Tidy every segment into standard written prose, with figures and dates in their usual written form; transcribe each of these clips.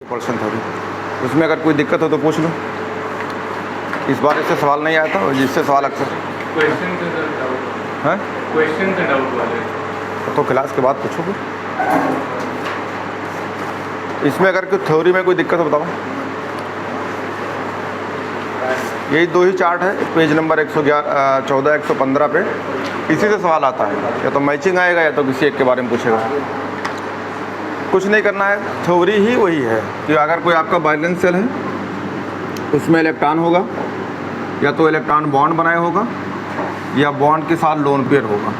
Repulsion theory, उसमें अगर कोई दिक्कत हो तो पूछ लो। इस बार इससे सवाल नहीं आया था और जिससे सवाल अक्सर क्वेश्चन से डाउट है, क्वेश्चन से डाउट वाले तो क्लास के बाद पूछोगे। इसमें अगर कोई थ्योरी में कोई दिक्कत हो बताओ। यही दो ही चार्ट है, पेज नंबर 114 115 पे इसी से सवाल आता है, या तो मैचिंग आएगा या तो किसी एक के बारे में पूछेगा। कुछ नहीं करना है, थ्योरी ही वही है कि अगर कोई आपका वैलेंस शेल है उसमें इलेक्ट्रॉन होगा, या तो इलेक्ट्रॉन बॉन्ड बनाए होगा या बॉन्ड के साथ लोन पेयर होगा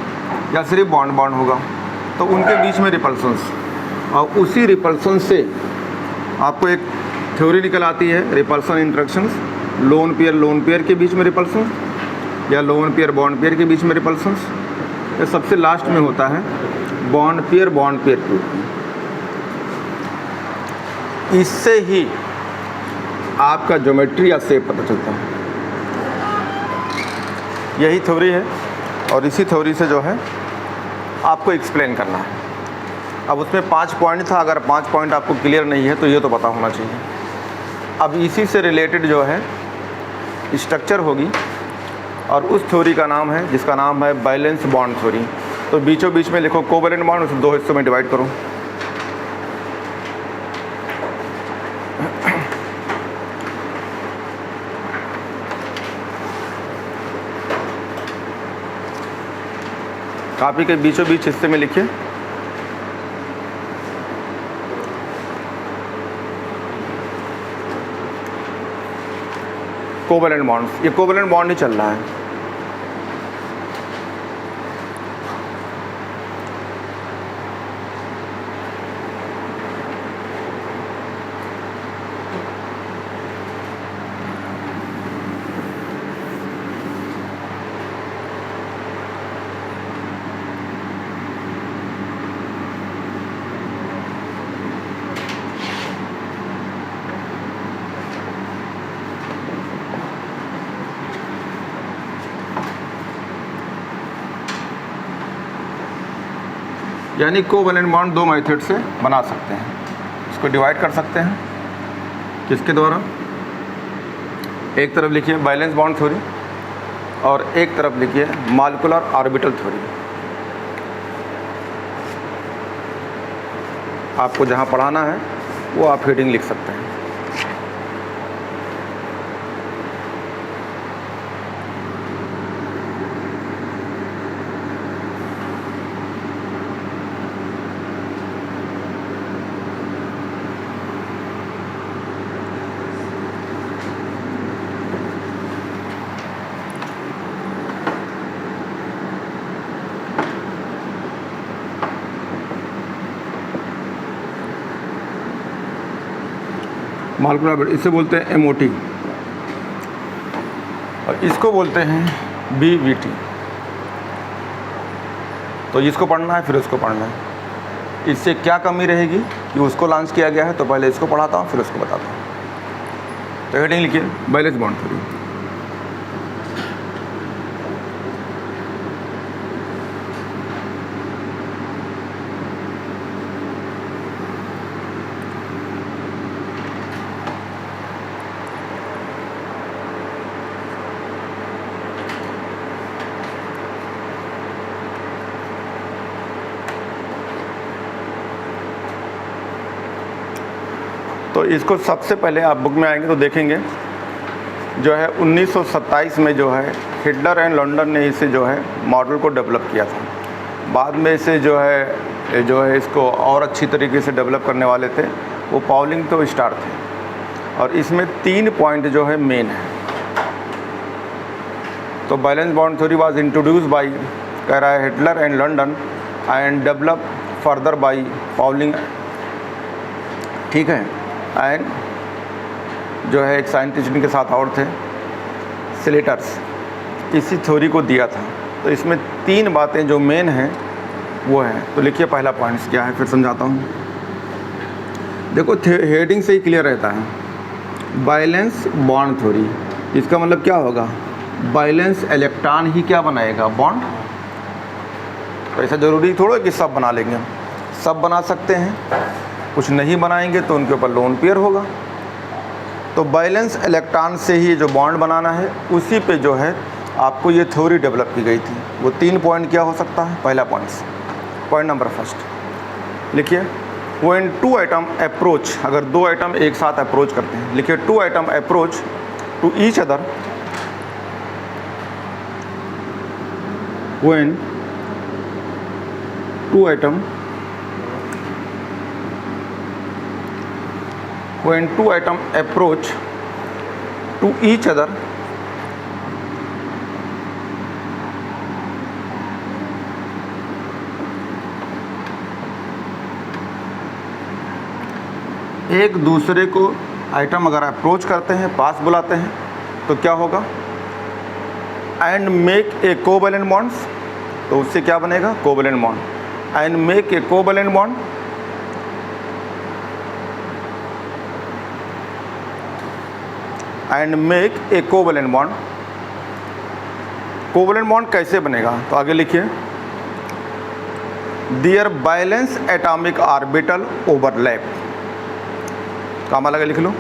या सिर्फ बॉन्ड बॉन्ड होगा, तो उनके बीच में रिपल्सन्स, और उसी रिपल्सन से आपको एक थ्योरी निकल आती है, रिपल्सन इंटरेक्शंस, लोन पेयर के बीच में रिपल्सन या लोन पेयर के बीच में रिपल्सन्स। ये सबसे लास्ट में होता है बॉन्ड पेयर के। इससे ही आपका ज्योमेट्री या शेप पता चलता है। यही थ्योरी है और इसी थ्योरी से जो है आपको एक्सप्लेन करना है। अब उसमें 5 पॉइंट था, अगर 5 पॉइंट आपको क्लियर नहीं है तो ये तो पता होना चाहिए। अब इसी से रिलेटेड जो है स्ट्रक्चर होगी और उस थ्योरी का नाम है, जिसका नाम है बैलेंस बॉन्ड थ्योरी। तो बीचों बीच में लिखो कोवैलेंट बॉन्ड, उसे 2 हिस्सों में डिवाइड करो। कॉपी के बीचों बीच हिस्से में लिखिए कोवैलेंट बॉन्ड्स। ये कोवैलेंट बॉन्ड ही चल रहा है। यानी कोवैलेंट बॉन्ड 2 मेथड से बना सकते हैं। इसको डिवाइड कर सकते हैं किसके द्वारा, एक तरफ लिखिए बैलेंस बॉन्ड थ्योरी और एक तरफ लिखिए मॉलिक्यूलर ऑर्बिटल थ्योरी। आपको जहाँ पढ़ाना है वो आप हेडिंग लिख सकते हैं। मॉलिक्यूलर ऑर्बिटल, इसे बोलते हैं MOT और इसको बोलते हैं BVT। तो इसको पढ़ना है फिर उसको पढ़ना है। इससे क्या कमी रहेगी कि उसको लॉन्च किया गया है, तो पहले इसको पढ़ाता हूँ फिर उसको बताता हूँ। तो हेडिंग लिखिए बैलेंस बॉन्ड थ्योरी। तो इसको सबसे पहले आप बुक में आएंगे तो देखेंगे जो है 1927 में जो है हिटलर एंड लंडन ने इसे जो है मॉडल को डेवलप किया था। बाद में इसे जो है इसको और अच्छी तरीके से डेवलप करने वाले थे वो पाउलिंग तो स्टार थे। और इसमें 3 पॉइंट जो है मेन है। तो valence bond theory was introduce by, कह रहा है, Hitler and London and develop further bye Pauling, ठीक है। एंड जो है एक साइंटिस्ट के साथ और थे स्लेटर्स, इसी थ्योरी को दिया था। तो इसमें 3 बातें जो मेन हैं वो हैं। तो लिखिए पहला पॉइंट्स क्या है, फिर समझाता हूँ। देखो हेडिंग से ही क्लियर रहता है। बैलेंस बॉन्ड थ्योरी, इसका मतलब क्या होगा, बैलेंस इलेक्ट्रॉन ही क्या बनाएगा, बॉन्ड। तो ऐसा ज़रूरी थोड़ा कि सब बना लेंगे, सब बना सकते हैं कुछ नहीं बनाएंगे तो उनके ऊपर लोन पेयर होगा। तो बैलेंस इलेक्ट्रॉन से ही जो बॉन्ड बनाना है, उसी पे जो है आपको ये थ्योरी डेवलप की गई थी। वो 3 पॉइंट क्या हो सकता है? पहला पॉइंट नंबर फर्स्ट लिखिए, व्हेन 2 एटम अप्रोच, अगर 2 एटम एक साथ अप्रोच करते हैं, लिखिए 2 atom approach to each other when 2 atom approach to each other एक दूसरे को आइटम अगर अप्रोच करते हैं, पास बुलाते हैं, तो क्या होगा? And make a covalent bonds, तो उससे क्या बनेगा? Covalent bond. And make a covalent bond and make a covalent bond. Covalent bond कैसे बनेगा? तो आगे लिखिए, their valence atomic orbital overlap. काम अलग लिख लो,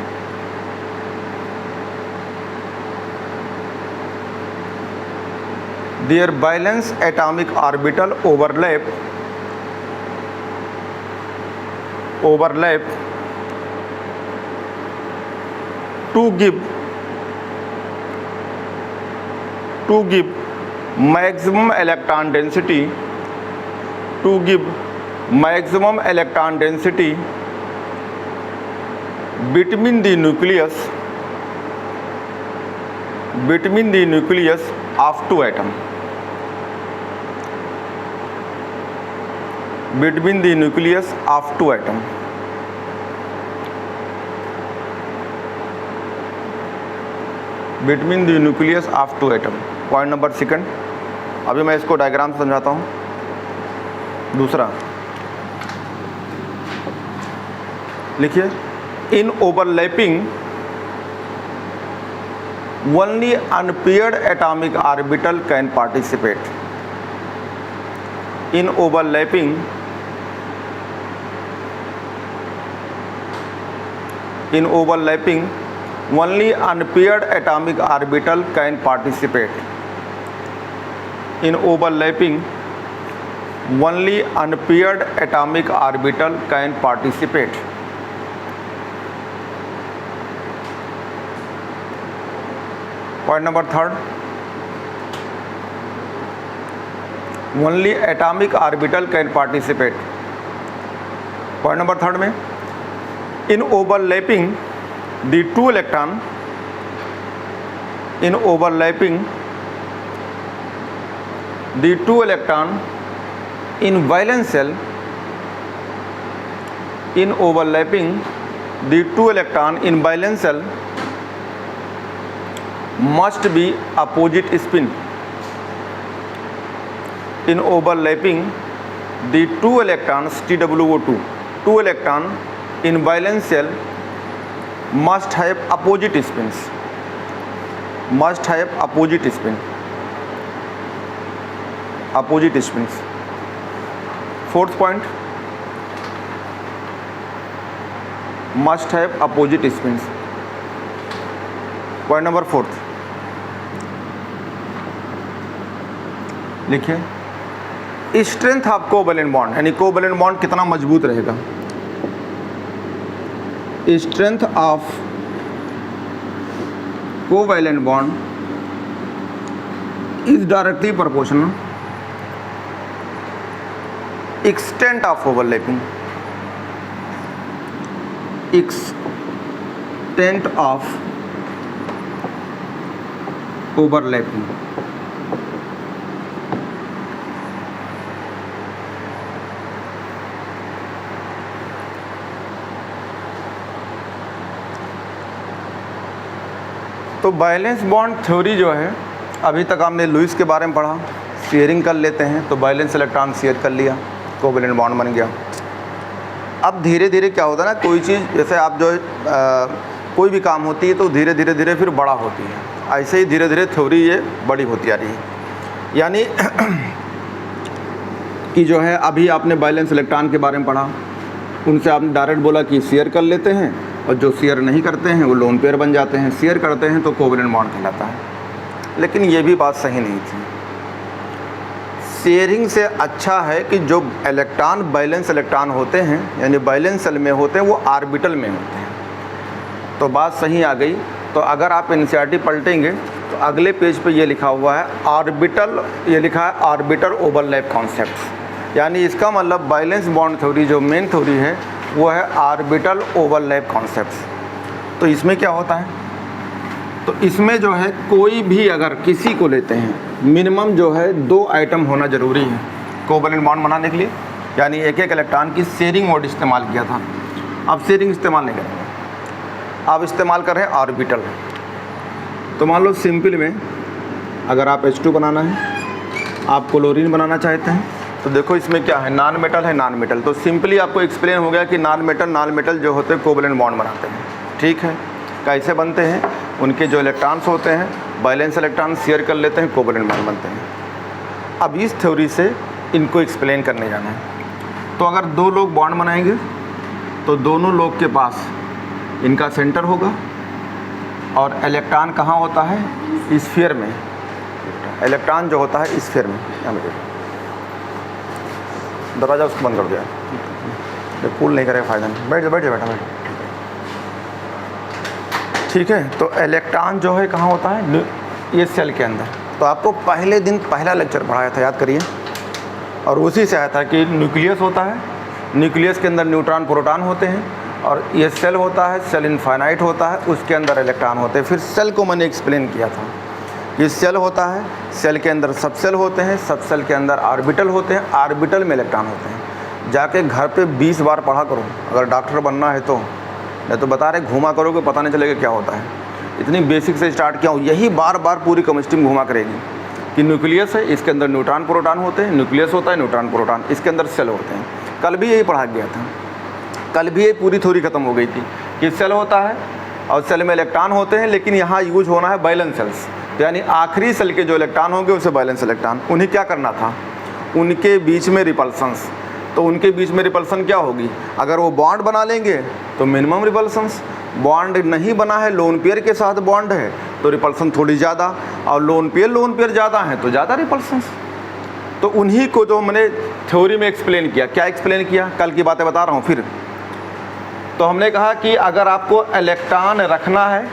their valence atomic orbital overlap to give maximum electron density between the nucleus of 2 atom, between the nucleus of 2 atom। Between the nucleus of 2 atom. Point number second, अभी मैं इसको diagram से समझाता हूँ। दूसरा लिखिए, in overlapping only unpaired atomic orbital can participate. In overlapping only unpaired atomic orbital can participate। In overlapping only unpaired atomic orbital can participate। Point number third, only atomic orbital can participate। Point number third में, in overlapping the 2 electron in overlapping the 2 electron in valence shell in overlapping the 2 electron in valence shell must be opposite spin। in overlapping the 2 electrons TWO2 2 electron in valence shell must have opposite spins, opposite spins। Fourth point, must have opposite spins। Point number 4 लिखिए, strength of covalent bond, यानी covalent bond कितना मजबूत रहेगा। Strength of covalent bond is directly proportional extent of overlapping, extent of overlapping. तो valence bond theory जो है, अभी तक हमने लुईस के बारे में पढ़ा, शेयरिंग कर लेते हैं तो बैलेंस इलेक्ट्रॉन शेयर कर लिया, कोवैलेंट बॉन्ड बन गया। अब धीरे धीरे क्या होता है ना, कोई चीज़ जैसे आप जो कोई भी काम होती है तो धीरे धीरे फिर बड़ा होती है, ऐसे ही धीरे धीरे थ्योरी ये बड़ी होती आ रही है। यानी कि जो है अभी आपने बैलेंस इलेक्ट्रॉन के बारे में पढ़ा, उनसे आपने डायरेक्ट बोला कि शेयर कर लेते हैं, और जो शेयर नहीं करते हैं वो लोन पेयर बन जाते हैं, शेयर करते हैं तो कोवेलेंट बॉन्ड कहलाता है। लेकिन ये भी बात सही नहीं थी। शेयरिंग से अच्छा है कि जो इलेक्ट्रॉन बैलेंस इलेक्ट्रॉन होते हैं, यानी बैलेंस सेल में होते हैं, वो ऑर्बिटल में होते हैं। तो बात सही आ गई। तो अगर आप एनसीईआरटी पलटेंगे तो अगले पेज पे ये लिखा हुआ है ऑर्बिटल, ये लिखा है ऑर्बिटल ओवरलैप कॉन्सेप्ट, यानी इसका मतलब बैलेंस बॉन्ड थ्योरी जो मेन थ्योरी है वो है ऑर्बिटल ओवरलैप कॉन्सेप्ट। तो इसमें क्या होता है, तो इसमें जो है कोई भी अगर किसी को लेते हैं, मिनिमम जो है 2 आइटम होना ज़रूरी है कोवेलेंट बॉन्ड बनाने के लिए, यानी एक एक इलेक्ट्रॉन की शेयरिंग मोड इस्तेमाल किया था। अब शेयरिंग इस्तेमाल नहीं करेंगे, आप इस्तेमाल कर रहे हैं ऑर्बिटल। तो मान लो सिंपल में अगर आप H2 बनाना है, आप क्लोरीन बनाना चाहते हैं, तो देखो इसमें क्या है, नॉन मेटल है, नॉन मेटल। तो सिंपली आपको एक्सप्लेन हो गया कि नॉन मेटल जो होते हैं कोवेलेंट बॉन्ड बनाते हैं। ठीक है, कैसे बनते हैं, उनके जो इलेक्ट्रॉन्स होते हैं बैलेंस इलेक्ट्रॉन शेयर कर लेते हैं, कोवेलेंट बॉन्ड बनते हैं। अब इस थ्योरी से इनको एक्सप्लेन करने जाना है। तो अगर 2 लोग बॉन्ड बनाएंगे तो दोनों लोग के पास इनका सेंटर होगा, और इलेक्ट्रॉन कहाँ होता है, स्फीयर में। इलेक्ट्रॉन जो होता है स्फीयर में। दरवाज़ा उसको बंद कर दिया, जब कूल नहीं करेगा फ़ायदा नहीं। बैठ जा बेटा। ठीक है, तो इलेक्ट्रॉन जो है कहाँ होता है, ये सेल के अंदर। तो आपको पहले दिन पहला लेक्चर पढ़ाया था, याद करिए, और उसी से आया था कि न्यूक्लियस होता है, न्यूक्लियस के अंदर न्यूट्रॉन प्रोटॉन होते हैं, और ये सेल होता है, सेल इनफाइनाइट होता है, उसके अंदर इलेक्ट्रॉन होते हैं। फिर सेल को मैंने एक्सप्लेन किया था, ये सेल होता है, सेल के अंदर सब सेल होते हैं, सब सेल के अंदर ऑर्बिटल होते हैं, ऑर्बिटल में इलेक्ट्रॉन होते हैं। जाके घर पे 20 बार पढ़ा करो अगर डॉक्टर बनना है तो, नहीं तो बता रहे घूमा करोगे पता नहीं चलेगा क्या होता है। इतनी बेसिक से स्टार्ट किया हूँ, यही बार बार पूरी केमिस्ट्री में घुमा करेगी कि न्यूक्लियस है, इसके अंदर न्यूट्रॉन प्रोटॉन होते हैं, न्यूक्लियस होता है, न्यूट्रॉन प्रोटॉन, इसके अंदर सेल होते हैं। कल भी यही पढ़ा गया था, कल भी ये पूरी थ्योरी खत्म हो गई थी कि सेल होता है और सेल में इलेक्ट्रॉन होते हैं, लेकिन यहाँ यूज होना है बैलेंस सेल्स, यानी आखिरी सेल के जो इलेक्ट्रॉन होंगे उसे बैलेंस इलेक्ट्रॉन। उन्हें क्या करना था, उनके बीच में रिपल्सन्स। तो उनके बीच में रिपल्सन क्या होगी, अगर वो बॉन्ड बना लेंगे तो मिनिमम रिपल्सन्स, बॉन्ड नहीं बना है, लोन पेयर के साथ बॉन्ड है तो रिपल्सन थोड़ी ज़्यादा, और लोन पेयर ज़्यादा है तो ज़्यादा रिपल्सन्स। तो उन्हीं को जो मैंने थ्योरी में एक्सप्लेन किया, क्या एक्सप्लेन किया, कल की बातें बता रहा हूँ फिर। तो हमने कहा कि अगर आपको इलेक्ट्रॉन रखना है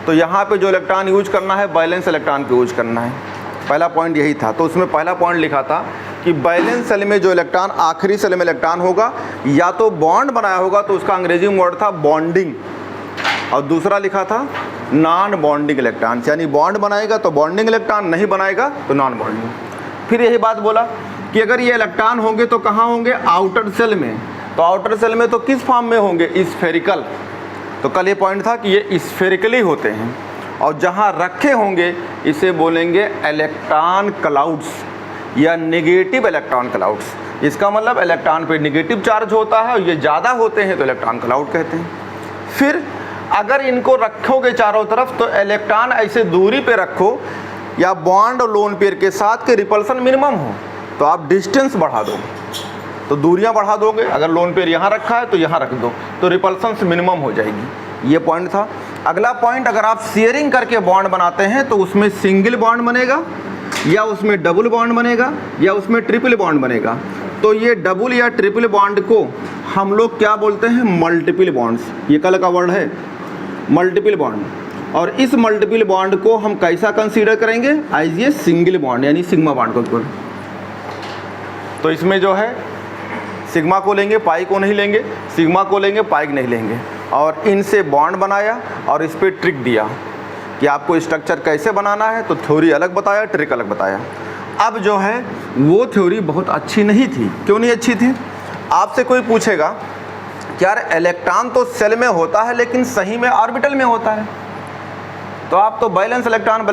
तो यहाँ पे जो इलेक्ट्रॉन यूज करना है बैलेंस इलेक्ट्रॉन को यूज करना है, पहला पॉइंट यही था। तो उसमें पहला पॉइंट लिखा था कि बैलेंस सेल में जो इलेक्ट्रॉन आखिरी सेल में इलेक्ट्रॉन होगा या तो बॉन्ड बनाया होगा, तो उसका अंग्रेजी वर्ड था बॉन्डिंग, और दूसरा लिखा था नॉन बॉन्डिंग इलेक्ट्रॉन, यानी बॉन्ड बनाएगा तो बॉन्डिंग इलेक्ट्रॉन, नहीं बनाएगा तो नॉन बॉन्डिंग। फिर यही बात बोला कि अगर ये इलेक्ट्रॉन होंगे तो कहाँ होंगे, आउटर सेल में। तो आउटर सेल में तो किस फॉर्म में होंगे, स्फेरिकल। तो कल ये पॉइंट था कि ये स्फेरिकली होते हैं, और जहाँ रखे होंगे इसे बोलेंगे इलेक्ट्रॉन क्लाउड्स या नेगेटिव इलेक्ट्रॉन क्लाउड्स। इसका मतलब इलेक्ट्रॉन पे नेगेटिव चार्ज होता है और ये ज़्यादा होते हैं तो इलेक्ट्रॉन क्लाउड कहते हैं। फिर अगर इनको रखोगे चारों तरफ तो इलेक्ट्रॉन ऐसे दूरी पे रखो या बॉन्ड और लोन पेयर के साथ के रिपल्सन मिनिमम हो, तो आप डिस्टेंस बढ़ा दो, तो दूरियां बढ़ा दोगे। अगर लोन पेयर यहाँ रखा है तो यहाँ रख दो, तो रिपल्सन मिनिमम हो जाएगी। ये पॉइंट था। अगला पॉइंट, अगर आप शेयरिंग करके बॉन्ड बनाते हैं तो उसमें सिंगल बॉन्ड बनेगा या उसमें डबल बॉन्ड बनेगा या उसमें ट्रिपल बॉन्ड बनेगा। तो ये डबल या ट्रिपल बॉन्ड को हम लोग क्या बोलते हैं, मल्टीपल बॉन्ड्स। ये कल का वर्ड है मल्टीपल बॉन्ड, और इस मल्टीपल बॉन्ड को हम कैसा कंसीडर करेंगे, एज ये सिंगल बॉन्ड यानी सिग्मा बॉन्ड को। तो इसमें जो है सिग्मा को लेंगे, पाई को नहीं लेंगे, सिग्मा को लेंगे, पाई नहीं लेंगे, और इनसे बॉन्ड बनाया और इस पर ट्रिक दिया कि आपको स्ट्रक्चर कैसे बनाना है। तो थ्योरी अलग बताया, ट्रिक अलग बताया। अब जो है वो थ्योरी बहुत अच्छी नहीं थी। क्यों नहीं अच्छी थी, आपसे कोई पूछेगा कि यार इलेक्ट्रॉन तो सेल में होता है लेकिन सही में ऑर्बिटल में होता है, तो आप तो बैलेंस इलेक्ट्रॉन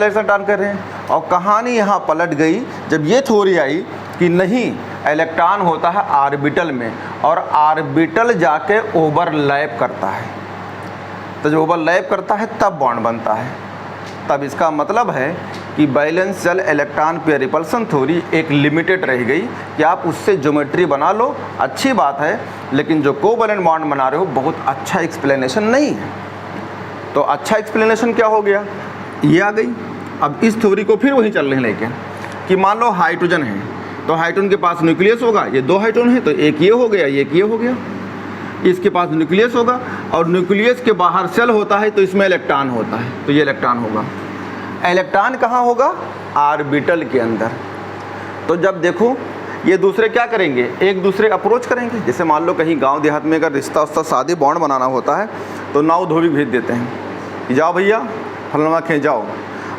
कर रहे हैं। और कहानी यहाँ पलट गई जब ये थ्योरी आई कि नहीं, इलेक्ट्रॉन होता है ऑर्बिटल में और ऑर्बिटल जाके ओवरलैप करता है। तो जब ओवरलैप करता है तब बॉन्ड बनता है। तब इसका मतलब है कि balance cell electron pair repulsion theory एक लिमिटेड रह गई कि आप उससे ज्योमेट्री बना लो, अच्छी बात है, लेकिन जो कोवैलेंट बॉन्ड बना रहे हो बहुत अच्छा एक्सप्लेनेशन नहीं है। तो अच्छा एक्सप्लेनेशन क्या हो गया, ये आ गई। अब इस थ्योरी को फिर वहीं चल रहे हैं लेके कि मान लो हाइड्रोजन है तो हाइड्रोजन के पास न्यूक्लियस होगा, ये 2 हाइड्रोजन है तो एक ये हो गया, एक ये हो गया। इसके पास न्यूक्लियस होगा और न्यूक्लियस के बाहर सेल होता है तो इसमें इलेक्ट्रॉन होता है, तो ये इलेक्ट्रॉन होगा। इलेक्ट्रॉन कहाँ होगा, ऑर्बिटल के अंदर। तो जब देखो ये दूसरे क्या करेंगे, एक दूसरे अप्रोच करेंगे। जैसे मान लो कहीं गांव देहात में अगर रिश्ता उस्ता शादी बॉन्ड बनाना होता है तो नाव धोबी भेज देते हैं कि जाओ भैया फलनवा खें जाओ।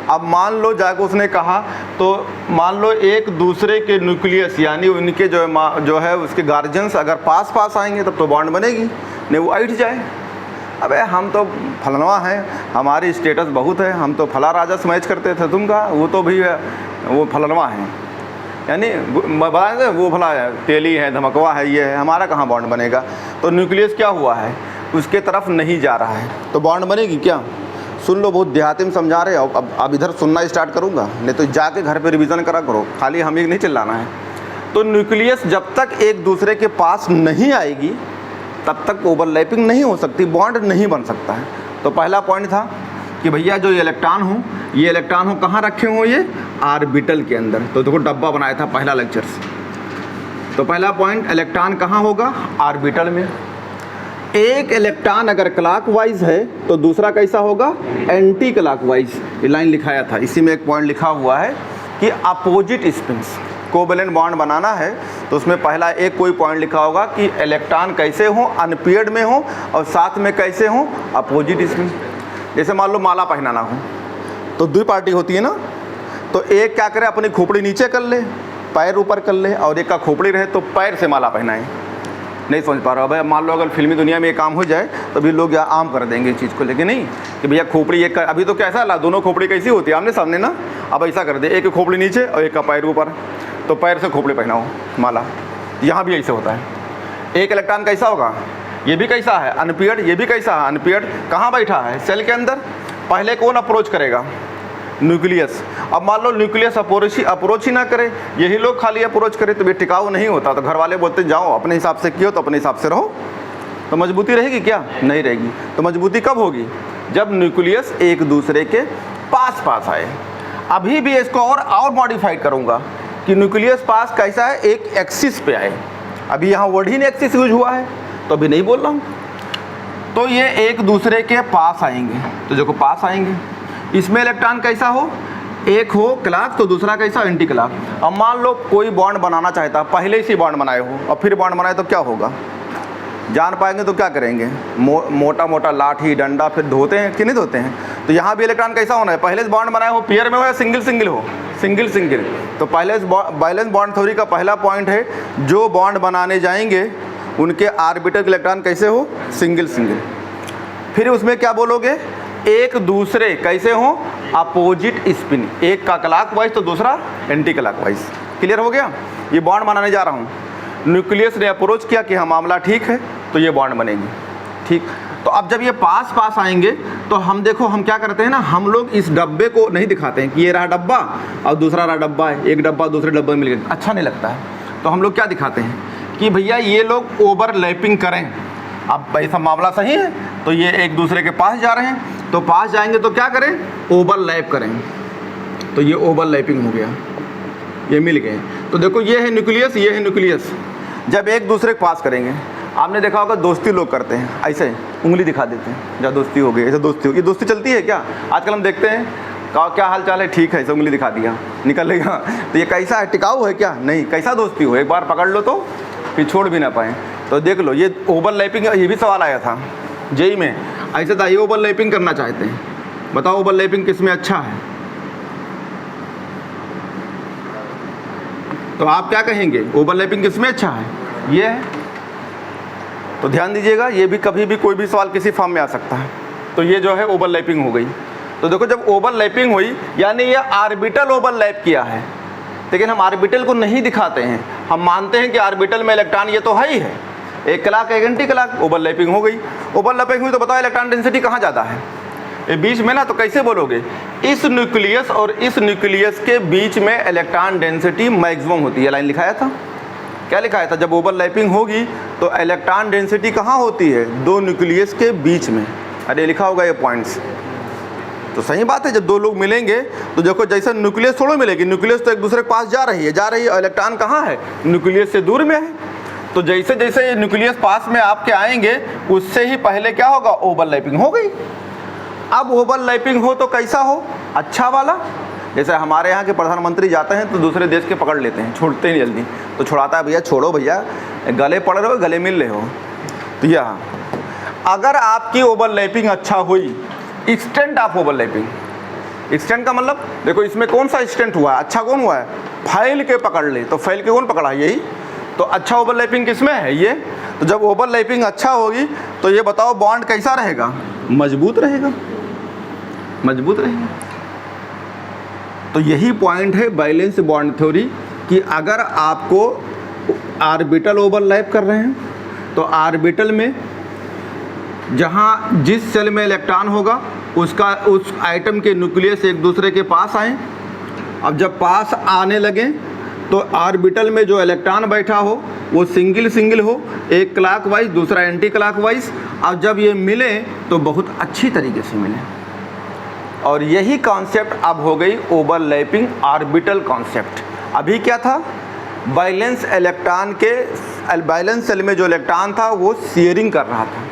अब मान लो जाकर उसने कहा तो मान लो एक दूसरे के न्यूक्लियस यानी उनके जो है उसके गार्जियंस अगर पास पास आएंगे तब तो बॉन्ड बनेगी, नहीं वो अट जाए। अबे हम तो फलनवा हैं, हमारी स्टेटस बहुत है, हम तो फला राजा से मैच करते थे, तुम कहा वो तो भी है, वो फलनवा है, यानी बताए वो भला है, तेली है, धमकवा है, ये है, हमारा कहाँ बॉन्ड बनेगा। तो न्यूक्लियस क्या हुआ है, उसके तरफ नहीं जा रहा है, तो बॉन्ड बनेगी क्या। सुन लो, बहुत देहाती में समझा रहे हो, अब इधर सुनना स्टार्ट करूँगा, नहीं तो जाके घर पे रिवीजन करा करो, खाली हमें नहीं चिल्लाना है। तो न्यूक्लियस जब तक एक दूसरे के पास नहीं आएगी तब तक ओवरलैपिंग नहीं हो सकती, बॉन्ड नहीं बन सकता है। तो पहला पॉइंट था कि भैया जो इलेक्ट्रॉन हो, ये इलेक्ट्रॉन हो कहाँ रखे हो, ये ऑर्बिटल के अंदर। तो देखो डब्बा बनाया था पहला लेक्चर से। तो पहला पॉइंट, इलेक्ट्रॉन कहाँ होगा, ऑर्बिटल में। एक इलेक्ट्रॉन अगर क्लॉकवाइज है तो दूसरा कैसा होगा, एंटी क्लॉकवाइज। ये लाइन लिखाया था, इसी में एक पॉइंट लिखा हुआ है कि अपोजिट स्पिन्स। कोवैलेंट बॉन्ड बनाना है तो उसमें पहला एक कोई पॉइंट लिखा होगा कि इलेक्ट्रॉन कैसे हो, अनपेयर्ड में हो, और साथ में कैसे हो, अपोजिट स्पिन। जैसे मान लो माला पहनाना हो तो 2 पार्टी होती है ना, तो एक क्या करे, अपनी खोपड़ी नीचे कर ले, पैर ऊपर कर ले, और एक का खोपड़ी रहे तो पैर से माला पहनाए। नहीं समझ पा रहा हो भाई, मान लो अगर फिल्मी दुनिया में ये काम हो जाए तो भी लोग आम कर देंगे इस चीज़ को, लेकिन नहीं कि भैया खोपड़ी एक का, अभी तो कैसा ला, दोनों खोपड़ी कैसी होती है आमने सामने ना, अब ऐसा कर दे, एक खोपड़ी नीचे और एक का पैर ऊपर, तो पैर से खोपड़ी पहनाओ माला। यहाँ भी ऐसे होता है। एक इलेक्ट्रॉन कैसा होगा, ये भी कैसा है, अनपेयर्ड, ये भी कैसा है, अनपेयर्ड। कहाँ बैठा है, सेल के अंदर। पहले कौन अप्रोच करेगा, न्यूक्लियस। अब मान लो न्यूक्लियस अप्रोच ही ना करे, यही लोग खाली अप्रोच करे तो भी टिकाऊ नहीं होता। तो घर वाले बोलते जाओ अपने हिसाब से कियो तो अपने हिसाब से रहो, तो मजबूती रहेगी क्या, नहीं रहेगी। तो मजबूती कब होगी, जब न्यूक्लियस एक दूसरे के पास पास आए। अभी भी इसको और मॉडिफाइड करूँगा कि न्यूक्लियस पास कैसा है, एक एक्सिस पे आए। अभी यहाँ वर्ड ही नहीं एक्सिस यूज हुआ है तो अभी नहीं बोल रहा हूँ। तो ये एक दूसरे के पास आएंगे, तो देखो पास आएंगे। इसमें इलेक्ट्रॉन कैसा हो, एक हो क्लॉक तो दूसरा कैसा, एंटी क्लॉक। अब मान लो कोई बॉन्ड बनाना चाहता, पहले से बॉन्ड बनाए हो और फिर बॉन्ड बनाए तो क्या होगा, जान पाएंगे तो क्या करेंगे, मोटा मोटा लाठी डंडा फिर धोते हैं कि नहीं धोते हैं। तो यहाँ भी इलेक्ट्रॉन कैसा होना है, पहले से बॉन्ड बनाए हो, पेयर में हो या सिंगल सिंगल हो, सिंगल सिंगल। तो पहले बैलेंस बॉन्ड थ्योरी का पहला पॉइंट है, जो बॉन्ड बनाने जाएंगे उनके ऑर्बिटल इलेक्ट्रॉन कैसे हो, सिंगल सिंगल। फिर उसमें क्या बोलोगे, एक दूसरे कैसे हो, अपोजिट स्पिन, एक का क्लॉकवाइज तो दूसरा एंटी क्लॉकवाइज। क्लियर हो गया। ये बॉन्ड बनाने जा रहा हूँ, न्यूक्लियस ने अप्रोच किया कि हाँ मामला ठीक है तो ये बॉन्ड बनेगी, ठीक। तो अब जब ये पास पास आएंगे तो हम देखो हम क्या करते हैं ना, हम लोग इस डब्बे को नहीं दिखाते हैं कि ये रहा डब्बा और दूसरा रहा डब्बा है, एक डब्बा दूसरे डब्बे में मिल गया, अच्छा नहीं लगता है। तो हम लोग क्या दिखाते हैं कि भैया ये लोग ओवरलैपिंग करें। अब ऐसा मामला सही है तो ये एक दूसरे के पास जा रहे हैं, तो पास जाएंगे तो क्या करें, ओवरलैप करें। तो ये ओवरलैपिंग हो गया, ये मिल गए। तो देखो ये है न्यूक्लियस, ये है न्यूक्लियस। जब एक दूसरे के पास करेंगे, आपने देखा होगा दोस्ती लोग करते हैं, ऐसे उंगली दिखा देते हैं, जब दोस्ती हो गई ऐसे दोस्ती हो, ये दोस्ती चलती है क्या आजकल हम देखते हैं, क्या हाल चाल है, ठीक है, ऐसे उंगली दिखा दिया निकलेगा। तो ये कैसा है, टिकाऊ है क्या, नहीं। कैसा दोस्ती हो, एक बार पकड़ लो तो फिर छोड़ भी ना पाएँ। तो देख लो ये ओवरलैपिंग, ये भी सवाल आया था जेई में, ऐसे था ये ओवरलैपिंग करना चाहते हैं, बताओ ओवरलैपिंग किस में अच्छा है। तो आप क्या कहेंगे, ओवरलैपिंग किस में अच्छा है, ये है। तो ध्यान दीजिएगा, ये भी कभी भी कोई भी सवाल किसी फॉर्म में आ सकता है। तो ये जो है ओवरलैपिंग हो गई। तो देखो जब ओवरलैपिंग हुई यानी ये ऑर्बिटल ओवरलैप किया है, लेकिन हम ऑर्बिटल को नहीं दिखाते हैं, हम मानते हैं कि ऑर्बिटल में इलेक्ट्रॉन ये तो है ही है, एक क्लॉक एक एंटी क्लॉक, ओवरलैपिंग हो गई। ओवरलैपिंग हुई तो बताओ इलेक्ट्रॉन डेंसिटी कहाँ ज़्यादा है, ये बीच में ना, तो कैसे बोलोगे, इस न्यूक्लियस और इस न्यूक्लियस के बीच में इलेक्ट्रॉन डेंसिटी मैक्सिमम होती है। लाइन लिखाया था, क्या लिखाया था, जब ओवरलैपिंग होगी तो इलेक्ट्रॉन डेंसिटी कहाँ होती है, दो न्यूक्लियस के बीच में। अरे लिखा होगा ये पॉइंट्स, तो सही बात है। जब दो लोग मिलेंगे तो देखो जैसे न्यूक्लियस थोड़ा मिलेगी, न्यूक्लियस तो एक दूसरे के पास जा रही है, इलेक्ट्रॉन कहाँ है, न्यूक्लियस से दूर में है। तो जैसे जैसे ये न्यूक्लियस पास में आपके आएंगे उससे ही पहले क्या होगा, ओवरलैपिंग हो गई। अब ओवरलैपिंग हो तो कैसा हो, अच्छा वाला। जैसे हमारे यहाँ के प्रधानमंत्री जाते हैं तो दूसरे देश के पकड़ लेते हैं, छोड़ते नहीं जल्दी, तो छुड़ाता है, भैया छोड़ो भैया, गले पड़ रहे हो, गले मिल रहे हो। तो यहाँ अगर आपकी ओवरलैपिंग अच्छा हुई, एक्सटेंट ऑफ ओवरलैपिंग, एक्सटेंट का मतलब देखो इसमें कौन सा एक्सटेंट हुआ है, अच्छा कौन हुआ है, फैल के पकड़ ले, तो फैल के कौन पकड़ा, यही तो अच्छा ओवरलैपिंग किसमें है, ये। तो जब ओवरलैपिंग अच्छा होगी तो ये बताओ बॉन्ड कैसा रहेगा, मजबूत रहेगा, मजबूत रहेगा। तो यही पॉइंट है बैलेंस बॉन्ड थ्योरी कि अगर आपको ऑर्बिटल ओवरलैप कर रहे हैं तो ऑर्बिटल में जहाँ जिस सेल में इलेक्ट्रॉन होगा उसका उस आइटम के न्यूक्लियस एक दूसरे के पास आए। अब जब पास आने लगे तो ऑर्बिटल में जो इलेक्ट्रॉन बैठा हो वो सिंगल सिंगल हो, एक क्लॉकवाइज दूसरा एंटी क्लॉकवाइज। अब जब ये मिले तो बहुत अच्छी तरीके से मिले, और यही कॉन्सेप्ट अब हो गई ओवरलैपिंग ऑर्बिटल कॉन्सेप्ट। अभी क्या था, बैलेंस इलेक्ट्रॉन के बैलेंस सेल में जो इलेक्ट्रॉन था वो शेयरिंग कर रहा था,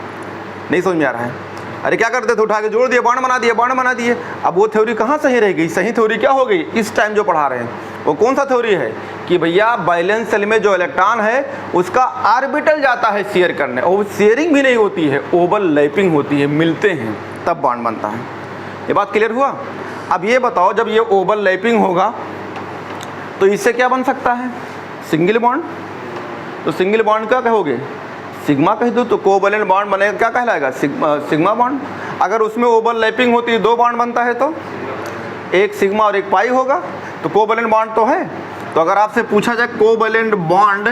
नहीं समझ में आ रहा है। अरे क्या करते थे, उठा के जोड़ दिए, बॉन्ड बना दिए, बॉन्ड बना दिए। अब वो थ्योरी कहाँ सही रह गई, सही थ्योरी क्या हो गई इस टाइम जो पढ़ा रहे हैं वो कौन सा थ्योरी है कि भैया बैलेंस सेल में जो इलेक्ट्रॉन है उसका ऑर्बिटल जाता है शेयर करने, और शेयरिंग भी नहीं होती है, ओवरलैपिंग होती है, मिलते हैं तब बॉन्ड बनता है। ये बात क्लियर हुआ। अब ये बताओ जब ये ओवरलैपिंग होगा तो इससे क्या बन सकता है, सिंगल बॉन्ड। तो सिंगल बॉन्ड क्या कहोगे, सिग्मा कह दो, तो कोवैलेंट बॉन्ड बनेगा, क्या कहलाएगा, सिग्मा बॉन्ड। अगर उसमें ओवरलैपिंग होती है, दो बॉन्ड बनता है तो एक सिग्मा और एक पाई होगा, तो कोवैलेंट बॉन्ड तो है। तो अगर आपसे पूछा जाए कोवैलेंट बॉन्ड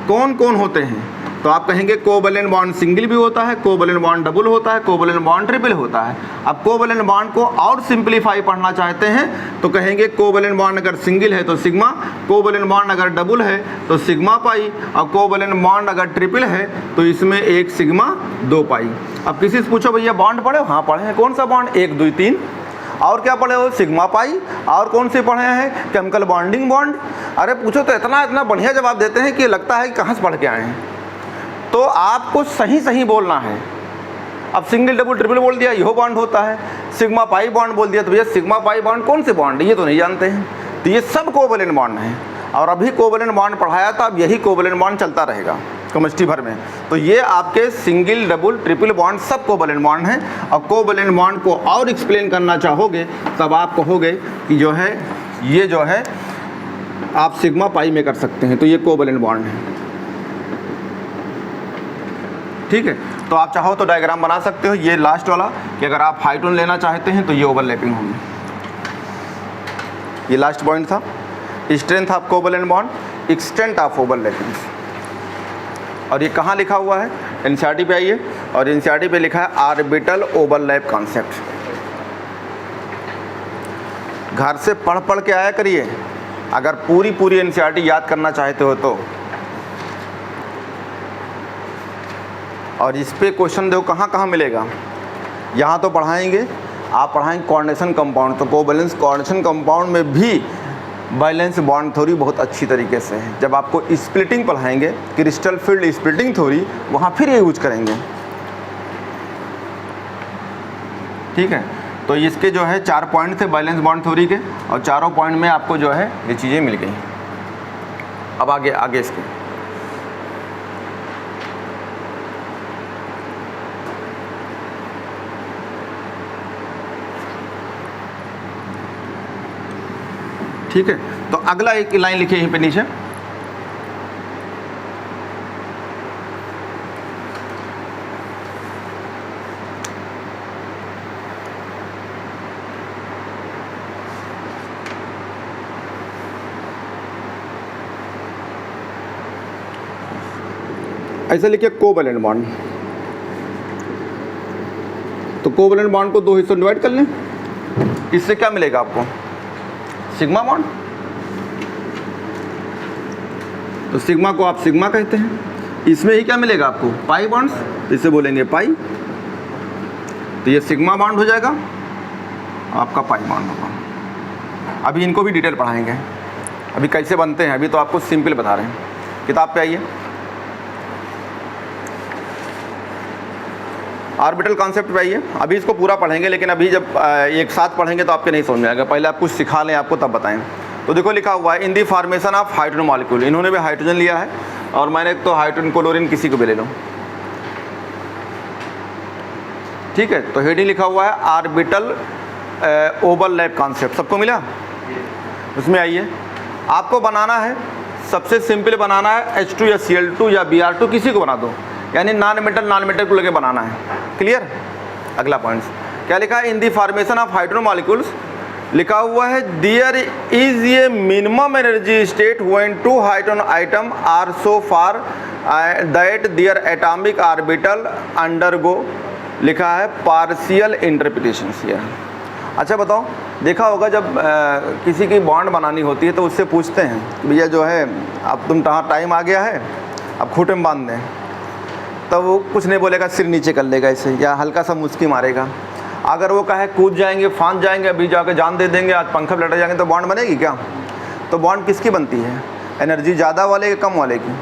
कौन कौन होते हैं, तो आप कहेंगे कोवैलेंट बॉन्ड सिंगल भी होता है, कोवैलेंट बॉन्ड डबल होता है, कोवैलेंट बॉन्ड ट्रिपल होता है। अब कोवैलेंट बॉन्ड को और सिंपलीफाई पढ़ना चाहते हैं तो कहेंगे कोवैलेंट बॉन्ड अगर सिंगल है तो सिग्मा, कोवैलेंट बॉन्ड अगर डबल है तो सिग्मा पाई, और कोवैलेंट बॉन्ड अगर ट्रिपल है तो इसमें एक सिग्मा दो पाई। अब किसी से पूछो भैया बॉन्ड पढ़े हो, हाँ पढ़े हैं, कौन सा बॉन्ड, 1 2 3, और क्या पढ़े हो, सिग्मा पाई, और कौन से पढ़े हैं, केमिकल बॉन्डिंग बॉन्ड। अरे पूछो तो इतना बढ़िया जवाब देते हैं कि लगता है कि कहाँ से पढ़ के आए हैं। तो आपको सही सही बोलना है। अब सिंगल डबल ट्रिपल बोल दिया यह बॉन्ड होता है, सिग्मा पाई बॉन्ड बोल दिया तो भैया सिग्मा पाई बॉन्ड कौन से बॉन्ड है ये तो नहीं जानते हैं। तो ये सब कोवैलेंट बॉन्ड हैं, और अभी कोवैलेंट बॉन्ड पढ़ाया था, अब यही कोवैलेंट बॉन्ड चलता रहेगा केमिस्ट्री भर में। तो ये आपके सिंगल डबल ट्रिपल बॉन्ड सब कोवैलेंट बॉन्ड हैं। और कोवैलेंट बॉन्ड को और एक्सप्लेन करना चाहोगे तब आप कहोगे कि जो है ये जो है आप सिग्मा पाई में कर सकते हैं, तो ये कोवैलेंट बॉन्ड है, ठीक है। तो आप चाहो तो डायग्राम बना सकते हो, ये लास्ट वाला कि अगर आप हाइड्रोजन लेना चाहते हैं तो ये ओवरलैपिंग होगी। ये लास्ट पॉइंट था, strength of covalent bond, extent of overlapping. और ये कहाँ लिखा हुआ है, एनसीईआरटी पे आइए, और एनसीईआरटी पे लिखा है ऑर्बिटल ओवरलैप कॉन्सेप्ट। घर से पढ़ पढ़ के आया करिए, अगर पूरी एनसीईआरटी याद करना चाहते हो तो। और इस पे क्वेश्चन देखो कहाँ कहाँ मिलेगा, यहाँ तो पढ़ाएंगे, आप पढ़ाएंगे कोऑर्डिनेशन कंपाउंड, तो कोवैलेंस कोऑर्डिनेशन कंपाउंड में भी बैलेंस बॉन्ड थ्योरी बहुत अच्छी तरीके से है। जब आपको स्प्लिटिंग पढ़ाएंगे, क्रिस्टल फील्ड स्प्लिटिंग थ्योरी, वहाँ फिर ये यूज करेंगे, ठीक है। तो इसके जो है 4 पॉइंट थे बैलेंस बॉन्ड थ्योरी के, और चारों पॉइंट में आपको जो है ये चीज़ें मिल गई। अब आगे इसके ठीक है। तो अगला एक लाइन लिखिए यहीं पे नीचे, ऐसे लिखिए कोवैलेंट बॉन्ड। तो कोवलेंट बॉन्ड को 2 हिस्सों डिवाइड कर लें, इससे क्या मिलेगा आपको? Sigma bond. तो सिग्मा को आप सिग्मा कहते हैं। इसमें ही क्या मिलेगा आपको? पाई बॉन्ड्स, इसे बोलेंगे पाई। तो ये सिग्मा बॉन्ड हो जाएगा, आपका पाई बॉन्ड होगा। अभी इनको भी डिटेल पढ़ाएंगे, अभी कैसे बनते हैं अभी तो आपको सिंपल बता रहे हैं। किताब पे आइए, ऑर्बिटल कॉन्सेप्ट पे आइए। अभी इसको पूरा पढ़ेंगे, लेकिन अभी जब एक साथ पढ़ेंगे तो आपके नहीं समझ में आएगा, पहले आप कुछ सिखा लें आपको तब बताएं। तो देखो लिखा हुआ है in the formation of hydrogen molecule, इन्होंने भी हाइड्रोजन लिया है और मैंने तो हाइड्रोजन क्लोरीन किसी को भी ले लो, ठीक है। तो हेडिंग लिखा हुआ है ऑर्बिटल ओवरलैप कॉन्सेप्ट, सबको मिला? उसमें आइए, आपको बनाना है, सबसे सिंपल बनाना है H2 या Cl2 या Br2 किसी को बना दो, यानी नॉन मेटल को लेके बनाना है। क्लियर? अगला पॉइंट्स क्या लिखा है? In the formation of hydrogen molecules लिखा हुआ है there is a minimum energy state when 2 hydrogen atom are so far that their atomic orbital undergo, लिखा है पार्शियल इंटरप्रिटेशंस हियर। अच्छा बताओ, देखा होगा जब किसी की बॉन्ड बनानी होती है तो उससे पूछते हैं भैया जो है अब तुम टाइम आ गया है, अब खूंटे में बांध दें, तो वो कुछ नहीं बोलेगा, सिर नीचे कर लेगा ऐसे या हल्का सा मुस्की मारेगा। अगर वो कहे कूद जाएंगे, फांद जाएंगे, अभी जाके जान दे देंगे, आज पंखा पे लट जाएंगे, तो बॉन्ड बनेगी क्या? तो बॉन्ड किसकी बनती है? एनर्जी ज़्यादा वाले या कम वाले की?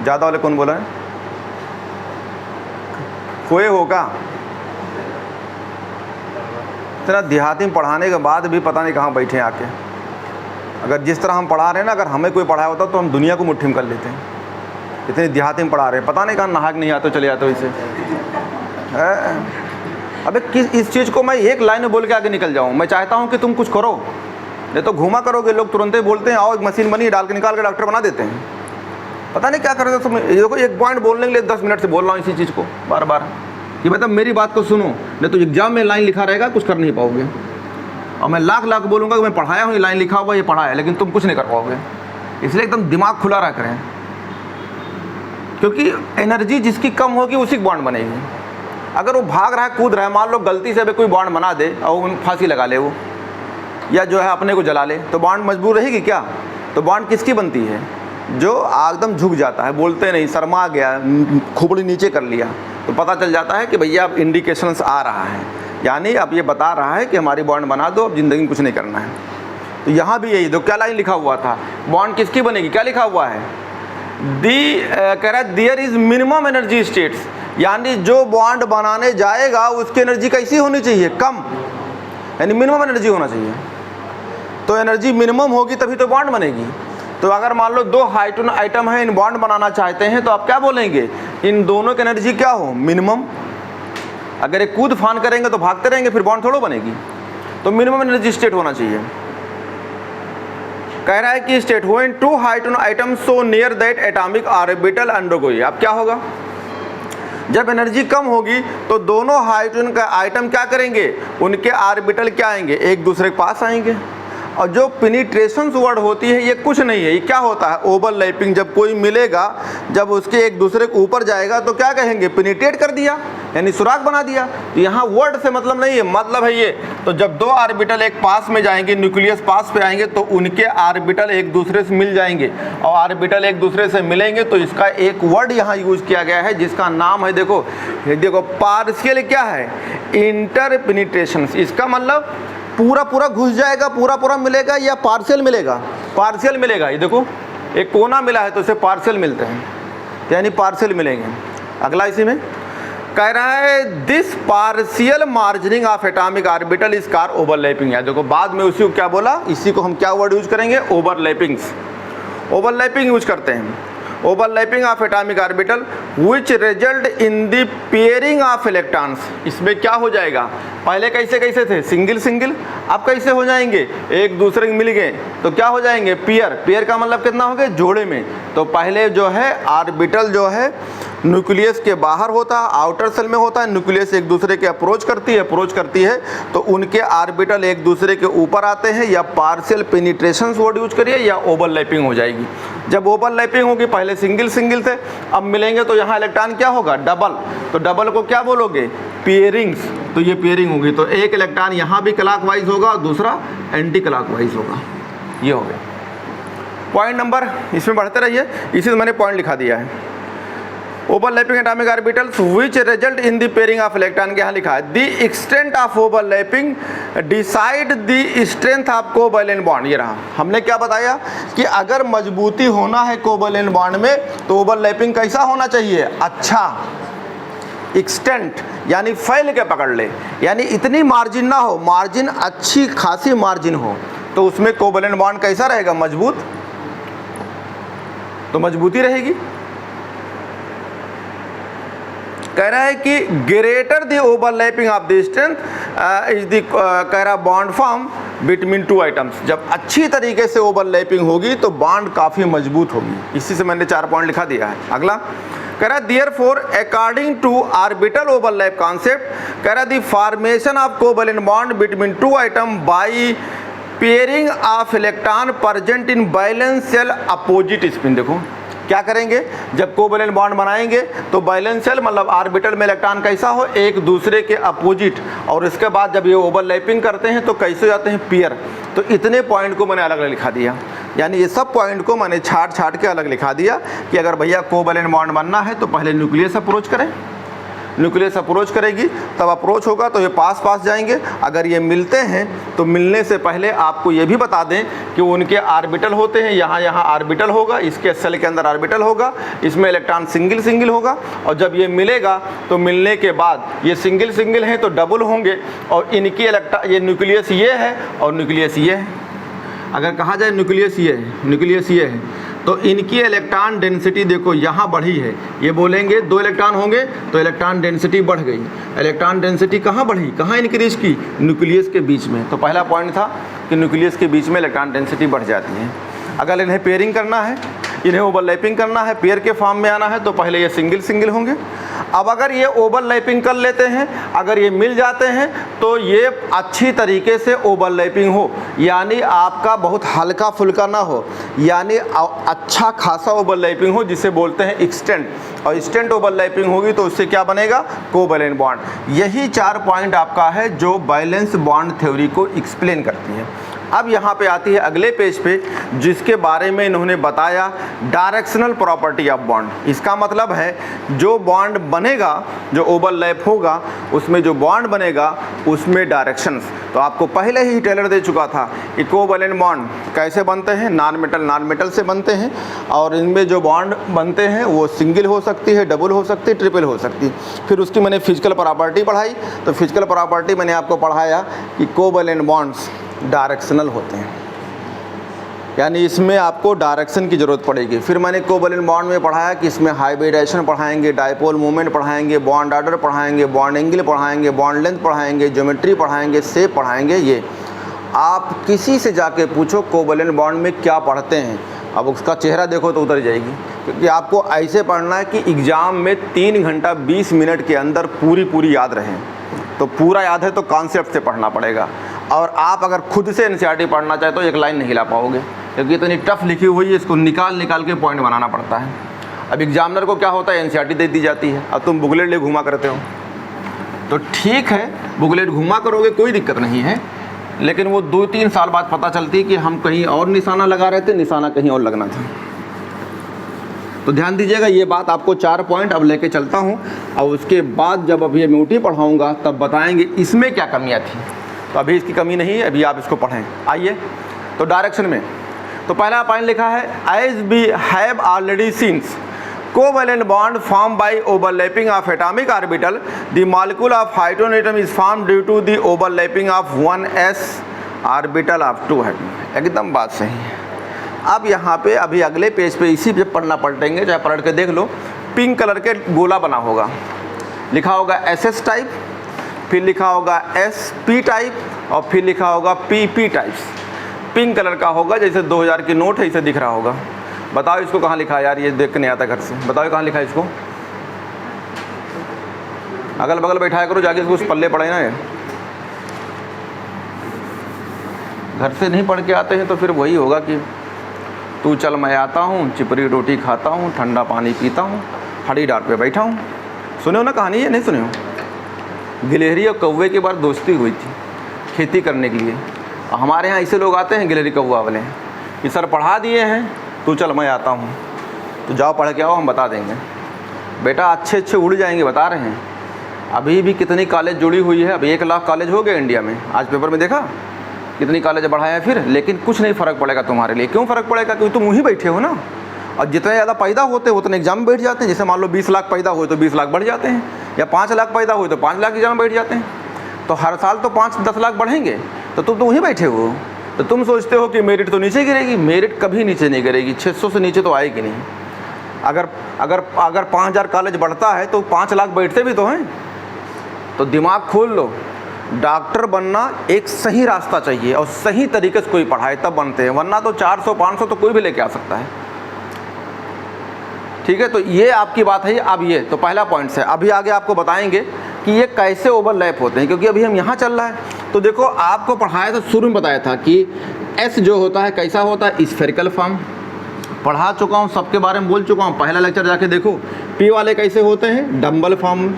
ज़्यादा वाले। कौन बोला है? खोए होगा इतना देहाती में पढ़ाने के बाद भी पता नहीं कहाँ बैठे आके। अगर जिस तरह हम पढ़ा रहे हैं ना, अगर हमें कोई पढ़ाया होता तो हम दुनिया को मुट्ठी में कर लेते हैं। इतनी देहाती में पढ़ा रहे हैं, पता नहीं कहाँ नहा के नहीं आते चले जाते इसे। अबे किस इस चीज़ को मैं एक लाइन में बोल के आगे निकल जाऊँ? मैं चाहता हूँ कि तुम कुछ करो, नहीं तो घूमा करोगे। लोग तुरंत ही बोलते हैं आओ एक मशीन बनी, डाल के निकाल के डॉक्टर बना देते हैं। पता नहीं क्या कर रहे थे तुम। देखो एक पॉइंट बोलने के लिए 10 मिनट से बोल रहा हूँ इसी चीज़ को बार बार कि मतलब मेरी बात को सुनो, नहीं तो एग्जाम में लाइन लिखा रहेगा, कुछ कर नहीं पाओगे। और मैं लाख लाख बोलूँगा कि मैं पढ़ाया हूँ, ये लाइन लिखा हुआ ये पढ़ा है, लेकिन तुम कुछ नहीं कर पाओगे। इसलिए एकदम दिमाग खुला रख रहे हैं, क्योंकि एनर्जी जिसकी कम होगी उसी की बॉन्ड बनेगी। अगर वो भाग रहा है, कूद रहा है, मान लो गलती से अभी कोई बॉन्ड बना दे और फांसी लगा ले वो, या जो है अपने को जला ले, तो बॉन्ड मजबूर रहेगी क्या? तो बॉन्ड किसकी बनती है? जो एकदम झुक जाता है, बोलते नहीं, शर्मा गया, खोपड़ी नीचे कर लिया, तो पता चल जाता है कि भैया अब इंडिकेशंस आ रहा है, यानी अब ये बता रहा है कि हमारी बॉन्ड बना दो, अब ज़िंदगी में कुछ नहीं करना है। तो यहाँ भी यही, तो क्या लाइन लिखा हुआ था? बॉन्ड किसकी बनेगी? क्या लिखा हुआ है? कह रहा है there is minimum energy states, यानी जो बॉन्ड बनाने जाएगा उसकी एनर्जी कैसी होनी चाहिए? कम, यानी मिनिमम एनर्जी होना चाहिए। तो एनर्जी मिनिमम होगी तभी तो बॉन्ड बनेगी। तो अगर मान लो 2 हाइड्रोजन आइटम है, इन बॉन्ड बनाना चाहते हैं, तो आप क्या बोलेंगे? इन दोनों की एनर्जी क्या हो? मिनिमम। अगर एक कूद फान करेंगे तो भागते रहेंगे, फिर बॉन्ड थोड़ा बनेगी। तो मिनिमम एनर्जी स्टेट होना चाहिए। कह रहा है कि state when 2 hydrogen item so near that atomic orbital undergo. अब क्या होगा? जब एनर्जी कम होगी तो दोनों हाइड्रोजन का आइटम क्या करेंगे? उनके ऑर्बिटल क्या आएंगे? एक दूसरे के पास आएंगे। और जो पेनिट्रेशन वर्ड होती है ये कुछ नहीं है, ये क्या होता है? ओवरलैपिंग। जब कोई मिलेगा, जब उसके एक दूसरे के ऊपर जाएगा तो क्या कहेंगे? पेनिट्रेट कर दिया, यानी सुराग बना दिया। तो यहाँ वर्ड से मतलब नहीं है, मतलब है ये। तो जब 2 ऑर्बिटल एक पास में जाएंगे, न्यूक्लियस पास पे आएंगे, तो उनके ऑर्बिटल एक दूसरे से मिल जाएंगे, और ऑर्बिटल एक दूसरे से मिलेंगे तो इसका एक वर्ड यहाँ यूज किया गया है जिसका नाम है, देखो पार्शियल क्या है? इंटरपेनिट्रेशन। इसका मतलब पूरा पूरा घुस जाएगा, पूरा पूरा मिलेगा, या पार्शियल मिलेगा? पार्शियल मिलेगा। ये देखो एक कोना मिला है तो इसे पार्शियल मिलते हैं, यानी पार्शियल मिलेंगे। अगला इसी में कह रहा है this partial merging of atomic orbital is called overlapping. है देखो बाद में उसी को क्या बोला, इसी को हम क्या वर्ड यूज करेंगे? ओवरलैपिंग्स। ओवरलैपिंग यूज करते हैं। Overlapping of atomic orbital which result in the pairing of electrons. इसमें क्या हो जाएगा? पहले कैसे कैसे थे? सिंगल सिंगल, अब कैसे हो जाएंगे? एक दूसरे के मिल गए तो क्या हो जाएंगे? पेयर। पेयर का मतलब कितना हो गया? जोड़े में। तो पहले जो है ऑर्बिटल जो है न्यूक्लियस के बाहर होता है, आउटर सेल में होता है, न्यूक्लियस एक दूसरे के अप्रोच करती है तो उनके ऑर्बिटल एक दूसरे के ऊपर आते हैं, या पार्शियल पेनिट्रेशन वर्ड यूज करिए, या ओवरलैपिंग हो जाएगी। जब ओवरलैपिंग होगी, पहले सिंगल सिंगल थे, अब मिलेंगे तो यहाँ इलेक्ट्रॉन क्या होगा, डबल। तो डबल को क्या बोलोगे, पेयरिंग्स। तो ये पेयरिंग होगी, तो एक इलेक्ट्रॉन यहाँ भी क्लॉकवाइज होगा और दूसरा एंटी क्लॉकवाइज होगा। ये हो गया पॉइंट नंबर। इसमें बढ़ते रहिए, इसी से मैंने पॉइंट लिखा दिया है। Overlapping atomic orbitals which result in the pairing of electron के यहाँ लिखा है the extent of overlapping decide the strength of covalent bond. ये रहा, हमने क्या बताया कि अगर मजबूती होना है कोवैलेंट बॉन्ड में तो ओवरलैपिंग कैसा होना चाहिए, अच्छा एक्सटेंट, यानी फैल के पकड़ ले, यानी इतनी मार्जिन ना हो, मार्जिन अच्छी खासी मार्जिन हो, तो उसमें कोवैलेंट बॉन्ड कैसा रहेगा, मजबूत, तो मजबूती रहेगी। कह रहा है कि greater the overlapping of the strength is the, कह रहा bond form between two items. जब अच्छी तरीके से ओवरलैपिंग होगी तो बॉन्ड काफ़ी मजबूत होगी। इसी से मैंने 4 पॉइंट लिखा दिया है। अगला कह रहा therefore according to orbital overlap concept, कह रहा the formation of covalent bond between two atom by pairing of electron present in valence shell opposite spin. देखो क्या करेंगे, जब कोवैलेंट बॉन्ड बनाएंगे तो वैलेंस शेल मतलब ऑर्बिटल में इलेक्ट्रॉन कैसा हो, एक दूसरे के अपोजिट, और इसके बाद जब ये ओवरलैपिंग करते हैं तो कैसे जाते हैं, पेयर। तो इतने पॉइंट को मैंने अलग अलग लिखा दिया, यानी ये सब पॉइंट को मैंने छाट के अलग लिखा दिया कि अगर भैया कोवैलेंट बॉन्ड बनना है तो पहले न्यूक्लियस अप्रोच करें, न्यूक्लियस अप्रोच करेगी, तब अप्रोच होगा तो ये पास जाएंगे। अगर ये मिलते हैं तो मिलने से पहले आपको ये भी बता दें कि उनके ऑर्बिटल होते हैं, यहाँ ऑर्बिटल होगा, इसके सेल के अंदर ऑर्बिटल होगा, इसमें इलेक्ट्रॉन सिंगल सिंगल होगा, और जब ये मिलेगा तो मिलने के बाद ये सिंगल सिंगल हैं तो डबल होंगे, और इनकी इलेक्ट्रॉन, ये न्यूक्लियस ये है और न्यूक्लियस ये है। अगर कहा जाए न्यूक्लियस ये है, न्यूक्लियस ये है, तो इनकी इलेक्ट्रॉन डेंसिटी देखो यहाँ बढ़ी है, ये बोलेंगे 2 इलेक्ट्रॉन होंगे तो इलेक्ट्रॉन डेंसिटी बढ़ गई। इलेक्ट्रॉन डेंसिटी कहाँ बढ़ी, कहाँ इंक्रीज की, न्यूक्लियस के बीच में। तो पहला पॉइंट था कि न्यूक्लियस के बीच में इलेक्ट्रॉन डेंसिटी बढ़ जाती है। अगर इन्हें पेयरिंग करना है, इन्हें ओवरलैपिंग करना है, पेयर के फॉर्म में आना है, तो पहले ये सिंगल सिंगल होंगे। अब अगर ये ओवरलैपिंग कर लेते हैं, अगर ये मिल जाते हैं तो ये अच्छी तरीके से ओवरलैपिंग हो, यानी आपका बहुत हल्का फुल्का ना हो, यानी अच्छा खासा ओवरलैपिंग हो, जिसे बोलते हैं एक्सटेंट। और एक्सटेंट ओवरलैपिंग होगी तो उससे क्या बनेगा, कोवैलेंट बॉन्ड। यही 4 पॉइंट आपका है जो वैलेंस बॉन्ड थ्योरी को एक्सप्लेन करती है। अब यहाँ पे आती है अगले पेज पे, जिसके बारे में इन्होंने बताया डायरेक्शनल प्रॉपर्टी ऑफ बॉन्ड। इसका मतलब है जो बॉन्ड बनेगा, जो ओवरलैप होगा, उसमें जो बॉन्ड बनेगा उसमें डायरेक्शंस। तो आपको पहले ही टेलर दे चुका था कि कोवैलेंट बॉन्ड कैसे बनते हैं, नॉन मेटल से बनते हैं, और इनमें जो बॉन्ड बनते हैं वो सिंगल हो सकती है, डबल हो सकती है, ट्रिपल हो सकती है। फिर उसकी मैंने फिजिकल प्रॉपर्टी पढ़ाई, तो फिजिकल प्रॉपर्टी मैंने आपको पढ़ाया कि कोवैलेंट बॉन्ड्स डायरेक्शनल होते हैं, यानी इसमें आपको डायरेक्शन की ज़रूरत पड़ेगी। फिर मैंने कोवैलेंट बॉन्ड में पढ़ाया कि इसमें हाइब्रिडाइजेशन पढ़ाएंगे, डायपोल मूवमेंट पढ़ाएंगे, बॉन्ड ऑर्डर पढ़ाएंगे, बॉन्ड एंगल पढ़ाएंगे, बॉन्ड लेंथ पढ़ाएंगे, ज्योमेट्री पढ़ाएंगे, शेप पढ़ाएंगे। ये आप किसी से जाके पूछो कोवैलेंट बॉन्ड में क्या पढ़ते हैं, अब उसका चेहरा देखो तो उतर जाएगी, क्योंकि आपको ऐसे पढ़ना है कि एग्ज़ाम में 3 घंटा 20 मिनट के अंदर पूरी याद रहे। तो पूरा याद है तो कॉन्सेप्ट से पढ़ना पड़ेगा, और आप अगर खुद से एनसीईआरटी पढ़ना चाहे तो एक लाइन नहीं ला पाओगे, क्योंकि इतनी टफ लिखी हुई है, इसको निकाल के पॉइंट बनाना पड़ता है। अब एग्जामिनर को क्या होता है, एनसीईआरटी दे दी जाती है, अब तुम बुकलेट ले घुमा करते हो, तो ठीक है बुकलेट घुमा करोगे कोई दिक्कत नहीं है, लेकिन वो 2-3 साल बाद पता चलती है कि हम कहीं और निशाना लगा रहे थे, निशाना कहीं और लगना था। तो ध्यान दीजिएगा, ये बात आपको 4 पॉइंट अब लेके चलता हूँ, और उसके बाद जब अभी म्यूटी पढ़ाऊँगा तब बताएंगे इसमें क्या कमियाँ थी। तो अभी इसकी कमी नहीं है, अभी आप इसको पढ़ें। आइए तो डायरेक्शन में, तो पहला पॉइंट लिखा है as we have already seen covalent bond form by overlapping of atomic orbital the molecule of hydrogen atom is form due to the overlapping of 1s orbital of 2 hydrogen. एकदम बात सही है। अब यहाँ पे अभी अगले पेज पे इसी पे पढ़ना पलटेंगे, चाहे पलट के देख लो, पिंक कलर के गोला बना होगा, लिखा होगा SS टाइप, फिर लिखा होगा SP टाइप, और फिर लिखा होगा PP टाइप्स। पिंक कलर का होगा, जैसे 2000 की नोट है, इसे दिख रहा होगा। बताओ इसको कहाँ लिखा है यार, ये देख के नहीं आता घर से, बताओ कहाँ लिखा है इसको। अगल बगल बैठाया करो जाके, इसको पल्ले पड़े ना, ये घर से नहीं पढ़ के आते हैं तो फिर वही होगा कि तू चल मैं आता हूँ, चिपरी रोटी खाता हूँ, ठंडा पानी पीता हूँ, हरी डाल पे बैठा हूँ। सुने हो ना कहानी, ये नहीं सुने हो? गिलहरी और कौवे के बाद दोस्ती हुई थी खेती करने के लिए। हमारे यहाँ ऐसे लोग आते हैं गिलहरी कौवा वाले कि सर पढ़ा दिए हैं, तू चल मैं आता हूँ, तो जाओ पढ़ के आओ, हम बता देंगे। बेटा अच्छे अच्छे उड़ जाएंगे, बता रहे हैं। अभी भी कितनी कॉलेज जुड़ी हुई है, अब 1 लाख कॉलेज हो गए इंडिया में। आज पेपर में देखा कितनी कॉलेज बढ़ाए हैं फिर, लेकिन कुछ नहीं फ़र्क पड़ेगा तुम्हारे लिए। क्यों फ़र्क पड़ेगा? क्योंकि तुम वहीं बैठे हो ना। और जितने ज़्यादा पैदा होते उतने एग्जाम में बैठ जाते हैं। जैसे मान लो 20 लाख पैदा हुए तो 20 लाख बढ़ जाते हैं, या 5 लाख पैदा हुए तो 5 लाख एग्जाम में बैठ जाते हैं। तो हर साल तो 5-10 लाख बढ़ेंगे, तो तुम तो वहीं बैठे हो। तो तुम सोचते हो कि मेरिट तो नीचे गिरेगी, मेरिट कभी नीचे नहीं गिरेगी, 600 से नीचे तो आएगी नहीं। अगर 5000 कॉलेज बढ़ता है तो 5 लाख बैठते भी तो हैं। तो दिमाग खोल लो। डॉक्टर बनना एक सही रास्ता चाहिए और सही तरीके से कोई पढ़ाए तब बनते हैं, वरना तो 400-500 तो कोई भी लेके आ सकता है। ठीक है, तो ये आपकी बात है। अब ये तो पहला पॉइंट है। अभी आगे आपको बताएंगे कि ये कैसे ओवरलैप होते हैं, क्योंकि अभी हम यहाँ चल रहा है। तो देखो आपको पढ़ाया था, शुरू में बताया था कि एस जो होता है कैसा होता है, स्फेरिकल फॉर्म। पढ़ा चुका हूँ, सबके बारे में बोल चुका हूँ, पहला लेक्चर जाके देखो। पी वाले कैसे होते हैं, डम्बल फॉर्म,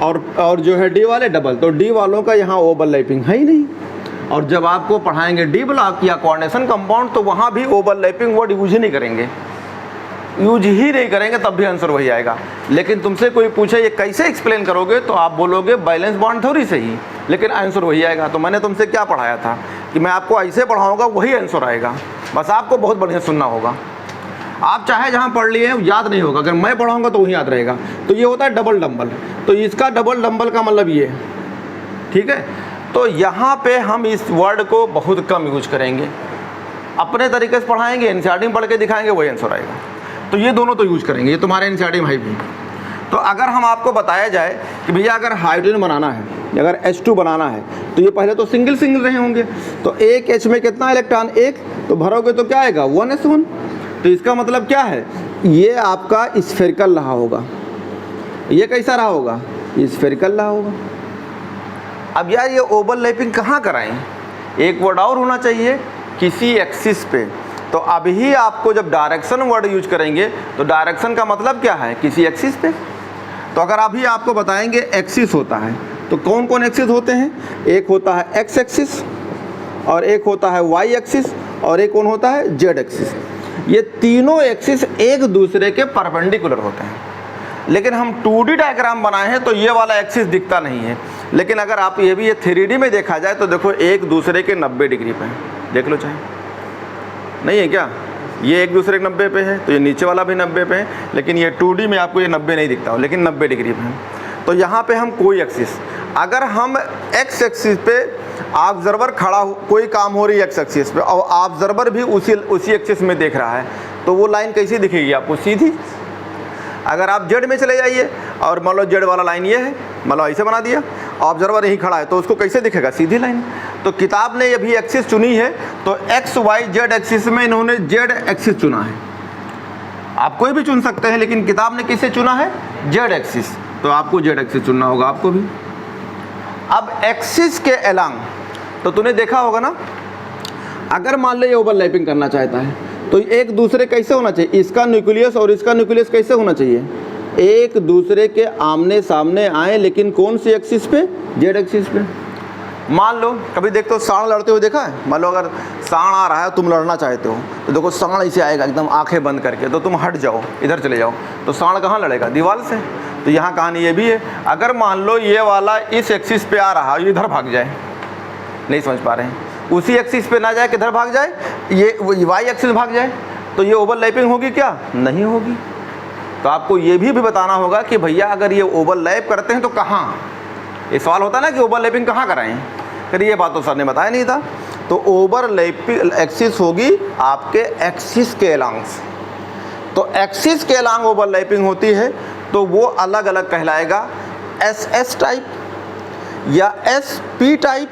और जो है डी वाले डबल। तो डी वालों का यहाँ ओवरलैपिंग है ही नहीं। और जब आपको पढ़ाएंगे डी ब्लॉक या कोऑर्डिनेशन कंपाउंड, तो वहाँ भी ओवरलैपिंग वर्ड यूज ही नहीं करेंगे, तब भी आंसर वही आएगा। लेकिन तुमसे कोई पूछे ये कैसे एक्सप्लेन करोगे, तो आप बोलोगे बैलेंस बॉन्ड थ्योरी से ही, लेकिन आंसर वही आएगा। तो मैंने तुमसे क्या पढ़ाया था कि मैं आपको ऐसे पढ़ाऊँगा, वही आंसर आएगा। बस आपको बहुत बढ़िया सुनना होगा। आप चाहे जहाँ पढ़ लिए हैं याद नहीं होगा, अगर मैं पढ़ाऊँगा तो वही याद रहेगा। तो ये होता है डबल डम्बल। तो इसका डबल डम्बल का मतलब ये, ठीक है। तो यहाँ पे हम इस वर्ड को बहुत कम यूज करेंगे, अपने तरीके से पढ़ाएंगे, एनसीईआरटी में पढ़ के दिखाएंगे, वही आंसर आएगा। तो ये दोनों तो यूज करेंगे, ये तुम्हारे एनसीईआरटी में है भी। तो अगर हम आपको बताया जाए कि भैया अगर हाइड्रोजन बनाना है, अगर H2 बनाना है, तो ये पहले तो सिंगल सिंगल रहे होंगे। तो एक H में कितना इलेक्ट्रॉन, एक, तो भरोगे तो क्या आएगा 1s1। तो इसका मतलब क्या है, ये आपका स्फेरिकल रहा होगा। ये कैसा रहा होगा, ये स्फेरिकल रहा होगा। अब यार ये ओवरलैपिंग कहाँ कराएं, एक वर्ड और होना चाहिए, किसी एक्सिस पे। तो अभी आपको जब डायरेक्शन वर्ड यूज करेंगे, तो डायरेक्शन का मतलब क्या है, किसी एक्सिस पे। तो अगर अभी आपको बताएंगे एक्सिस होता है, तो कौन कौन एक्सिस होते हैं, एक होता है एक्स एक्सिस, और एक होता है वाई एक्सिस, और एक कौन होता है जेड एक्सिस। ये तीनों एक्सिस एक दूसरे के परपेंडिकुलर होते हैं। लेकिन हम 2D डायग्राम बनाए हैं तो ये वाला एक्सिस दिखता नहीं है। लेकिन अगर आप ये भी 3D में देखा जाए तो देखो एक दूसरे के 90 डिग्री पे है, देख लो चाहे, नहीं है क्या, ये एक दूसरे के 90 पे है, तो ये नीचे वाला भी 90 पे है। लेकिन ये 2D में आपको ये 90 नहीं दिखता हो, लेकिन 90 डिग्री पे है। तो यहाँ पे हम कोई एक्सिस, अगर हम एक्स एक्सिस पे ऑब्जर्वर खड़ा हो, कोई काम हो रही है एक्स एक्सिस पे, और ऑब्जर्वर भी उसी एक्सिस में देख रहा है, तो वो लाइन कैसी दिखेगी आपको, सीधी। अगर आप जेड में चले जाइए और मान लो जेड वाला लाइन ये है, मान लो ऐसे बना दिया, ऑब्जर्वर यहीं खड़ा है, तो उसको कैसे दिखेगा, सीधी लाइन। तो किताब ने अभी एक्सिस चुनी है, तो एक्स वाई जेड एक्सिस में इन्होंने जेड एक्सिस चुना है। आप कोई भी चुन सकते हैं, लेकिन किताब ने किसे चुना है, जेड एक्सिस। तो आपको जेड एक्सिस चुनना होगा आपको भी। अब एक्सिस के अलोंग, तो तूने देखा होगा ना, अगर मान लो ये ओवरलैपिंग करना चाहता है, तो एक दूसरे कैसे होना चाहिए, इसका न्यूक्लियस और इसका न्यूक्लियस कैसे होना चाहिए, एक दूसरे के आमने सामने आए, लेकिन कौन सी एक्सिस पे, जेड एक्सिस पे। मान लो कभी देखते हो सांड लड़ते हुए देखा है, मान लो अगर सांड आ रहा है, तुम लड़ना चाहते हो, तो देखो सांड ऐसे आएगा एकदम आंखें बंद करके, तो तुम हट जाओ, इधर चले जाओ, तो सांड कहाँ लड़ेगा, दीवार से। तो यहाँ कहानी ये भी है, अगर मान लो ये वाला इस एक्सिस पे आ रहा है, इधर भाग जाए, नहीं समझ पा रहे हैं, उसी एक्सिस पे ना जाए, किधर भाग जाए, ये वाई एक्सिस भाग जाए, तो ये ओवरलैपिंग होगी क्या, नहीं होगी। तो आपको ये भी बताना होगा कि भैया अगर ये ओवरलैप करते हैं तो कहाँ, ये सवाल होता है ना कि ओवरलैपिंग कहाँ कराएं, फिर ये बात तो सर ने बताया नहीं था। तो ओवरलैपिंग एक्सिस होगी आपके एक्सिस के अलोंग। तो एक्सिस के अलोंग ओवरलैपिंग होती है, तो वो अलग अलग कहलाएगा, एस टाइप या SP टाइप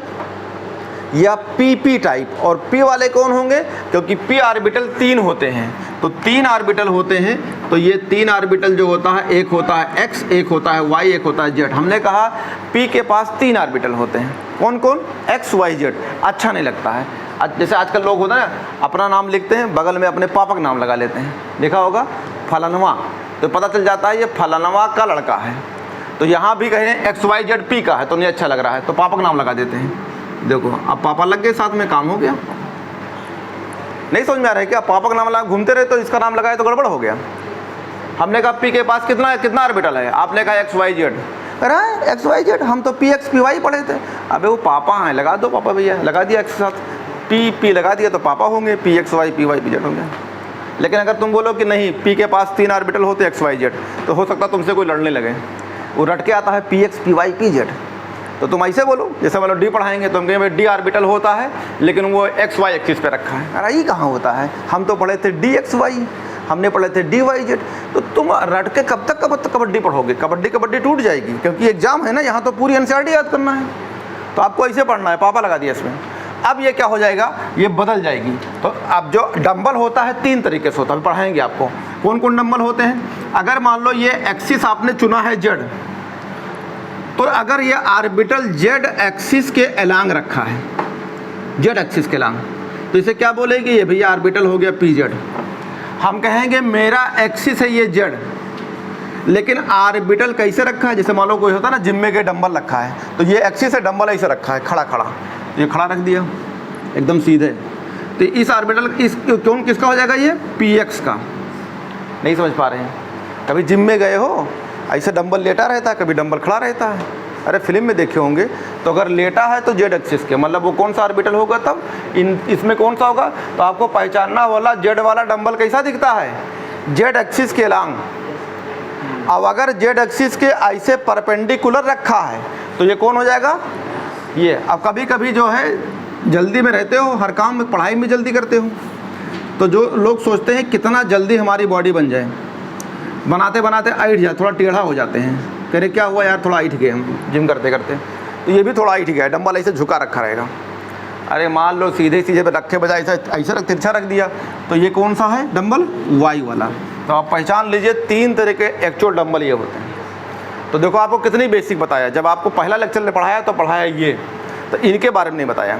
या PP टाइप। और P वाले कौन होंगे, क्योंकि P ऑर्बिटल 3 होते हैं, तो 3 ऑर्बिटल होते हैं। तो ये 3 ऑर्बिटल जो होता है, एक होता है X, एक होता है Y, एक होता है Z। हमने कहा P के पास 3 ऑर्बिटल होते हैं, कौन कौन, X Y Z। अच्छा नहीं लगता है, जैसे आजकल लोग होता है ना, अपना नाम लिखते हैं, बगल में अपने पापा का नाम लगा लेते हैं, लिखा होगा फलानवा, तो पता चल जाता है ये फलानवा का लड़का है। तो यहाँ भी कहें XYZP का है तो नहीं अच्छा लग रहा है, तो पापा का नाम लगा देते हैं। देखो अब पापा लग गए, साथ में काम हो गया। नहीं समझ में आ रहा है क्या? पापा का नाम लगा घूमते रहे तो इसका नाम लगाए तो गड़बड़ हो गया। हमने कहा P के पास कितना ऑर्बिटल है, आपने कहा XYZ। अरे XYZ, हम तो PXPY पढ़े थे। अबे वो पापा हैं, लगा दो पापा भैया, लगा दिया X के साथ, P लगा दिया तो पापा होंगे, PXY PY PZ होंगे। लेकिन अगर तुम बोलो कि नहीं P के पास 3 ऑर्बिटल होते XYZ, तो हो सकता तुमसे कोई लड़ने लगे। वो रट के आता है PXPY PZ, तो तुम ऐसे बोलो, जैसे मान लो D पढ़ाएंगे तो हम कहेंगे D ऑर्बिटल होता है लेकिन वो XY एक्सिस पे रखा है। अरे ये कहाँ होता है, हम तो पढ़े थे DXY, हमने पढ़े थे DYZ। तो तुम रट के कब तक कबड्डी पढ़ोगे? कबड्डी टूट जाएगी, क्योंकि एग्जाम है ना, यहाँ तो पूरी NCERT याद करना है। तो आपको ऐसे पढ़ना है, पापा लगा दिया इसमें। अब ये क्या हो जाएगा, ये बदल जाएगी। तो अब जो डंबल होता है 3 तरीके से होता है, पढ़ाएंगे आपको कौन कौन डंबल होते हैं। अगर मान लो ये एक्सिस आपने चुना है Z, तो अगर ये ऑर्बिटल Z एक्सिस के एलांग रखा है, Z एक्सिस के एलांग, तो इसे क्या बोलेगी, ये भैया ऑर्बिटल हो गया PZ। हम कहेंगे मेरा एक्सिस है ये Z, लेकिन ऑर्बिटल कैसे रखा है, जैसे मान लो कोई होता है ना जिम में के डंबल रखा है, तो ये एक्सिस है, डंबल ऐसे रखा है खड़ा, ये खड़ा रख दिया एकदम सीधे, तो इस ऑर्बिटल कौन किसका हो जाएगा, ये PX का। नहीं समझ पा रहे हैं? कभी जिम में गए हो, ऐसे डंबल लेटा रहता है, कभी डंबल खड़ा रहता है। अरे फिल्म में देखे होंगे, तो अगर लेटा है तो Z एक्सिस के, मतलब वो कौन सा ऑर्बिटल होगा, तब इसमें कौन सा होगा, तो आपको पहचानना वाला Z वाला डंबल कैसा दिखता है, Z एक्सिस के एलांग। अब अगर Z एक्सिस के ऐसे परपेंडिकुलर रखा है तो ये कौन हो जाएगा, ये। अब कभी कभी जो है जल्दी में रहते हो, हर काम में, पढ़ाई में जल्दी करते हो, तो जो लोग सोचते हैं कितना जल्दी हमारी बॉडी बन जाए, बनाते बनाते ऐठ जाए, थोड़ा टेढ़ा हो जाते हैं, कह रहे क्या हुआ यार, थोड़ा ऐठ गए हम जिम करते करते, तो ये भी थोड़ा ऐठ गया, डंबल ऐसे झुका रखा रहेगा। अरे मान लो सीधे पे रखे बजाय ऐसा तिरछा रख दिया, तो ये कौन सा है डंबल, Y वाला। तो आप पहचान लीजिए 3 तरह के एक्चुअल डंबल ये होते हैं। तो देखो आपको कितनी बेसिक बताया, जब आपको पहला लेक्चर में पढ़ाया तो पढ़ाया ये, तो इनके बारे में नहीं बताया,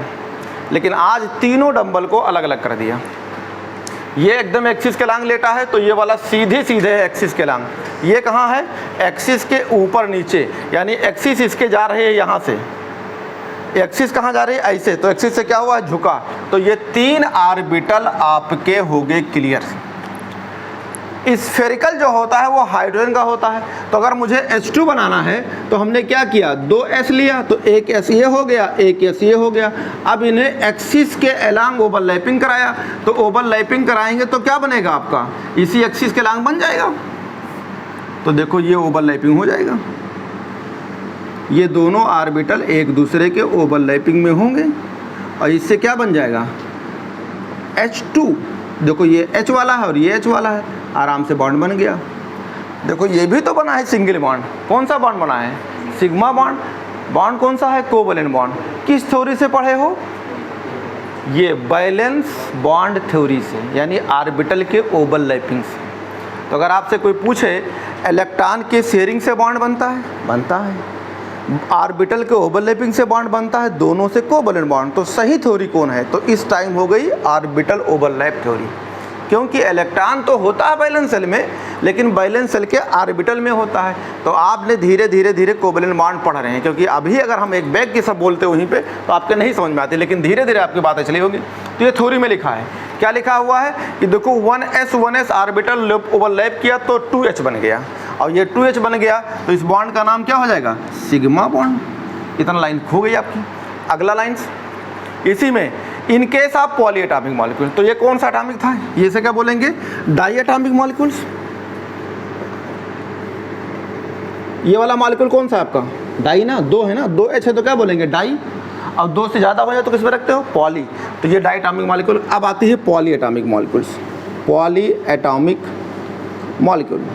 लेकिन आज तीनों डंबल को अलग अलग कर दिया। ये एकदम एक्सिस के लांग लेटा है, तो ये वाला सीधे है एक्सिस के लांग। ये कहाँ है, एक्सिस के ऊपर नीचे, यानी एक्सिस इसके जा रहे हैं यहाँ से, एक्सिस कहाँ जा रही है, ऐसे, तो एक्सिस से क्या हुआ, झुका। तो ये 3 ऑर्बिटल आपके हो गए क्लियर। स्फेरिकल जो होता है वो हाइड्रोजन का होता है। तो अगर मुझे H2 बनाना है तो हमने क्या किया, 2 S लिया, तो एक S ये हो गया, एक S ये हो गया। अब इन्हें एक्सिस के एलांग ओवरलैपिंग कराया, तो ओवरलैपिंग कराएंगे तो क्या बनेगा आपका, इसी एक्सिस के एलांग बन जाएगा। तो देखो ये ओवरलैपिंग हो जाएगा, ये दोनों ऑर्बिटल एक दूसरे के ओवरलैपिंग में होंगे, और इससे क्या बन जाएगा, H2। देखो ये H वाला है और ये H वाला है, आराम से बॉन्ड बन गया। देखो ये भी तो बना है सिंगल बॉन्ड, कौन सा बॉन्ड बना है, सिग्मा बॉन्ड। बॉन्ड कौन सा है, कोवैलेंट बॉन्ड। किस थ्योरी से पढ़े हो, ये वैलेंस बॉन्ड थ्योरी से, यानी ऑर्बिटल के ओवरलैपिंग से। तो अगर आपसे कोई पूछे इलेक्ट्रॉन के शेयरिंग से बॉन्ड बनता है, बनता है। ऑर्बिटल के ओवरलैपिंग से बॉन्ड बनता है, दोनों से कोवैलेंट बॉन्ड। तो सही थ्योरी कौन है, तो इस टाइम हो गई ऑर्बिटल ओवरलैप थ्योरी, क्योंकि इलेक्ट्रॉन तो होता है वैलेंस सेल में, लेकिन वैलेंस सेल के ऑर्बिटल में होता है। तो आपने धीरे धीरे कोवैलेंट बॉन्ड पढ़ रहे हैं, क्योंकि अभी अगर हम एक बैग की सब बोलते वहीं पे तो आपके नहीं समझ में आती, लेकिन धीरे धीरे आपकी बातें चली होगी। तो ये थ्योरी में लिखा है, क्या लिखा हुआ है कि देखो 1s ऑर्बिटल ओवरलैप किया तो 2h बन गया, और ये 2h बन गया तो इस बॉन्ड का नाम क्या हो जाएगा, सिग्मा बॉन्ड। इतना लाइन खो गई आपकी। अगला लाइन इसी में, in case of poly atomic molecule, तो ये कौन सा एटॉमिक था, ये से क्या बोलेंगे, डाई एटॉमिक मॉलिक्यूल्स। ये वाला मॉलिक्यूल कौन सा है आपका, डाई ना, 2 है ना, 2H है तो क्या बोलेंगे, डाई। और 2 से ज़्यादा हो जाए तो किस में रखते हो, पॉली। तो ये डाई एटॉमिक मॉलिक्यूल। अब आती है poly atomic molecules. Poly atomic molecule,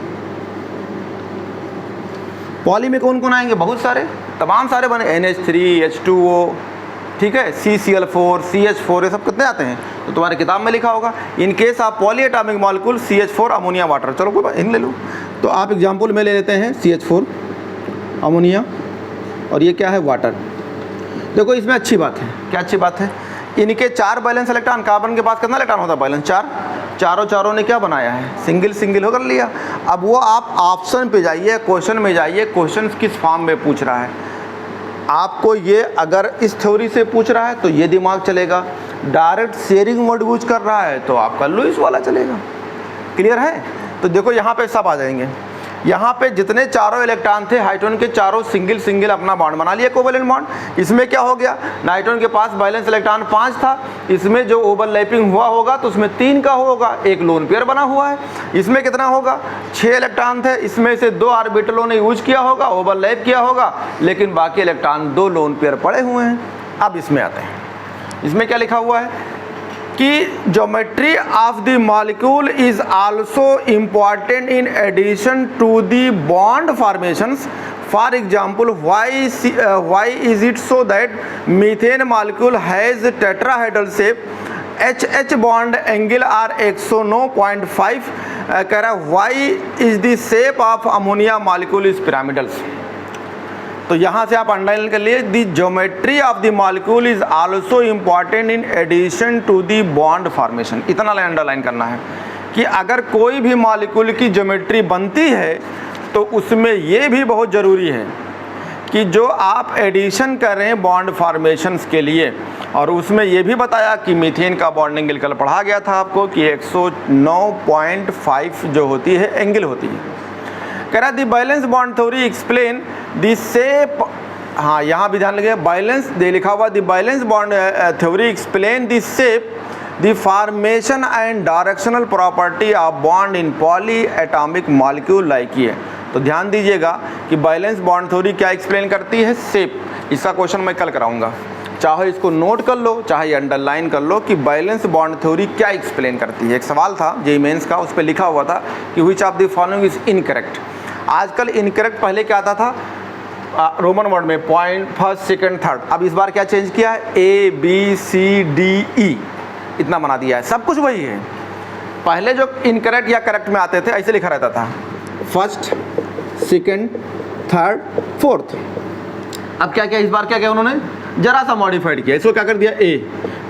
poly में कौन कौन आएंगे, बहुत सारे, तमाम सारे बने, NH3, H2O, ठीक है, CCl4, CH4, ये सब कितने आते हैं, तो तुम्हारे किताब में लिखा होगा। इन केस आप poly atomic molecule CH4 ammonia water. चलो कोई बात इन ले लो, तो आप एग्जाम्पल में ले लेते हैं CH4 अमोनिया, और ये क्या है, वाटर। देखो इसमें अच्छी बात है, क्या अच्छी बात है, इनके 4 वैलेंस इलेक्ट्रॉन, कार्बन के पास कितना इलेक्ट्रॉन होता है? बैलेंस 4। चारों ने क्या बनाया है? सिंगल सिंगल होकर लिया। अब वो आप ऑप्शन पे जाइए, क्वेश्चन में जाइए, क्वेश्चन किस फॉर्म में पूछ रहा है आपको। ये अगर इस थ्योरी से पूछ रहा है तो ये दिमाग चलेगा, डायरेक्ट शेयरिंग मोड यूज कर रहा है तो आपका लुईस वाला चलेगा। क्लियर है? तो देखो यहाँ पे सब आ जाएंगे। यहाँ पे जितने चारों इलेक्ट्रॉन थे हाइड्रोजन के, चारों सिंगल सिंगल अपना बॉन्ड बना लिया, कोवेलेंट बॉन्ड। इसमें क्या हो गया? नाइट्रोजन के पास बैलेंस इलेक्ट्रॉन 5 था, इसमें जो ओवरलैपिंग हुआ होगा तो उसमें 3 का होगा, एक लोन पेयर बना हुआ है। इसमें कितना होगा? 6 इलेक्ट्रॉन थे, इसमें से 2 ऑर्बिटलों ने यूज किया होगा, ओवरलैप किया होगा, लेकिन बाकी इलेक्ट्रॉन 2 लोन पेयर पड़े हुए हैं। अब इसमें आते हैं, इसमें क्या लिखा हुआ है कि geometry of the molecule is also important in addition to the bond formations. For example, why is it so that methane molecule has tetrahedral shape, H bond angle are 109.5। कह रहा है why is the shape of ammonia molecule is pyramidals. तो यहाँ से आप underline कर लिए, the geometry of the molecule is also important in addition to the bond formation. इतना अंडरलाइन करना है कि अगर कोई भी मॉलिक्यूल की ज्योमेट्री बनती है तो उसमें ये भी बहुत ज़रूरी है कि जो आप एडिशन कर रहे हैं बॉन्ड फॉर्मेशंस के लिए, और उसमें ये भी बताया कि मीथेन का बॉन्ड एंगल कल पढ़ा गया था आपको कि 109.5 जो होती है एंगल होती है। कह रहा the valence bond theory explain the shape. हाँ, यहाँ भी ध्यान लगे, बैलेंस दे लिखा हुआ, the valence bond theory explain the shape, the formation and directional property of bond in poly atomic molecule like ये। तो ध्यान दीजिएगा कि बैलेंस बॉन्ड थ्योरी क्या एक्सप्लेन करती है? शेप। इसका क्वेश्चन मैं कल कराऊंगा, चाहे इसको नोट कर लो चाहे अंडरलाइन कर लो कि बैलेंस बॉन्ड थ्योरी क्या एक्सप्लेन करती है। एक सवाल था जेईई मेंस का, उस पर लिखा हुआ था कि which of the following is incorrect. आजकल इनकरेक्ट पहले क्या आता था? रोमन वर्ड में पॉइंट, फर्स्ट, सेकंड, थर्ड। अब इस बार क्या चेंज किया है? A B C D E इतना बना दिया है, सब कुछ वही है। पहले जो इनकरेक्ट या करेक्ट में आते थे ऐसे लिखा रहता था, फर्स्ट, सेकंड, थर्ड, फोर्थ। अब क्या किया इस बार? क्या किया उन्होंने? जरा सा मॉडिफाइड किया, इसको क्या कर दिया? A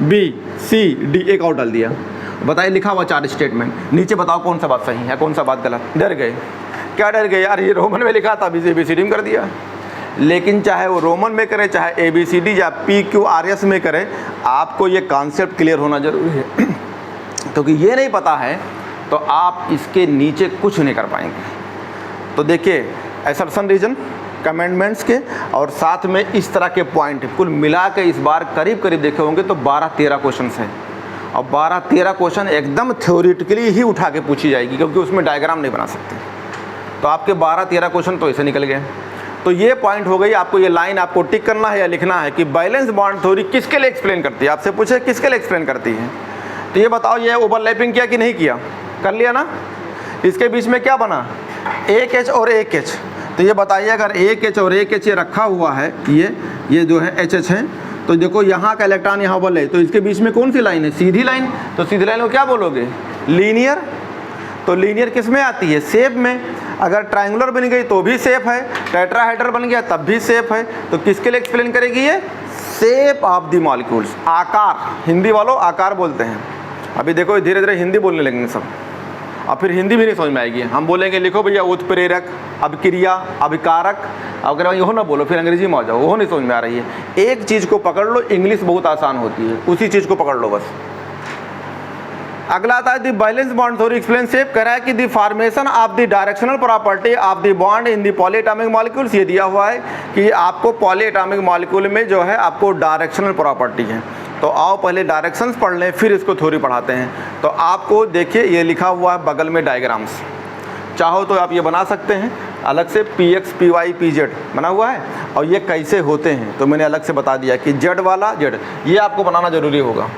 B C D एक और डाल दिया। बताइए, लिखा हुआ 4 स्टेटमेंट, नीचे बताओ कौन सा बात सही है कौन सा बात गलत। डर गए? क्या डर गए यार? ये रोमन में लिखा था, ABCD में कर दिया। लेकिन चाहे वो रोमन में करे चाहे ABCD या PQRS में करे, आपको ये कॉन्सेप्ट क्लियर होना जरूरी है। क्योंकि ये नहीं पता है तो आप इसके नीचे कुछ नहीं कर पाएंगे। तो देखिए, असर्शन रीजन, कमेंडमेंट्स के और साथ में इस तरह के पॉइंट कुल मिला के इस बार करीब करीब देखे होंगे तो 12-13 क्वेश्चन हैं। और 12-13 क्वेश्चन एकदम थ्योरेटिकली ही उठा के पूछी जाएगी, क्योंकि उसमें डायग्राम नहीं बना सकते। तो आपके 12-13 क्वेश्चन तो ऐसे निकल गए। तो ये पॉइंट हो गई, आपको ये लाइन आपको टिक करना है या लिखना है कि बैलेंस बॉन्ड थ्योरी किसके लिए एक्सप्लेन करती है। आपसे पूछे किसके लिए एक्सप्लेन करती है, तो ये बताओ, ये ओवरलैपिंग किया कि नहीं किया? कर लिया ना। इसके बीच में क्या बना? एक H और एक H। तो ये बताइए, अगर एक H और एक H ये रखा हुआ है, ये जो है HH है, तो देखो यहाँ का इलेक्ट्रॉन यहाँ बल है, तो इसके बीच में कौन सी लाइन है? सीधी लाइन। तो सीधी लाइन को क्या बोलोगे? लीनियर। तो लीनियर किस में आती है? शेप में। अगर ट्रायंगुलर बन गई तो भी शेप है, टेट्राहेड्रल बन गया तब भी शेप है। तो किसके लिए एक्सप्लेन करेगी ये? शेप ऑफ द मॉलिक्यूल्स, आकार। हिंदी वालों आकार बोलते हैं। अभी देखो धीरे धीरे हिंदी बोलने लगेंगे सब, और फिर हिंदी भी नहीं समझ में आएगी। हम बोलेंगे लिखो भैया उत्प्रेरक, अभिक्रिया, अभिकारक, अगर यो ना बोलो फिर अंग्रेजी में आ जाओ, वो नहीं समझ में आ रही है। एक चीज़ को पकड़ लो, इंग्लिश बहुत आसान होती है, उसी चीज़ को पकड़ लो बस। अगला आता है the valence bond theory explain shape. कह रहा है कि दी formation of the directional property of the bond in the polyatomic molecules. ये दिया हुआ है कि आपको पॉलीएटॉमिक मॉलिक्यूल में जो है आपको डायरेक्शनल प्रॉपर्टी है। तो आओ पहले डायरेक्शंस पढ़ लें, फिर इसको थ्योरी पढ़ाते हैं। तो आपको देखिए ये लिखा हुआ है बगल में डायग्राम्स, चाहो तो आप ये बना सकते हैं अलग से, PX PY PZ बना हुआ है। और ये कैसे होते हैं तो मैंने अलग से बता दिया कि Z वाला Z, ये आपको बनाना ज़रूरी होगा।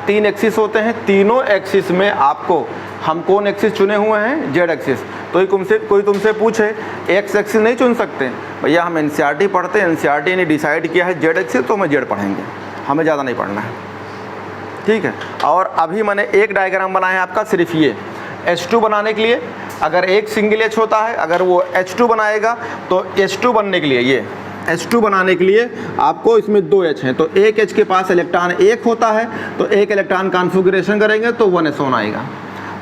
3 एक्सिस होते हैं, तीनों एक्सिस में आपको, हम कौन एक्सिस चुने हुए हैं? Z axis. तो कोई तुमसे पूछे X एक्सिस नहीं चुन सकते भैया, हम NCERT पढ़ते हैं, NCERT ने डिसाइड किया है Z एक्सिस, तो हमें Z पढ़ेंगे, हमें ज़्यादा नहीं पढ़ना है, ठीक है। और अभी मैंने एक डायग्राम बनाया है आपका सिर्फ ये H2 बनाने के लिए। अगर एक सिंगल H होता है, अगर वो H2 बनाएगा तो H2 बनने के लिए H2 बनाने के लिए आपको इसमें 2 H हैं, तो एक H के पास इलेक्ट्रॉन 1 होता है, तो एक इलेक्ट्रॉन कॉन्फ़िगरेशन करेंगे तो 1s1 आएगा।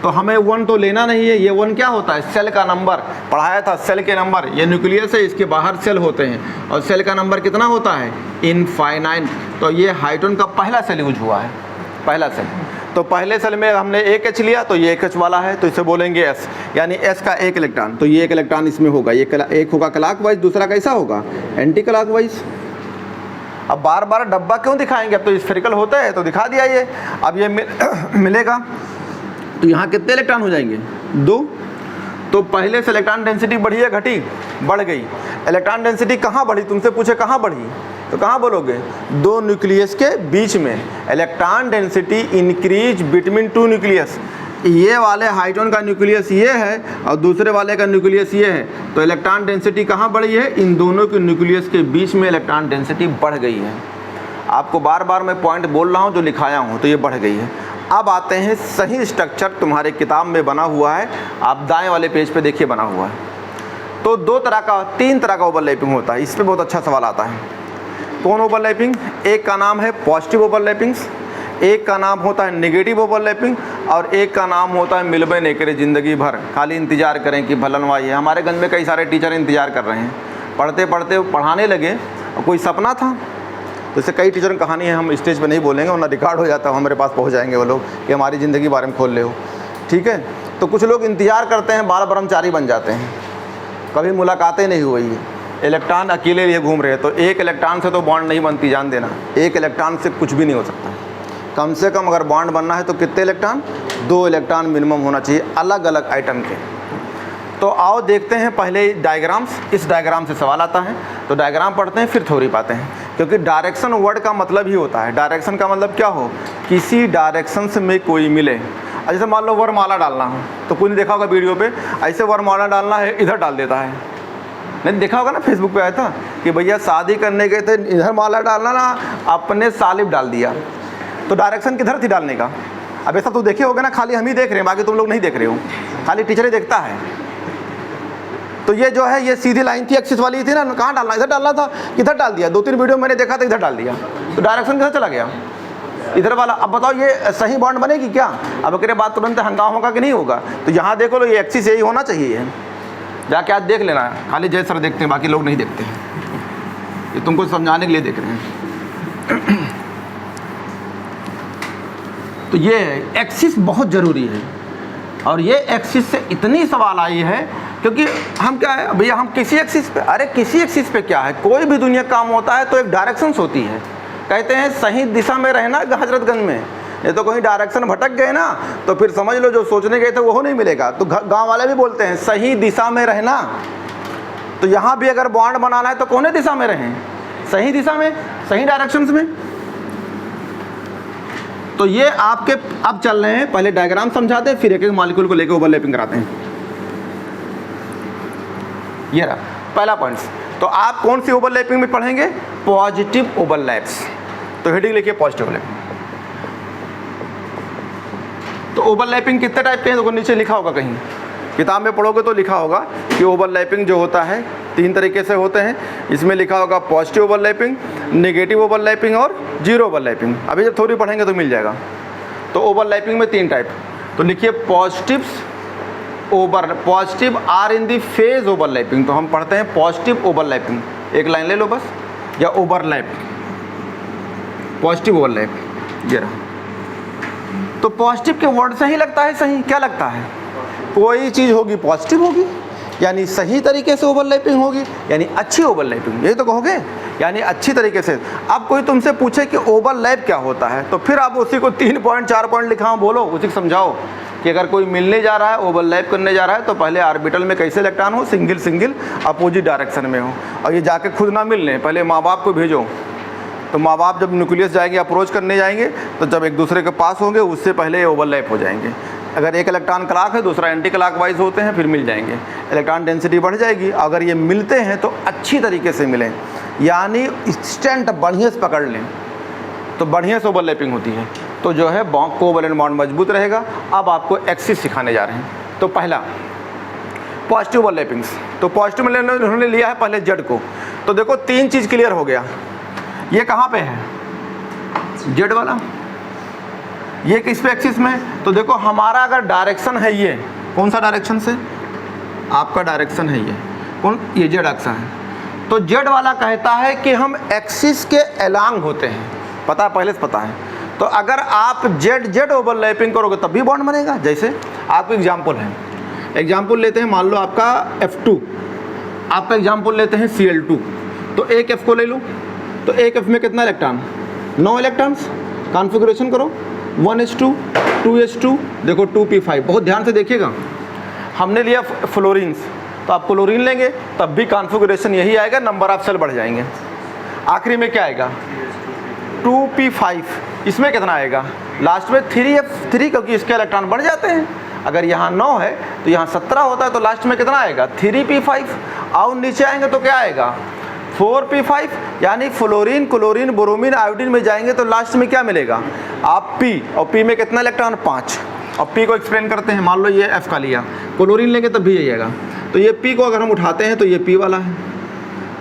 तो हमें 1 तो लेना नहीं है, ये 1 क्या होता है, सेल का नंबर। पढ़ाया था सेल के नंबर, ये न्यूक्लियस है, इसके बाहर सेल होते हैं और सेल का नंबर कितना होता है, इनफाइनाइट। तो ये हाइड्रोजन का पहला सेल यूज हुआ है, पहला सेल। तो पहले सेल में हमने एक H लिया, तो ये एक H वाला है, तो इसे बोलेंगे S, यानी S का एक इलेक्ट्रॉन। तो ये एक इलेक्ट्रॉन इसमें होगा, ये एक होगा क्लॉकवाइज, दूसरा कैसा होगा, एंटी क्लॉकवाइज। अब बार बार डब्बा क्यों दिखाएंगे, अब तो स्फेरिकल होता है तो दिखा दिया ये। अब ये मिलेगा, तो यहाँ कितने इलेक्ट्रॉन हो जाएंगे, 2। तो पहले से इलेक्ट्रॉन डेंसिटी बढ़ी है घटी, बढ़ गई। इलेक्ट्रॉन डेंसिटी कहाँ बढ़ी, तुमसे पूछे कहाँ बढ़ी, तो कहाँ बोलोगे, 2 न्यूक्लियस के बीच में। Electron density increase between 2 nucleus. ये वाले हाइड्रोजन का न्यूक्लियस ये है और दूसरे वाले का न्यूक्लियस ये है, तो इलेक्ट्रॉन डेंसिटी कहाँ बढ़ी है, इन दोनों के न्यूक्लियस के बीच में इलेक्ट्रॉन डेंसिटी बढ़ गई है। आपको बार बार मैं पॉइंट बोल रहा हूँ जो लिखाया हूँ, तो ये बढ़ गई है। अब आते हैं सही स्ट्रक्चर तुम्हारे किताब में बना हुआ है, आप दाएं वाले पेज पे देखिए बना हुआ है। तो 3 तरह का ओवरलैपिंग होता है, इस पर बहुत अच्छा सवाल आता है। कौन ओवरलैपिंग, एक का नाम है पॉजिटिव ओवरलैपिंग्स, एक का नाम होता है नेगेटिव ओवरलैपिंग और एक का नाम होता है मिलबे नहीं करे ज़िंदगी भर, खाली इंतज़ार करें कि भलनवा। ये हमारे गंज में कई सारे टीचर इंतज़ार कर रहे हैं, पढ़ते पढ़ते पढ़ाने लगे और कोई सपना था। जैसे कई टीचर की कहानी है, हम स्टेज पे नहीं बोलेंगे वरना रिकॉर्ड हो जाता है, हमारे पास पहुंच जाएंगे वो लोग कि हमारी ज़िंदगी के बारे में खोल ले हो, ठीक है। तो कुछ लोग इंतज़ार करते हैं, बाल ब्रह्मचारी बन जाते हैं, कभी मुलाकातें नहीं हुई है, इलेक्ट्रॉन अकेले लिए घूम रहे हैं। तो एक इलेक्ट्रॉन से तो बॉन्ड नहीं बनती, जान देना, एक इलेक्ट्रॉन से कुछ भी नहीं हो सकता। कम से कम अगर बॉन्ड बनना है तो कितने इलेक्ट्रॉन, 2 इलेक्ट्रॉन मिनिमम होना चाहिए अलग अलग आइटम के। तो आओ देखते हैं पहले डायग्राम्स, इस डायग्राम से सवाल आता है, तो डायग्राम पढ़ते हैं फिर थ्योरी पाते हैं, क्योंकि डायरेक्शन वर्ड का मतलब ही होता है, डायरेक्शन का मतलब क्या हो, किसी डायरेक्शन से में कोई मिले। जैसे मान लो वरमाला डालना हो, तो कोई नहीं देखा होगा वीडियो पे, ऐसे वरमाला डालना है इधर डाल देता है, नहीं देखा होगा ना, फेसबुक पे आया था कि भैया शादी करने गए थे, इधर माला डालना ना, अपने सालिब डाल दिया। तो डायरेक्शन किधर थी डालने का, अब ऐसा तो देखे होगे ना, खाली हम ही देख रहे हैं, बाकी तुम लोग नहीं देख रहे हो, खाली टीचर ही देखता है। तो ये जो है ये सीधी लाइन थी, एक्सिस वाली थी ना, कहाँ डालना, इधर डालना था, किधर डाल दिया, 2-3 वीडियो मैंने देखा था, इधर डाल दिया, तो डायरेक्शन किधर चला गया, इधर वाला। अब बताओ ये सही बॉन्ड बनेगी क्या, अब अगर बात तुरंत हंगामा होगा कि नहीं होगा, तो यहाँ देखो लो, ये एक्सिस यही होना चाहिए, जाके आज देख लेना, खाली जय सर देखते हैं, बाकी लोग नहीं देखते हैं, ये तुमको समझाने के लिए देख रहे हैं। तो ये एक्सिस बहुत ज़रूरी है, और ये एक्सिस से इतनी सवाल आई है क्योंकि हम क्या है भैया, हम किसी एक्सिस पे, अरे किसी एक्सिस पे क्या है, कोई भी दुनिया काम होता है तो एक डायरेक्शंस होती है। कहते हैं सही दिशा में रहना हजरतगंज में, ये तो कहीं डायरेक्शन भटक गए ना तो फिर समझ लो जो सोचने गए थे वो नहीं मिलेगा। तो गांव वाले भी बोलते हैं सही दिशा में रहना, तो यहाँ भी अगर बॉन्ड बनाना है तो कौन दिशा में रहें, सही दिशा में, सही डायरेक्शंस में। तो ये आपके अब चल रहे हैं, पहले डायग्राम समझाते हैं फिर एक एक मॉलिक्यूल को लेकर ओवरलैपिंग कराते हैं। ये रहा पहला पॉइंट। तो आप कौन सी ओवरलैपिंग में पढ़ेंगे, पॉजिटिव ओवरलैप्स। तो हेडिंग लिखिए पॉजिटिव ओवरलैपिंग। तो ओवरलैपिंग कितने टाइप के हैं, तो नीचे लिखा होगा कहीं, किताब में पढ़ोगे तो लिखा होगा कि ओवरलैपिंग जो होता है 3 तरीके से होते हैं। इसमें लिखा होगा पॉजिटिव ओवरलैपिंग, नेगेटिव ओवरलैपिंग और जीरो ओवरलैपिंग। अभी जब थोड़ी पढ़ेंगे तो मिल जाएगा। तो ओवरलैपिंग में 3 टाइप, तो लिखिए positive are in the phase overlapping. तो हम पढ़ते हैं पॉजिटिव ओवरलैपिंग, एक लाइन ले लो बस, या ओवरलैप, पॉजिटिव ओवरलैप। ये रहा। तो पॉजिटिव के वर्ड से ही लगता है सही, क्या लगता है, कोई चीज़ होगी पॉजिटिव होगी यानी सही तरीके से ओवरलैपिंग होगी, यानी अच्छी ओवरलैपिंग, यही तो कहोगे, यानी अच्छी तरीके से। अब कोई तुमसे पूछे कि ओवरलैप क्या होता है, तो फिर आप उसी को 3 पॉइंट 4 पॉइंट लिखाओ, बोलो, उसी को समझाओ कि अगर कोई मिलने जा रहा है, ओवरलैप करने जा रहा है, तो पहले ऑर्बिटल में कैसे इलेक्ट्रॉन हो, सिंगल सिंगल अपोजिट डायरेक्शन में हो, और ये जाके खुद ना मिल लें, पहले माँ बाप को भेजो। तो माँ बाप जब न्यूक्लियस जाएंगे, अप्रोच करने जाएंगे, तो जब एक दूसरे के पास होंगे उससे पहले ये ओवरलैप हो जाएंगे। अगर एक इलेक्ट्रॉन क्लॉक है, दूसरा एंटी क्लॉकवाइज होते हैं, फिर मिल जाएंगे, इलेक्ट्रॉन डेंसिटी बढ़ जाएगी। अगर ये मिलते हैं तो अच्छी तरीके से मिलें, यानी स्टेंट बढ़िया से पकड़ लें, तो बढ़िया से ओवरलैपिंग होती है, तो जो है कोवैलेंट बॉन्ड मजबूत रहेगा। अब आपको एक्सिस सिखाने जा रहे हैं। तो पहला पॉजिटिव ओवरलैपिंग्स, तो पॉजिटिव में उन्होंने लिया है पहले जेड को, तो देखो तीन चीज़ क्लियर हो गया। ये कहाँ पे है? जेड वाला। ये किस पे एक्सिस में? तो देखो हमारा अगर डायरेक्शन है ये, कौन सा डायरेक्शन से? आपका डायरेक्शन है ये, कौन? ये जेड अक्ष है। तो जेड वाला कहता है कि हम एक्सिस के एलांग होते हैं, पता है, पहले से पता है। तो अगर आप जेड जेड ओवरलैपिंग करोगे तब भी बॉन्ड बनेगा। जैसे आपको एग्जाम्पल है, एग्जाम्पल लेते हैं, मान लो आपका F2, आपका एग्जाम्पल लेते हैं Cl2। तो एक F को ले लो, तो एक F में कितना इलेक्ट्रॉन? 9 इलेक्ट्रॉन्स। कॉन्फ़िगरेशन करो 1s2 2s2, देखो 2p5। बहुत ध्यान से देखिएगा, हमने लिया फ्लोरीन्स, तो आप क्लोरीन लेंगे तब भी कॉन्फ़िगरेशन यही आएगा, नंबर ऑफ सेल बढ़ जाएंगे। आखिरी में क्या आएगा? 2p5। इसमें कितना आएगा? लास्ट में 3f3, क्योंकि इसके इलेक्ट्रॉन बढ़ जाते हैं। अगर यहाँ 9 है तो यहाँ 17 होता है, तो लास्ट में कितना आएगा? 3p5। और नीचे आएंगे तो क्या आएगा? 4p5। यानी फ्लोरीन, क्लोरीन, ब्रोमीन, आयोडीन में जाएंगे तो लास्ट में क्या मिलेगा? आप P, और P में कितना इलेक्ट्रॉन? 5। और P को एक्सप्लेन करते हैं, मान लो ये F का लिया, क्लोरीन लेंगे तब भी यही आएगा। तो ये P को अगर हम उठाते हैं तो ये P वाला है।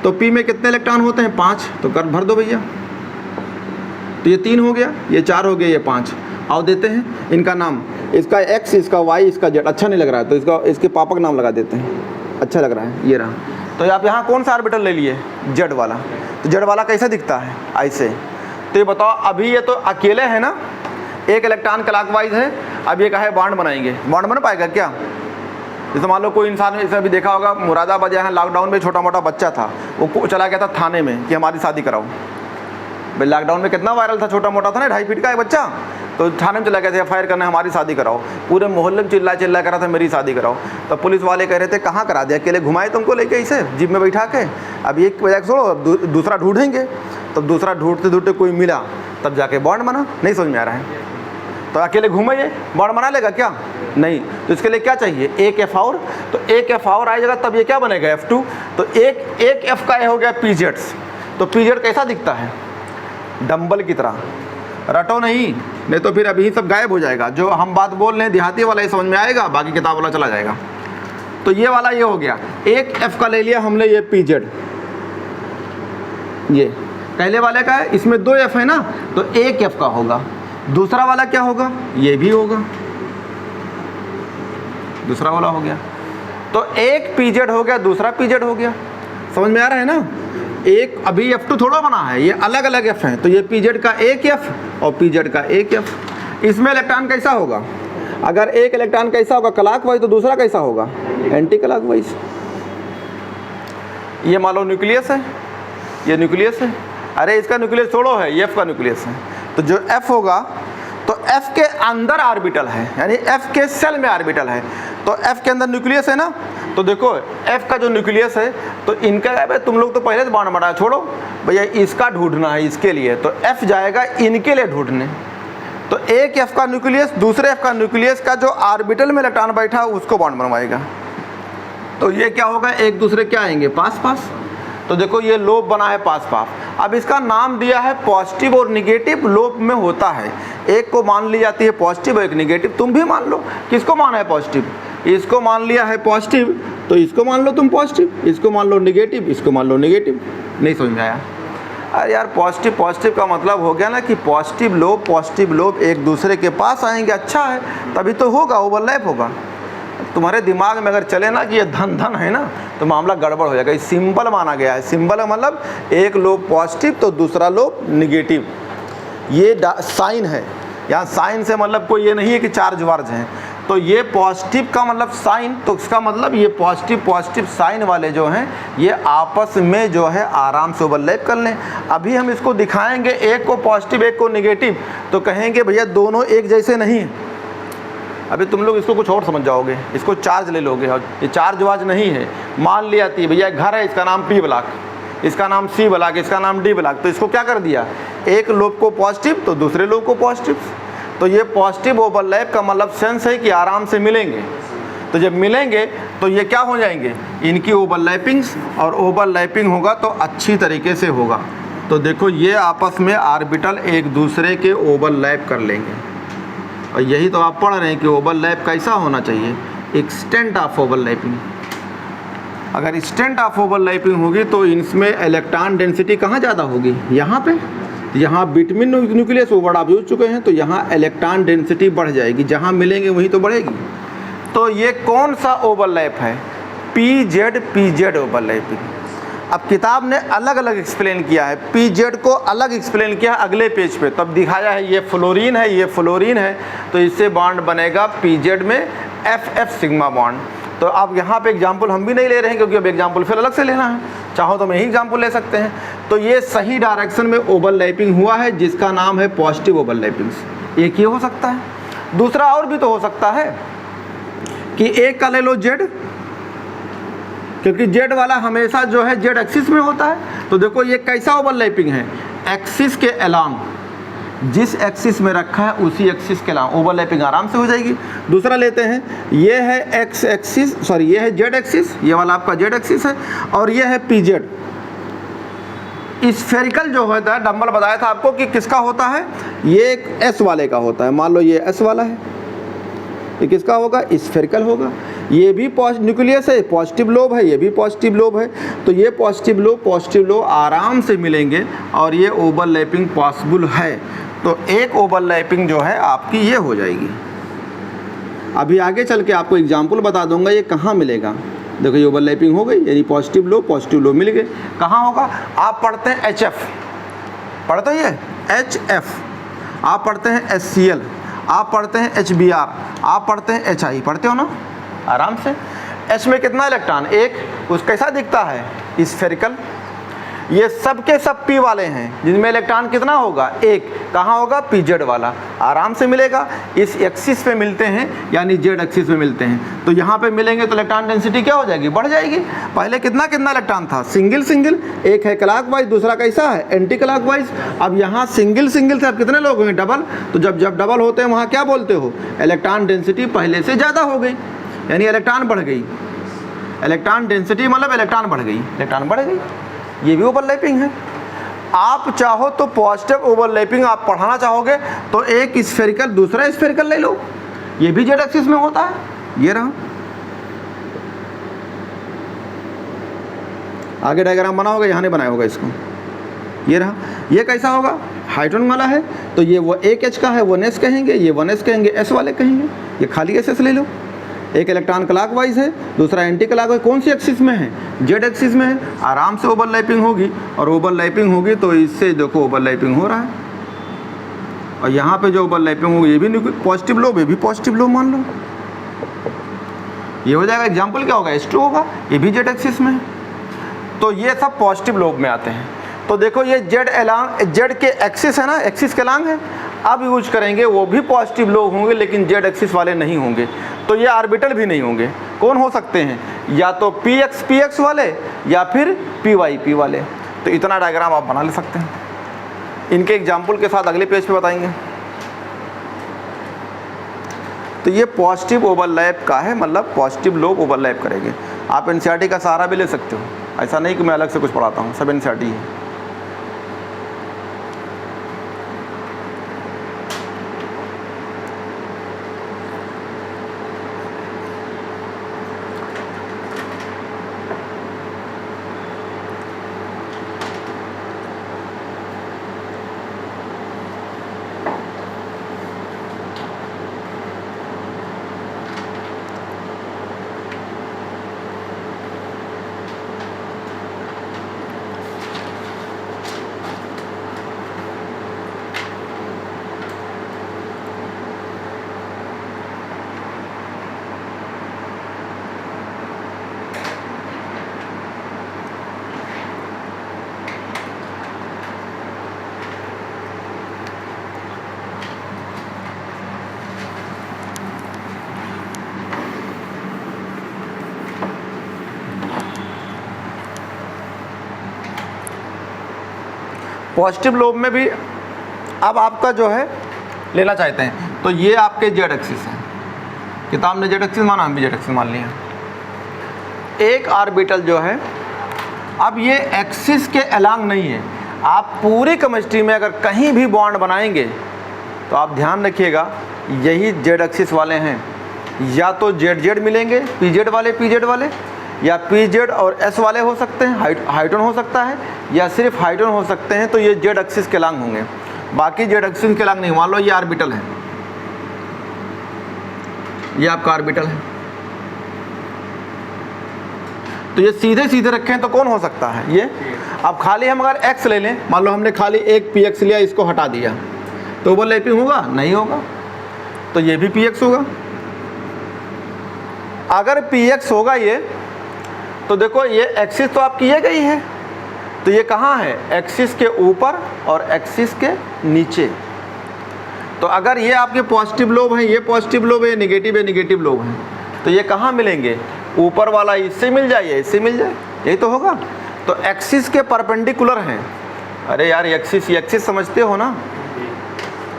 तो P में कितने इलेक्ट्रॉन होते हैं? 5। तो कर भर दो भैया। तो ये 3 हो गया, ये 4 हो गया, ये 5। आओ देते हैं इनका नाम, इसका X, इसका Y, इसका Z। अच्छा नहीं लग रहा है तो इसके पापा का नाम लगा देते हैं, अच्छा लग रहा है, ये रहा। तो आप यहाँ कौन सा ऑर्बिटल ले लिए? जेड वाला। तो जेड वाला कैसा दिखता है? ऐसे। तो ये बताओ, अभी ये तो अकेले है ना, एक इलेक्ट्रॉन क्लॉकवाइज है। अब ये कहे बॉन्ड बनाएंगे, बॉन्ड बन पाएगा क्या? जैसे मान लो कोई इंसान, इसे अभी देखा होगा, मुरादाबाद यहाँ लॉकडाउन में छोटा मोटा बच्चा था, वो चला गया था थाने में कि हमारी शादी कराओ। भाई लॉकडाउन में कितना वायरल था, छोटा मोटा था ना, 2.5 फीट का एक बच्चा, तो थाने में चला गया था, FIR करना, हमारी शादी कराओ। पूरे मोहल्ले में चिल्ला कर रहा था मेरी शादी कराओ। तो पुलिस वाले कह रहे थे कहाँ करा दिया, अकेले घुमाए तुमको लेके इसे जीप में बैठा के। अब एक बजा के छोड़ो, अब दूसरा ढूंढेंगे। तब दूसरा ढूंढते ढूंढते कोई मिला, तब जाके बॉन्ड बना। नहीं समझ में आ रहा है? तो अकेले घूमेंगे, बॉन्ड बना लेगा क्या? नहीं। तो इसके लिए क्या चाहिए? एक F और। तो एक F और आएगा तब ये क्या बनेगा? F2। तो एक F का ये हो गया PZ। तो PZ कैसा दिखता है? डंबल की तरह। रटो नहीं तो फिर अभी सब गायब हो जाएगा। जो हम बात बोल रहे हैं देहाती वाला ही समझ में आएगा, बाकी किताब वाला चला जाएगा। तो ये वाला ये हो गया, एक F का ले लिया हमने, ये PZ। ये पहले वाले का है, इसमें 2 F है ना, तो एक F का होगा। दूसरा वाला क्या होगा? ये भी होगा, दूसरा वाला हो गया। तो एक PZ हो गया, दूसरा PZ हो गया। समझ में आ रहा है ना? एक अभी F2 थोड़ा बना है, ये अलग अलग F हैं। तो ये PZ का एक F और PZ का एक F। इसमें इलेक्ट्रॉन कैसा होगा? अगर एक इलेक्ट्रॉन कैसा होगा क्लॉकवाइज, तो दूसरा कैसा होगा? Anti clockwise. ये मान लो न्यूक्लियस है, ये न्यूक्लियस है। अरे इसका न्यूक्लियस छोड़ो है, ये F का न्यूक्लियस है। तो जो F होगा, तो F के अंदर ऑर्बिटल है, यानी F के सेल में ऑर्बिटल है। तो F के अंदर न्यूक्लियस है ना, तो देखो F का जो न्यूक्लियस है, तो इनका तुम लोग तो पहले से बॉन्ड बना, छोड़ो भैया, इसका ढूंढना है इसके लिए, तो F जाएगा इनके लिए ढूंढने। तो एक F का न्यूक्लियस दूसरे F का न्यूक्लियस का जो ऑर्बिटल में इलेक्ट्रॉन बैठा उसको बॉन्ड बनवाएगा। तो ये क्या होगा? एक दूसरे क्या आएंगे? पास पास। तो देखो ये लोब बना है पास पास। अब इसका नाम दिया है पॉजिटिव और निगेटिव लोब में होता है। एक को मान ली जाती है पॉजिटिव और एक निगेटिव। तुम भी मान लो, किसको माना है पॉजिटिव? इसको मान लिया है पॉजिटिव, तो इसको मान लो तुम पॉजिटिव, इसको मान लो निगेटिव, इसको मान लो निगेटिव। नहीं समझ में आया? अरे यार पॉजिटिव पॉजिटिव का मतलब हो गया ना कि पॉजिटिव लोब एक दूसरे के पास आएंगे। अच्छा है, तभी तो होगा, ओवरलैप होगा। तुम्हारे दिमाग में अगर चले ना कि ये धन धन है ना, तो मामला गड़बड़ हो जाएगा। ये सिंबल माना गया है। सिंबल का मतलब एक लोब पॉजिटिव तो दूसरा लोब निगेटिव। ये साइन है, यहाँ साइन से मतलब कोई ये नहीं है कि चार्ज वार्ज हैं। तो ये पॉजिटिव का मतलब साइन, तो इसका मतलब ये पॉजिटिव साइन वाले जो हैं ये आपस में जो है आराम से ओवरलैप कर लें। अभी हम इसको दिखाएंगे, एक को पॉजिटिव एक को निगेटिव, तो कहेंगे भैया दोनों एक जैसे नहीं हैं। अभी तुम लोग इसको कुछ और समझ जाओगे, इसको चार्ज ले लोगे, और ये चार्ज वार्ज नहीं है। मान लिया थी भैया घर है, इसका नाम P ब्लॉक, इसका नाम C ब्लॉक, इसका नाम D ब्लॉक। तो इसको क्या कर दिया? एक लोब को पॉजिटिव तो दूसरे लोब को पॉजिटिव। तो ये पॉजिटिव ओवरलैप का मतलब सेंस है कि आराम से मिलेंगे। तो जब मिलेंगे तो ये क्या हो जाएंगे? इनकी ओवरलैपिंग्स, और ओवरलैपिंग होगा तो अच्छी तरीके से होगा। तो देखो ये आपस में ऑर्बिटल एक दूसरे के ओवरलैप कर लेंगे। और यही तो आप पढ़ रहे हैं कि ओवरलैप कैसा होना चाहिए, एक्सटेंट ऑफ ओवरलैपिंग। अगर स्टेंट ऑफ ओवरलैपिंग होगी तो इसमें इलेक्ट्रॉन डेंसिटी कहाँ ज़्यादा होगी, यहाँ पे। यहाँ बिटवीन न्यूक्लियस वो वर्ड आप यूज चुके हैं, तो यहाँ इलेक्ट्रॉन डेंसिटी बढ़ जाएगी, जहाँ मिलेंगे वहीं तो बढ़ेगी। तो ये कौन सा ओवरलैप है, PZ ओवरलैपिंग। अब किताब ने अलग अलग एक्सप्लेन किया है, PZ को अलग एक्सप्लेन किया है अगले पेज पे, तब दिखाया है ये फ्लोरीन है, ये फ्लोरीन है, तो इससे बॉन्ड बनेगा PZ में FF सिग्मा बॉन्ड। तो अब यहाँ पे एग्जाम्पल हम भी नहीं ले रहे हैं, क्योंकि अब एग्जाम्पल फिर अलग से लेना है, चाहो तो मैं ही एग्जाम्पल ले सकते हैं। तो ये सही डायरेक्शन में ओवरलैपिंग हुआ है, जिसका नाम है पॉजिटिव ओवरलैपिंग। एक ये हो सकता है, दूसरा और भी तो हो सकता है कि एक का ले लो Z, क्योंकि Z वाला हमेशा जो है Z एक्सिस में होता है। तो देखो ये कैसा ओवरलैपिंग है, एक्सिस के अलोंग, जिस एक्सिस में रखा है उसी एक्सिस के अलावा ओवरलैपिंग आराम से हो जाएगी। दूसरा लेते हैं, ये है एक्स एक्सिस, सॉरी ये है जेड एक्सिस, ये वाला आपका जेड एक्सिस है, और ये है PZ। स्फेरिकल जो होता है, डंबल बताया था आपको कि किसका होता है, ये एक S वाले का होता है। मान लो ये S वाला है, ये किसका होगा, स्फेरिकल होगा। ये भी न्यूक्लियस है, पॉजिटिव लोब है, ये भी पॉजिटिव लोब है। तो ये पॉजिटिव लोब आराम से मिलेंगे और ये ओवरलैपिंग पॉसिबल है। तो एक ओवरलैपिंग जो है आपकी ये हो जाएगी। अभी आगे चल के आपको एग्जाम्पल बता दूंगा ये कहाँ मिलेगा। देखो ये ओवरलैपिंग हो गई, यानी पॉजिटिव लो मिल गए। कहाँ होगा, आप पढ़ते हैं HF, पढ़ते हैं ये HF, आप पढ़ते हैं HCl, आप पढ़ते हैं HBr, आप पढ़ते हैं HI, पढ़ते हो ना आराम से। H में कितना इलेक्ट्रॉन, एक, उस कैसा दिखता है, स्फेरिकल। ये सब के सब P वाले हैं, जिनमें इलेक्ट्रॉन कितना होगा, एक। कहाँ होगा, PZ वाला, आराम से मिलेगा। इस एक्सिस पे मिलते हैं, यानी Z एक्सिस पे मिलते हैं, तो यहाँ पे मिलेंगे तो इलेक्ट्रॉन डेंसिटी क्या हो जाएगी, बढ़ जाएगी। पहले कितना कितना इलेक्ट्रॉन था, सिंगल, एक है क्लॉकवाइज, दूसरा कैसा है, एंटी क्लॉकवाइज। अब यहाँ सिंगल से अब कितने लोग होंगे, डबल। तो जब डबल होते हैं वहाँ क्या बोलते हो, इलेक्ट्रॉन डेंसिटी पहले से ज़्यादा हो गई, यानी इलेक्ट्रॉन बढ़ गई। इलेक्ट्रॉन डेंसिटी मतलब इलेक्ट्रॉन बढ़ गई, इलेक्ट्रॉन बढ़ गई। ये भी ओवरलैपिंग है। आप चाहो तो पॉजिटिव ओवरलैपिंग आप पढ़ाना चाहोगे तो एक स्फेरिकल दूसरा स्फेरिकल ले लो, ये भी जेड एक्सिस में होता है। ये रहा, आगे डायग्राम बना होगा, यहाँ नहीं बनाया होगा इसको। ये रहा, ये कैसा होगा, हाइड्रोजन वाला है, तो ये वो एक H का है, 1s कहेंगे, ये 1s कहेंगे, S वाले कहेंगे। ये खाली SS ले लो। एक इलेक्ट्रॉन क्लॉकवाइज है, दूसरा एंटी क्लॉकवाइज। कौन सी एक्सिस में है, जेड एक्सिस में है, आराम से ओवरलैपिंग होगी। और ओवरलैपिंग होगी तो इससे देखो ओवरलैपिंग हो रहा है। और यहाँ पे जो ओवरलैपिंग होगी ये भी पॉजिटिव लोब, ये भी पॉजिटिव लोब मान लो, ये हो जाएगा। एग्जाम्पल क्या होगा, H2 होगा, ये भी जेड एक्सिस में है। तो ये सब पॉजिटिव लोब में आते हैं। तो देखो ये जेड के एक्सिस है ना, एक्सिस के लांग है। अब यूज करेंगे वो भी पॉजिटिव लोब होंगे, लेकिन जेड एक्सिस वाले नहीं होंगे। तो ये ऑर्बिटल भी नहीं होंगे। कौन हो सकते हैं, या तो px वाले या फिर py वाले। तो इतना डायग्राम आप बना ले सकते हैं। इनके एग्जाम्पल के साथ अगले पेज पे बताएंगे। तो ये पॉजिटिव ओवरलैप का है, मतलब पॉजिटिव लोब ओवरलैप करेंगे। आप NCERT का सहारा भी ले सकते हो, ऐसा नहीं कि मैं अलग से कुछ पढ़ाता हूँ, सब NCERT ही है। पॉजिटिव लोब में भी अब आपका जो है लेना चाहते हैं, तो ये आपके जेड एक्सिस है। किताब ने जेड एक्सिस माना, हम भी जेड एक्सिस मान लिया। एक ऑर्बिटल जो है, अब ये एक्सिस के अलोंग नहीं है। आप पूरी केमिस्ट्री में अगर कहीं भी बॉन्ड बनाएंगे तो आप ध्यान रखिएगा, यही जेड एक्सिस वाले हैं। या तो जेड जेड मिलेंगे, PZ वाले, या पीजेड और एस वाले हो सकते हैं, हाइड्रोजन हो सकता है, या सिर्फ हाइड्रोजन हो सकते हैं, तो ये जेड एक्सिस के लॉन्ग होंगे, बाकी जेड एक्सिस के लॉन्ग नहीं। मान लो ये ऑर्बिटल है, ये आपका ऑर्बिटल है, तो ये सीधे सीधे रखें तो कौन हो सकता है ये। अब खाली हम अगर एक्स ले लें, मान लो हमने खाली एक पी एक्स लिया, इसको हटा दिया, तो ओवरलैपिंग होगा? नहीं होगा, तो ये भी पी एक्स होगा। अगर पी एक्स होगा ये, तो देखो ये एक्सिस तो आपकी ये गई है, तो ये कहाँ है? एक्सिस के ऊपर और एक्सिस के नीचे। तो अगर ये आपके पॉजिटिव लोब हैं, ये पॉजिटिव लोब है, नेगेटिव लोब हैं, तो ये कहाँ मिलेंगे? ऊपर वाला इससे मिल जाए या इससे मिल जाए, यही तो होगा। तो एक्सिस के परपेंडिकुलर हैं। अरे यार एक्सिस समझते हो ना?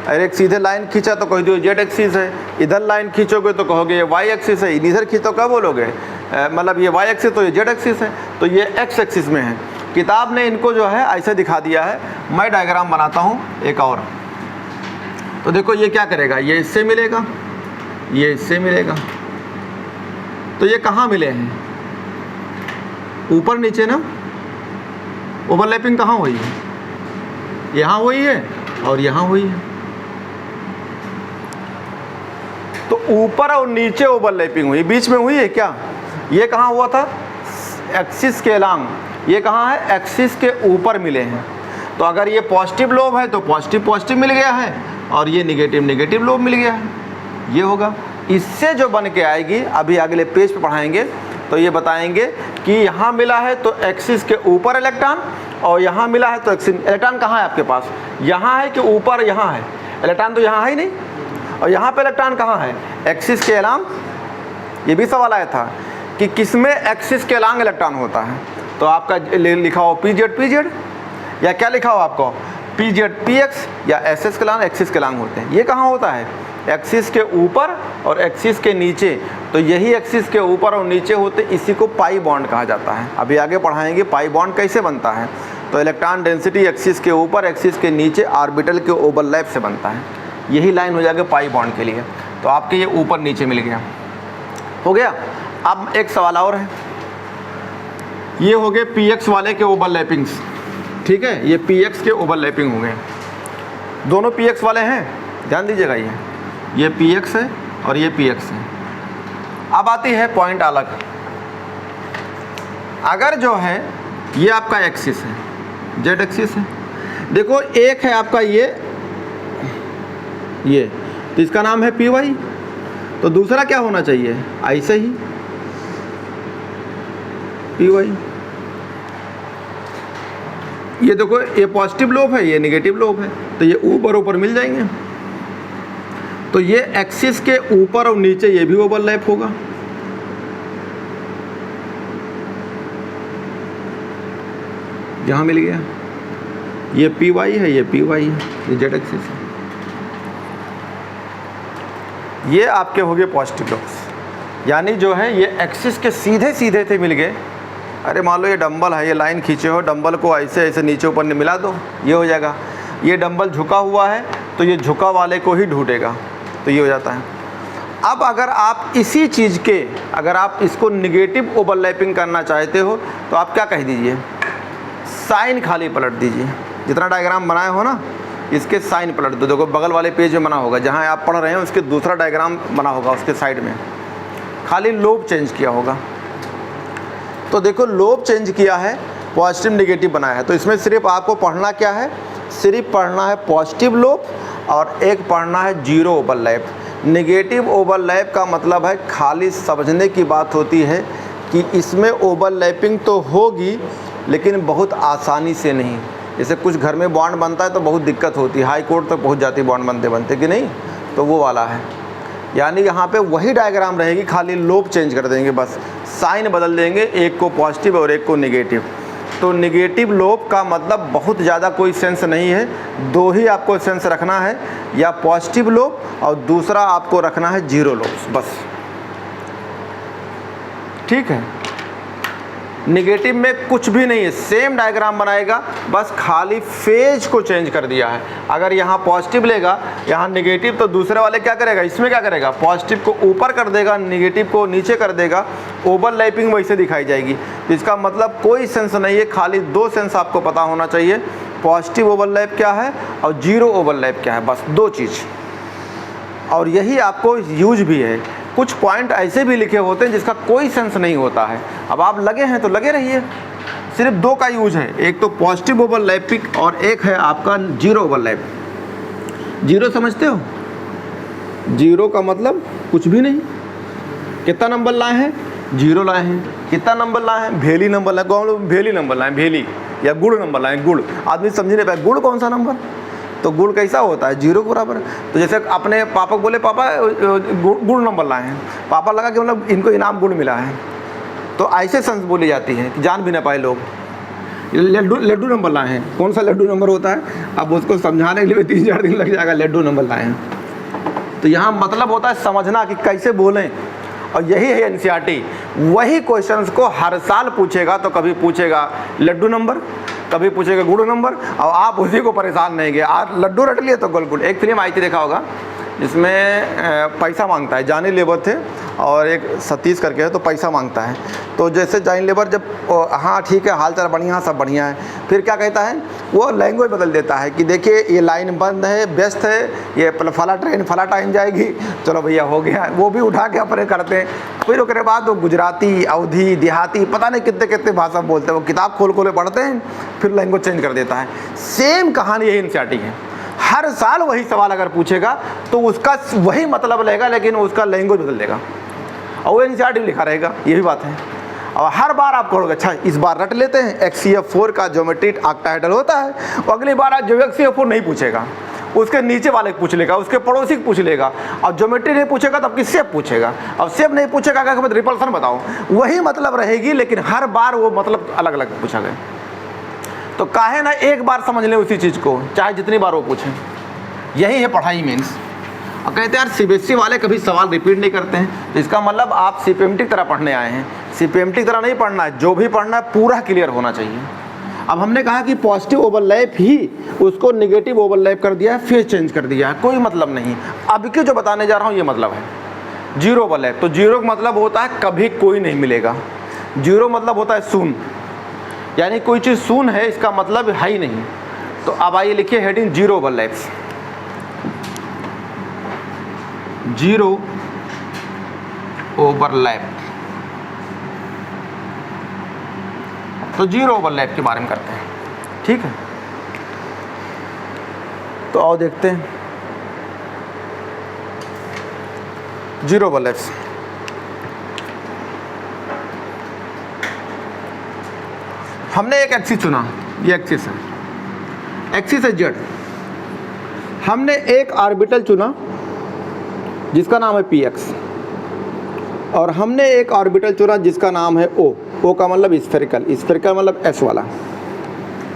अरे एक सीधे लाइन खींचा तो कह दो जेड एक्सिस है, इधर लाइन खींचोगे तो कहोगे ये वाई एक्सिस है, इधर खींचो क्या बोलोगे? मतलब ये वाई एक्सिस तो ये जेड एक्सिस है, तो ये एक्स एक्सिस में है। किताब ने इनको जो है ऐसे दिखा दिया है। मैं डायग्राम बनाता हूँ एक और। तो देखो ये क्या करेगा, ये इससे मिलेगा, ये इससे मिलेगा, तो ये कहाँ मिले हैं? ऊपर नीचे ना। ओवरलैपिंग कहाँ हुई है? यहाँ हुई है और यहाँ हुई है। तो ऊपर और नीचे ओवरलैपिंग हुई, बीच में हुई है क्या? ये कहाँ हुआ था? एक्सिस के लॉन्ग। ये कहाँ है? एक्सिस के ऊपर मिले हैं। तो अगर ये पॉजिटिव लोब है तो पॉजिटिव मिल गया है, और ये नेगेटिव लोब मिल गया है, ये होगा। इससे जो बन के आएगी, अभी अगले पेज पे पढ़ाएंगे, तो ये बताएंगे कि यहाँ मिला है तो एक्सिस के ऊपर इलेक्ट्रॉन, और यहाँ मिला है तो एक्सिस। इलेक्ट्रॉन कहाँ है आपके पास? यहाँ है कि ऊपर? यहाँ है। इलेक्ट्रॉन तो यहाँ है ही नहीं, और यहाँ पे इलेक्ट्रॉन कहाँ है? एक्सिस के अलांग। ये भी सवाल आया था कि किसमें एक्सिस के अलांग इलेक्ट्रॉन होता है। तो आपका लिखा हो पीजेड, या क्या लिखा हो आपको? पीजेड पी एक्स, या एस के अलांग एक्सिस के अलांग होते हैं। ये कहाँ होता है? एक्सिस के ऊपर और एक्सिस के नीचे। तो यही एक्सिस के ऊपर और नीचे होते, इसी को पाई बॉन्ड कहा जाता है। अभी आगे पढ़ाएंगे पाई बॉन्ड कैसे बनता है। तो इलेक्ट्रॉन डेंसिटी एक्सिस के ऊपर एक्सिस के नीचे ऑर्बिटल के ओवरलैप से बनता है। यही लाइन हो जाएगा पाई बॉन्ड के लिए। तो आपके ये ऊपर नीचे मिल गया, हो गया। अब एक सवाल और है, ये हो गए पी एक्स वाले के ओवरलैपिंग्स, ठीक है। ये पी एक्स के ओवरलैपिंग हो गए, दोनों पी एक्स वाले हैं, ध्यान दीजिएगा। ये पी एक्स है और ये पी एक्स है। अब आती है पॉइंट अलग। अगर जो है ये आपका एक्सिस है, जेड एक्सिस है, देखो एक है आपका ये, तो इसका नाम है पी वाई। तो दूसरा क्या होना चाहिए? ऐसे ही पी वाई। ये देखो ये पॉजिटिव लोब है, ये नेगेटिव लोब है, तो ये ऊपर मिल जाएंगे। तो ये एक्सिस के ऊपर और नीचे ये भी ओवरलैप होगा। यहाँ मिल गया, ये पी वाई है, ये पी वाई है, ये जेड एक्सिस है। ये आपके हो गए पॉजिटिव लोब्स, यानी जो है ये एक्सिस के सीधे थे मिल गए। अरे मान लो ये डंबल है, ये लाइन खींचे हो, डंबल को ऐसे नीचे ऊपर मिला दो, ये हो जाएगा। ये डंबल झुका हुआ है तो ये झुका वाले को ही ढूंढेगा, तो ये हो जाता है। अब अगर आप इसी चीज़ के, अगर आप इसको निगेटिव ओवरलैपिंग करना चाहते हो तो आप क्या कह दीजिए? साइन खाली पलट दीजिए। जितना डायग्राम बनाए हो ना, इसके साइन पलट दो। देखो बगल वाले पेज में बना होगा, जहाँ आप पढ़ रहे हैं उसके दूसरा डायग्राम बना होगा, उसके साइड में खाली लोब चेंज किया होगा। तो देखो लोब चेंज किया है, पॉजिटिव निगेटिव बनाया है। तो इसमें सिर्फ आपको पढ़ना क्या है? सिर्फ पढ़ना है पॉजिटिव लोब, और एक पढ़ना है जीरो ओवरलैप। नेगेटिव ओवरलैप का मतलब है, खाली समझने की बात होती है कि इसमें ओवरलैपिंग तो होगी लेकिन बहुत आसानी से नहीं। जैसे कुछ घर में बॉन्ड बनता है तो बहुत दिक्कत होती है, हाई कोर्ट तक पहुंच जाती है बॉन्ड बनते बनते, कि नहीं? तो वो वाला है। यानी यहाँ पे वही डायग्राम रहेगी, खाली लोब चेंज कर देंगे, बस साइन बदल देंगे, एक को पॉजिटिव और एक को नेगेटिव। तो नेगेटिव लोब का मतलब बहुत ज़्यादा कोई सेंस नहीं है, दो ही आपको सेंस रखना है, या पॉजिटिव लोब और दूसरा आपको रखना है जीरो लोब, बस। ठीक है, निगेटिव में कुछ भी नहीं है, सेम डायग्राम बनाएगा, बस खाली फेज को चेंज कर दिया है। अगर यहाँ पॉजिटिव लेगा, यहाँ निगेटिव, तो दूसरे वाले क्या करेगा, इसमें क्या करेगा, पॉजिटिव को ऊपर कर देगा, निगेटिव को नीचे कर देगा, ओवरलैपिंग वैसे दिखाई जाएगी। तो इसका मतलब कोई सेंस नहीं है, खाली दो सेंस आपको पता होना चाहिए, पॉजिटिव ओवरलैप क्या है और जीरो ओवरलैप क्या है, बस दो चीज़। और यही आपको यूज भी है। कुछ पॉइंट ऐसे भी लिखे होते हैं जिसका कोई सेंस नहीं होता है। अब आप लगे हैं तो लगे रहिए, सिर्फ दो का यूज है, एक तो पॉजिटिव ओवरलैपिंग और एक है आपका जीरो ओवरलैप। जीरो समझते हो, जीरो का मतलब कुछ भी नहीं। कितना नंबर लाए हैं, जीरो लाए हैं। कितना नंबर लाए हैं, भेली नंबर लाए, गाँव लोग भेली नंबर लाए, भेली या गुड़ नंबर लाए, गुड़। आदमी समझ नहीं पाया गुड़ कौन सा नंबर, तो गुड़ कैसा होता है, जीरो के बराबर। तो जैसे अपने पापा को बोले पापा गुड़ नंबर लाए हैं, पापा लगा कि मतलब इनको इनाम गुड़ मिला है, तो ऐसे सेंस बोली जाती है कि जान भी ना पाए लोग। लड्डू नंबर लाए हैं, कौन सा लड्डू नंबर होता है, अब उसको समझाने के लिए 3-4 दिन लग जाएगा, लड्डू नंबर लाए हैं। तो यहाँ मतलब होता है समझना कि कैसे बोलें, और यही है एनसीईआरटी। वही क्वेश्चंस को हर साल पूछेगा, तो कभी पूछेगा लड्डू नंबर, कभी पूछेगा गुड़ नंबर, और आप उसी को परेशान नहीं गए। आज लड्डू रट लिए तो गुड़। एक फिल्म आई थी, देखा होगा, जिसमें पैसा मांगता है, जॉनी लीवर थे और एक सतीश करके है, तो पैसा मांगता है। तो जैसे जॉनी लीवर जब हाँ ठीक है, हाल चाल बढ़िया, सब बढ़िया है, फिर क्या कहता है, वो लैंग्वेज बदल देता है कि देखिए ये लाइन बंद है, व्यस्त है, ये फला ट्रेन फला टाइम जाएगी, चलो भैया हो गया, वो भी उठा के अपने करते हैं। फिर उसके बाद वो गुजराती, अवधी, देहाती, पता नहीं कितने कितने भाषा बोलते हैं, वो किताब खोल खोले पढ़ते हैं, फिर लैंग्वेज चेंज कर देता है। सेम कहानी यही एनसीईआरटी है। हर साल वही सवाल अगर पूछेगा तो उसका वही मतलब लेगा, लेकिन उसका लैंग्वेज बदल देगा, और वो एनसीईआरटी में लिखा रहेगा, ये भी बात है। और हर बार आप कहोगे अच्छा इस बार रट लेते हैं, XCF4 का ज्योमेट्री ऑक्टाहेड्रल होता है, और अगली बार आज जो XCF4 नहीं पूछेगा, उसके नीचे वाले पूछ लेगा, उसके पड़ोसी पूछ लेगा, और ज्योमेट्री नहीं पूछेगा तब कि शेप पूछेगा, और शेप नहीं पूछेगा क्या रिपल्सन बताओ, वही मतलब रहेगी, लेकिन हर बार वो मतलब अलग अलग पूछा गया। तो काहे ना एक बार समझ लें उसी चीज़ को, चाहे जितनी बार वो पूछें। यही है पढ़ाई मीन्स। और कहते हैं यार CBSE वाले कभी सवाल रिपीट नहीं करते हैं, तो इसका मतलब आप CPMT की तरह पढ़ने आए हैं। CPMT की तरह नहीं पढ़ना है, जो भी पढ़ना है पूरा क्लियर होना चाहिए। अब हमने कहा कि पॉजिटिव ओवरलैप ही उसको निगेटिव ओवरलैप कर दिया है, फेज चेंज कर दिया है, कोई मतलब नहीं। अब की जो बताने जा रहा हूँ ये मतलब है जीरो ओवरलैप। तो जीरो का मतलब होता है कभी कोई नहीं मिलेगा, जीरो मतलब होता है शून्य, यानी कोई चीज़ शून्य है, इसका मतलब है ही नहीं। तो अब आइए लिखिए heading zero overlaps. Zero overlap, तो जीरो ओवरलैप के बारे में करते हैं, ठीक है। तो आओ देखते हैं जीरो ओवरलैप्स। हमने एक एक्सिस चुना, ये एक्सिस है, एक्सिस है जेड। हमने एक ऑर्बिटल चुना जिसका नाम है PX, और हमने एक ऑर्बिटल चुना जिसका नाम है O। O का मतलब स्फेरिकल, स्फेरिकल मतलब S वाला,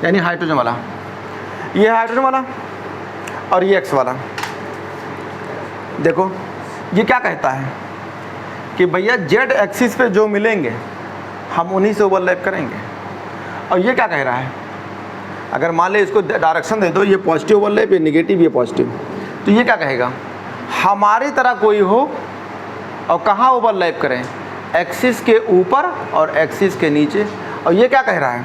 यानी हाइड्रोजन वाला। ये हाइड्रोजन वाला और ये X वाला। देखो ये क्या कहता है कि भैया जेड एक्सिस पे जो मिलेंगे हम उन्हीं से ओवरलैप करेंगे। और ये क्या कह रहा है, अगर मान ले इसको डायरेक्शन दे दो, ये पॉजिटिव ओवरलैप, ये निगेटिव, ये पॉजिटिव, तो ये क्या कहेगा, हमारी तरह कोई हो और कहाँ ओवरलैप करें, एक्सिस के ऊपर और एक्सिस के नीचे। और ये क्या कह रहा है,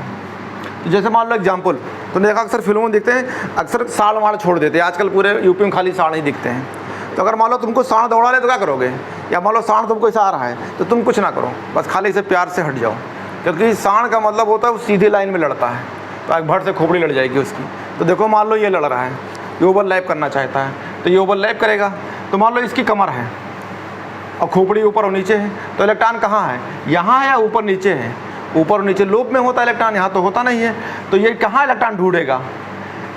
तो जैसे मान लो एग्जाम्पल, तुमने देखा अक्सर फिल्मों में दिखते हैं, अक्सर सांड वाड़ छोड़ देते हैं, आजकल पूरे यूपी में खाली सांड ही दिखते हैं। तो अगर मान लो तुमको सांड दौड़ा ले तो क्या करोगे, या मान लो सांड तुमको ऐसा आ रहा है तो तुम कुछ ना करो, बस खाली इसे प्यार से हट जाओ, क्योंकि सांड का मतलब होता है वो सीधी लाइन में लड़ता है, तो एक भट से खोपड़ी लड़ जाएगी उसकी। तो देखो मान लो ये लड़ रहा है, ये ओवरलैप करना चाहता है, तो ये ओवरलैप करेगा। तो मान लो इसकी कमर है और खोपड़ी ऊपर और नीचे है, तो इलेक्ट्रॉन कहाँ है, यहाँ है या ऊपर नीचे है, ऊपर और नीचे लूप में होता है इलेक्ट्रॉन, यहाँ तो होता नहीं है। तो ये कहाँ इलेक्ट्रॉन ढूंढेगा,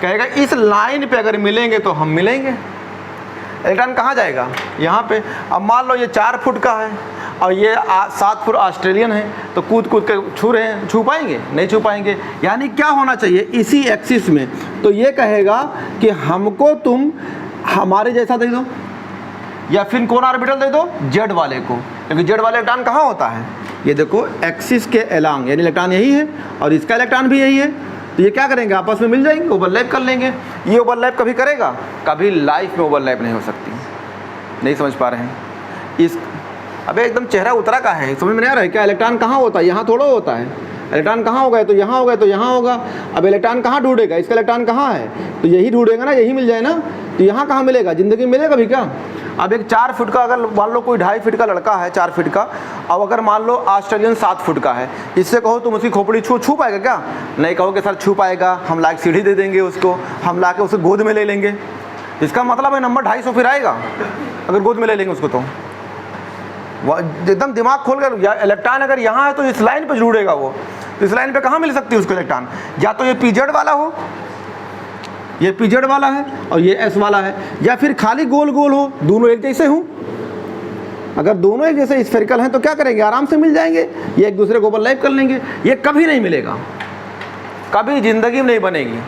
कहेगा इस लाइन पे अगर मिलेंगे तो हम मिलेंगे। इलेक्ट्रॉन कहाँ जाएगा, यहाँ पे। अब मान लो ये 4 फुट का है और ये 7 फुट ऑस्ट्रेलियन है, तो कूद कूद के छू रहे हैं, छू पाएंगे, नहीं छू पाएंगे। यानी क्या होना चाहिए इसी एक्सिस में, तो ये कहेगा कि हमको तुम हमारे जैसा दे दो, या फिर कौन ऑर्बिटल दे दो, जेड वाले को, क्योंकि जेड वाले इलेक्ट्रॉन कहाँ होता है, ये देखो एक्सिस के एलॉन्ग, यानी इलेक्ट्रॉन यही है और इसका इलेक्ट्रॉन भी यही है, तो ये क्या करेंगे, आपस में मिल जाएंगे, ओवरलैप कर लेंगे। ये ओवरलैप कभी करेगा, कभी लाइफ में ओवरलैप नहीं हो सकती। नहीं समझ पा रहे हैं इस, अबे एकदम चेहरा उतरा का है, समझ में नहीं आ रहा है क्या? इलेक्ट्रॉन कहाँ होता है, यहाँ थोड़ा होता है। इलेक्ट्रॉन कहाँ होगा, तो यहाँ होगा, तो यहाँ होगा। अब इलेक्ट्रॉन कहाँ ढूंढेगा, इसका इलेक्ट्रॉन कहाँ है, तो यही ढूंढेगा ना, यही मिल जाए ना। तो यहाँ कहाँ मिलेगा, ज़िंदगी में मिलेगा भी क्या? अब एक 4 फुट का, अगर मान लो कोई 2.5 फुट का लड़का है, 4 फुट का, अब अगर मान लो ऑस्ट्रेलियन 7 फुट का है, इससे कहो तुम उसकी खोपड़ी छू पाएगा क्या? नहीं कहोगे सर छू पाएगा, हम ला के सीढ़ी दे देंगे उसको, हम ला के उसे गोद में ले लेंगे। इसका मतलब है नंबर 250 फिर आएगा अगर गोद में ले लेंगे उसको। तो एकदम दिमाग खोल कर, इलेक्ट्रॉन अगर यहाँ है तो इस लाइन पर जुड़ेगा वो, तो इस लाइन पे कहाँ मिल सकती है उसको इलेक्ट्रॉन? या तो ये पीजेड वाला हो, ये पीजेड वाला है और ये एस वाला है, या फिर खाली गोल गोल हो, दोनों एक जैसे हों। अगर दोनों एक जैसे स्फेरिकल हैं तो क्या करेंगे, आराम से मिल जाएंगे, ये एक दूसरे को ओवरलैप कर लेंगे। ये कभी नहीं मिलेगा, कभी ज़िंदगी में नहीं बनेगी।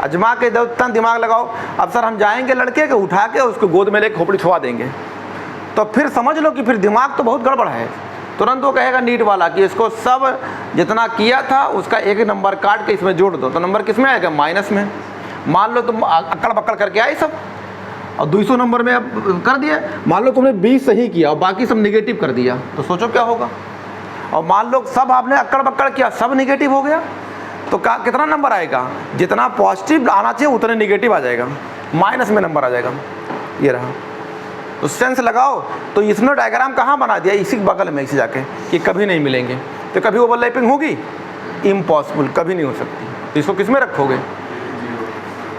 अजमा के इतना दिमाग लगाओ। अब सर हम जाएंगे लड़के को उठा के उसको गोद में लेके खोपड़ी छुआ देंगे, तो फिर समझ लो कि फिर दिमाग तो बहुत गड़बड़ है। तुरंत वो कहेगा नीट वाला कि इसको सब जितना किया था उसका एक नंबर काट के इसमें जोड़ दो, तो नंबर किस में आएगा, माइनस में। मान लो तुम अक्कड़ बक्कड़ करके आए सब और 200 नंबर में अब कर दिया। मान लो तुमने 20 सही किया और बाकी सब निगेटिव कर दिया, तो सोचो क्या होगा। और मान लो सब आपने अक्कड़ बक्कड़ किया, सब निगेटिव हो गया, तो कितना नंबर आएगा, जितना पॉजिटिव आना चाहिए उतने निगेटिव आ जाएगा, माइनस में नंबर आ जाएगा। ये रहा, तो सेंस लगाओ। तो इसने डायग्राम कहाँ बना दिया, इसी बगल में इसी जाके, कि कभी नहीं मिलेंगे। तो कभी ओवरलैपिंग होगी, इम्पॉसिबल, कभी नहीं हो सकती। तो इसको किस में रखोगे,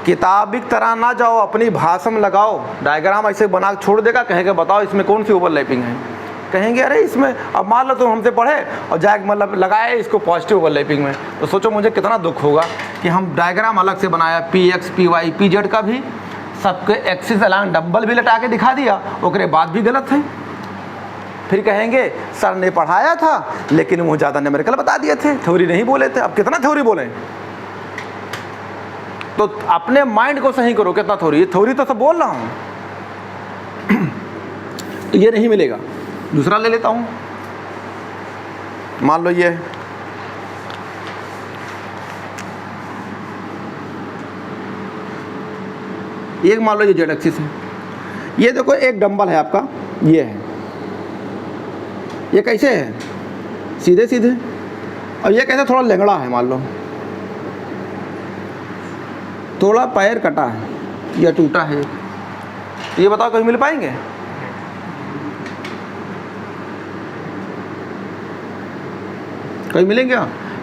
किताबिक तरह ना जाओ, अपनी भाषा में लगाओ। डायग्राम ऐसे बना छोड़ देगा, कहेगा बताओ इसमें कौन सी ओवरलैपिंग है, कहेंगे अरे इसमें। अब मान लो तुम हमसे पढ़े और जाके मतलब लगाए इसको पॉजिटिव ओवरलैपिंग में, तो सोचो मुझे कितना दुख होगा कि हम डायग्राम अलग से बनाया, P X P Y P Z का भी, सबके एक्सिस अलॉन्ग डबल भी लटा के दिखा दिया, उसके बाद भी गलत है। फिर कहेंगे सर ने पढ़ाया था लेकिन वो ज़्यादा न्यूमेरिकल बता दिए थे, थ्योरी नहीं बोले थे। अब कितना थ्योरी बोले, तो अपने माइंड को सही करो, कितना थ्योरी, थ्योरी तो सब बोल रहा हूँ। तो ये नहीं मिलेगा। दूसरा ले लेता हूँ, मान लो ये एक, मान लो ये जेड एक्सिस है। ये देखो एक डंबल है आपका, ये है, ये कैसे है, सीधे सीधे, और ये कैसे थोड़ा लेंगड़ा है, मान लो थोड़ा पैर कटा है या टूटा है। तो ये बताओ कभी मिल पाएंगे, कभी मिलेंगे?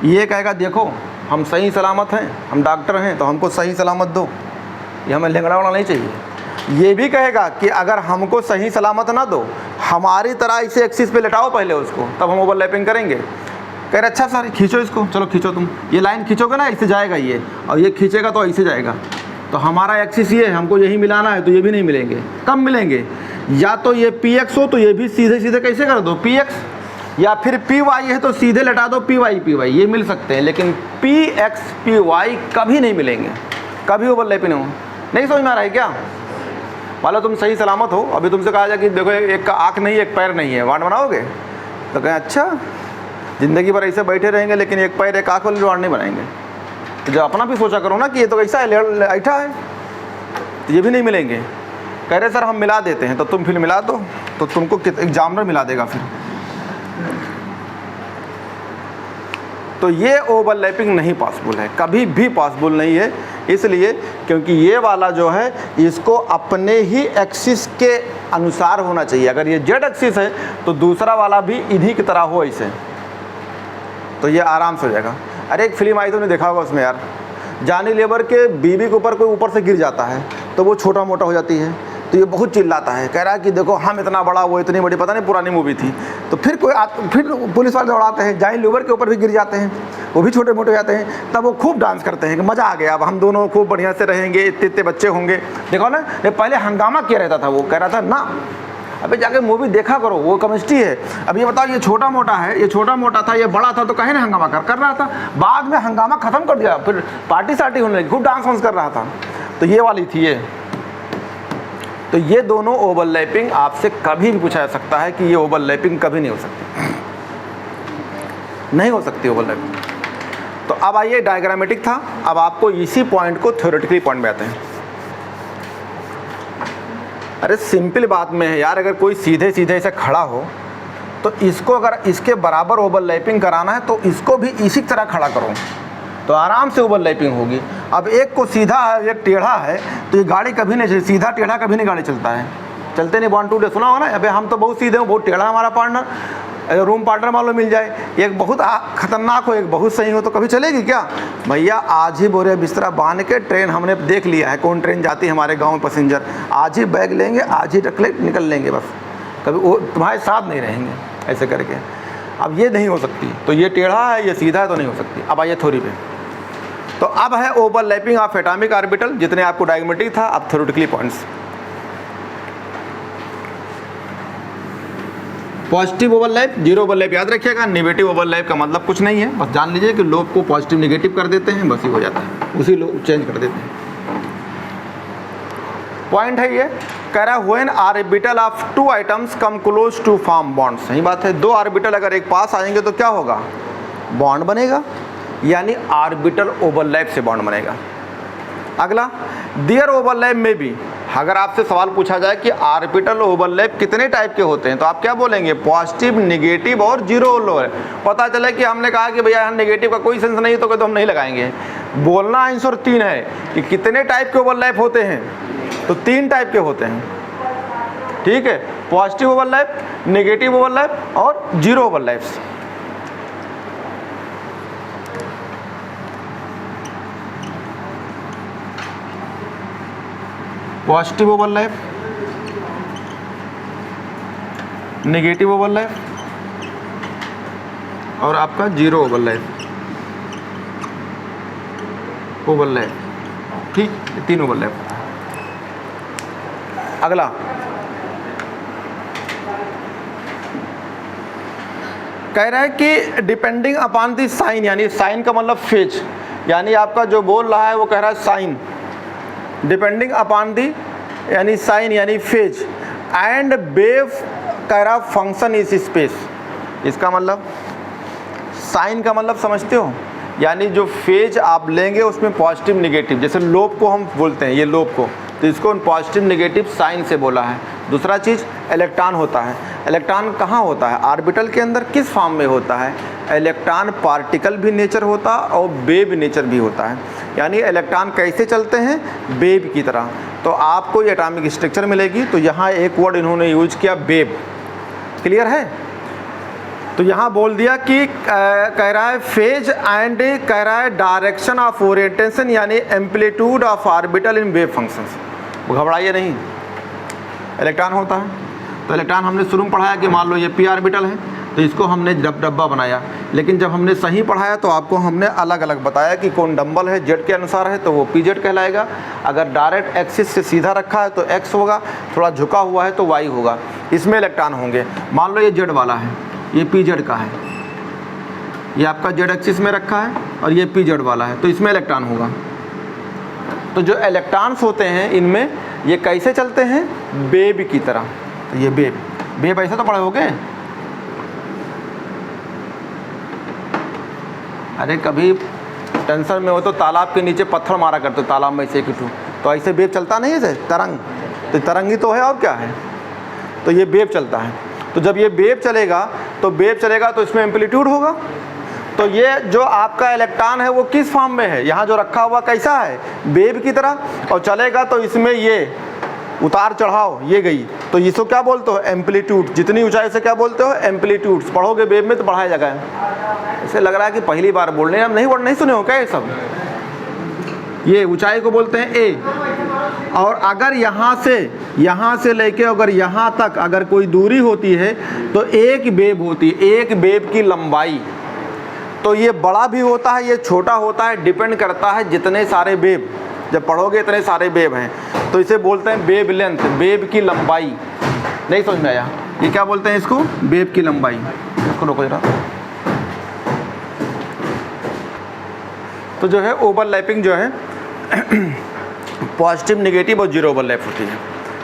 ये कहेगा देखो हम सही सलामत हैं, हम डॉक्टर हैं तो हमको सही सलामत दो, ये हमें लेंगड़ा होना नहीं चाहिए। ये भी कहेगा कि अगर हमको सही सलामत ना दो, हमारी तरह इसे एक्सिस पे लटाओ पहले उसको, तब हम ओवरलैपिंग करेंगे। कह रहे अच्छा सर खींचो इसको, चलो खींचो, तुम ये लाइन खींचोगे ना इससे जाएगा ये, और ये खींचेगा तो ऐसे जाएगा। तो हमारा एक्सिस ये है, हमको यही मिलाना है, तो ये भी नहीं मिलेंगे। कब मिलेंगे, या तो ये पी एक्स हो तो ये भी सीधे सीधे कैसे कर दो पी एक्स, या फिर पी वाई है तो सीधे लटा दो पी वाई, ये मिल सकते हैं। लेकिन पी एक्स पी वाई कभी नहीं मिलेंगे, कभी ओवरलैपिंग नहीं हो। नहीं समझ में आ रहा है क्या? मान तुम सही सलामत हो, अभी तुमसे कहा जाए कि देखो एक आँख नहीं एक पैर नहीं है, वार्ड बनाओगे? तो कहें अच्छा ज़िंदगी भर ऐसे बैठे रहेंगे लेकिन एक पैर एक आँख वाले वार्ड नहीं बनाएंगे। तो जो अपना भी सोचा करो ना कि ये तो ऐसा है, ऐठा है, तो ये भी नहीं मिलेंगे। कह रहे सर हम मिला देते हैं, तो तुम फिर मिला दो, तो तुमको एग्जामिनर मिला देगा फिर। तो ये ओवरलैपिंग नहीं पॉसिबल है, कभी भी पॉसिबल नहीं है। इसलिए क्योंकि ये वाला जो है इसको अपने ही एक्सिस के अनुसार होना चाहिए। अगर ये जेड एक्सिस है तो दूसरा वाला भी इन्हीं की तरह हो ऐसे, तो ये आराम से हो जाएगा। अरे एक फिल्म आई तो नहीं देखा होगा, उसमें यार जानी लेबर के बीवी के ऊपर कोई ऊपर से गिर जाता है तो वो छोटा मोटा हो जाती है, तो ये बहुत चिल्लाता है, कह रहा है कि देखो हम इतना बड़ा वो इतनी बड़ी, पता नहीं पुरानी मूवी थी। तो फिर फिर पुलिस वाले दौड़ाते हैं, जानी लेबर के ऊपर भी गिर जाते हैं, वो भी छोटे मोटे हो जाते हैं। तब वो खूब डांस करते हैं कि मज़ा आ गया, अब हम दोनों खूब बढ़िया से रहेंगे, इतने इतने बच्चे होंगे। देखो ना, ये पहले हंगामा किया रहता था, वो कह रहा था ना अबे जाके मूवी देखा करो, वो केमिस्ट्री है। अब ये बताओ ये छोटा मोटा है, ये छोटा मोटा था, ये बड़ा था, तो कहे ना हंगामा कर रहा था। बाद में हंगामा ख़त्म कर दिया, फिर पार्टी सार्टी होने लगी, खूब डांस वांस कर रहा था। तो ये वाली थी ये। तो ये दोनों ओवरलैपिंग आपसे कभी भी पूछा जा सकता है कि ये ओवरलैपिंग कभी नहीं हो सकती। नहीं हो सकती ओवरलैपिंग। तो अब आइए, डायग्रामेटिक था, अब आपको इसी पॉइंट को थ्योरेटिकली पॉइंट में आते हैं। अरे सिंपल बात में है यार, अगर कोई सीधे सीधे ऐसे खड़ा हो तो इसको अगर इसके बराबर ओवरलैपिंग कराना है तो इसको भी इसी तरह खड़ा करो तो आराम से ओवरलैपिंग होगी। अब एक को सीधा है, एक टेढ़ा है, तो ये गाड़ी कभी नहीं, सीधा टेढ़ा कभी नहीं गाड़ी चलता है, चलते नहीं। 1 2 डे सुना होगा ना, अबे हम तो बहुत सीधे हो, बहुत टेढ़ा हमारा पार्टनर, अगर रूम पार्टनर मान लो मिल जाए, एक बहुत खतरनाक हो, एक बहुत सही हो, तो कभी चलेगी क्या भैया? आज ही बोरे बिस्तरा बांध के ट्रेन हमने देख लिया है, कौन ट्रेन जाती है हमारे गाँव में पैसेंजर, आज ही बैग लेंगे, आज ही निकल लेंगे, बस कभी वो तुम्हारे साथ नहीं रहेंगे ऐसे करके। अब ये नहीं हो सकती, तो ये टेढ़ा है, ये सीधा है, तो नहीं हो सकती। अब आइए थ्योरी पे। तो अब है ओवरलैपिंग ऑफ एटॉमिक ऑर्बिटल, जितने आपको डायग्रामेटिक था, अब theoretically points. Positive overlap, zero overlap याद रखिएगा। नेगेटिव ओवरलैप का मतलब कुछ नहीं है, बस जान लीजिए कि लोब को पॉजिटिव नेगेटिव कर देते हैं, बस ही हो जाता है, उसी लोब चेंज कर देते हैं। पॉइंट है ये, कह रहा है when orbital of 2 atoms come close to form bond. सही बात है, 2 ऑर्बिटल अगर एक पास आएंगे तो क्या होगा? बॉन्ड बनेगा, यानी ऑर्बिटल ओवरलैप से बॉन्ड बनेगा। अगला, देयर ओवरलैप में भी, अगर आपसे सवाल पूछा जाए कि ऑर्बिटल ओवरलैप कितने टाइप के होते हैं, तो आप क्या बोलेंगे? पॉजिटिव, नेगेटिव और जीरो ओवरलैप। पता चले कि हमने कहा कि भैया नेगेटिव का कोई सेंस नहीं है, तो हम नहीं लगाएंगे। बोलना आंसर 3 है कि कितने टाइप के ओवरलैप होते हैं, तो 3 टाइप के होते हैं, ठीक है? पॉजिटिव ओवरलैप, नेगेटिव ओवरलैप और zero overlaps. Positive overlap, negative overlap और आपका जीरो ओवरलैप, ठीक, 3 ओवरलैप। अगला, कह रहा है कि डिपेंडिंग अपॉन द साइन, यानी साइन का मतलब फेज, यानी आपका जो बोल रहा है वो कह रहा है साइन, डिपेंडिंग अपॉन दी यानी साइन यानी फेज, एंड वेव कह रहा फंक्शन इस स्पेस। इसका मतलब, साइन का मतलब समझते हो, यानी जो फेज आप लेंगे उसमें पॉजिटिव नेगेटिव, जैसे लोब को हम बोलते हैं, ये लोब को, तो इसको पॉजिटिव नेगेटिव साइन से बोला है। दूसरा चीज़ इलेक्ट्रॉन होता है। इलेक्ट्रॉन कहाँ होता है? ऑर्बिटल के अंदर किस फॉर्म में होता है? इलेक्ट्रॉन पार्टिकल भी नेचर होता है और वेव नेचर भी होता है। यानी इलेक्ट्रॉन कैसे चलते हैं? वेव की तरह। तो आपको ये एटॉमिक स्ट्रक्चर मिलेगी। तो यहाँ एक वर्ड इन्होंने यूज किया, वेव। क्लियर है? तो यहाँ बोल दिया कि कह रहा है फेज एंड कह रहा है डायरेक्शन ऑफ ओरिएंटेशन, यानी amplitude of orbital in wave functions. घबराइए नहीं, इलेक्ट्रॉन होता है। तो इलेक्ट्रॉन हमने शुरू में पढ़ाया कि मान लो ये पी ऑर्बिटल है, तो इसको हमने डब्बा बनाया। लेकिन जब हमने सही पढ़ाया तो आपको हमने अलग अलग बताया कि कौन डंबल है, जेड के अनुसार है तो वो पी जेड कहलाएगा। अगर डायरेक्ट एक्सिस से सीधा रखा है तो एक्स होगा, थोड़ा झुका हुआ है तो वाई होगा। इसमें इलेक्ट्रॉन होंगे। मान लो ये जेड वाला है, ये पी जेड का है, ये आपका जेड एक्सिस में रखा है, और ये पी जेड वाला है, तो इसमें इलेक्ट्रॉन होगा। तो जो इलेक्ट्रॉन्स होते हैं इनमें ये कैसे चलते हैं? वेव की तरह। तो ये वेव ऐसे तो पढ़े होगे। अरे कभी टेंशन में हो तो तालाब के नीचे पत्थर मारा करते, तालाब में से तो ऐसे वेव चलता नहीं है, तरंग। तो तरंग ही तो है, और क्या है? तो ये वेव चलता है। तो जब ये वेव चलेगा तो इसमें एम्पलीट्यूड होगा। तो ये जो आपका इलेक्ट्रॉन है वो किस फॉर्म में है? यहाँ जो रखा हुआ कैसा है? वेव की तरह। और चलेगा तो इसमें ये उतार चढ़ाव ये गई, तो इसको क्या बोलते हो? एम्पलीट्यूड। जितनी ऊंचाई से क्या बोलते हो? एम्पलीट्यूड। पढ़ोगे वेव में तो बढ़ाया जाएगा। ऐसे लग रहा है कि पहली बार बोल रहे हैं, हम नहीं सुने हो क्या ये सब? ये ऊंचाई को बोलते हैं ए। और अगर यहाँ से लेके अगर यहाँ तक अगर कोई दूरी होती है तो एक वेव होती है, एक वेव की लंबाई। तो ये बड़ा भी होता है, ये छोटा होता है, डिपेंड करता है जितने सारे वेव, जब पढ़ोगे इतने सारे वेव हैं तो इसे बोलते हैं वेव लेंथ, वेव की लंबाई। नहीं समझ में आया? ये क्या बोलते हैं इसको? वेव की लंबाई। इसको रोको जरा। तो जो है ओवरलैपिंग जो है पॉजिटिव, नेगेटिव और जीरो ओवरलैप होती है।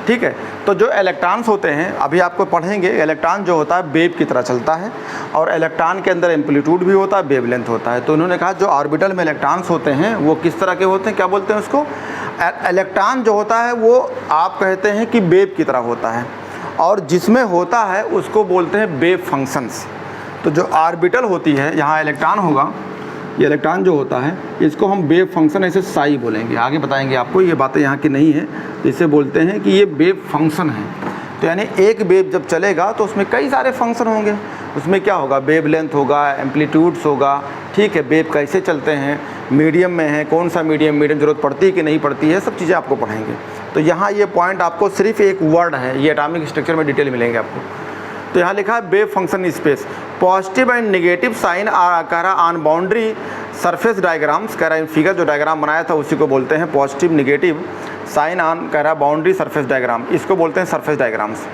ठीक है। तो जो इलेक्ट्रॉन्स होते हैं, अभी आपको पढ़ेंगे, इलेक्ट्रॉन जो होता है वेव की तरह चलता है और इलेक्ट्रॉन के अंदर एम्पलीट्यूड भी होता है, वेवलेंथ होता है। तो उन्होंने कहा जो ऑर्बिटल में इलेक्ट्रॉन्स होते हैं वो किस तरह के होते हैं, क्या बोलते हैं उसको, इलेक्ट्रॉन जो होता है वो आप कहते हैं कि वेव की तरह होता है, और जिसमें होता है उसको बोलते हैं वेव फंक्शंस। तो जो ऑर्बिटल होती है, यहाँ इलेक्ट्रॉन होगा, ये इलेक्ट्रॉन जो होता है इसको हम वेव फंक्शन ऐसे साई बोलेंगे, आगे बताएंगे आपको, ये बातें यहाँ की नहीं है। तो इसे बोलते हैं कि ये वेव फंक्शन है। तो यानी एक वेव जब चलेगा तो उसमें कई सारे फंक्शन होंगे। उसमें क्या होगा, वेव लेंथ होगा, एम्पलीट्यूड्स होगा, ठीक है, वेव कैसे चलते हैं, मीडियम में है, कौन सा मीडियम ज़रूरत पड़ती है कि नहीं पड़ती है, सब चीज़ें आपको पढ़ाएंगे। तो यहाँ ये पॉइंट आपको सिर्फ एक वर्ड है, ये एटॉमिक स्ट्रक्चर में डिटेल मिलेंगे आपको। तो यहाँ लिखा है wave function space, positive and negative sign कह रहा ऑन बाउंड्री सरफेस डायग्राम्स, कह रहा है फिगर जो डायग्राम बनाया था उसी को बोलते हैं पॉजिटिव नेगेटिव साइन ऑन, कह रहा बाउंड्री सरफेस डायग्राम, इसको बोलते हैं सरफेस डायग्राम्स।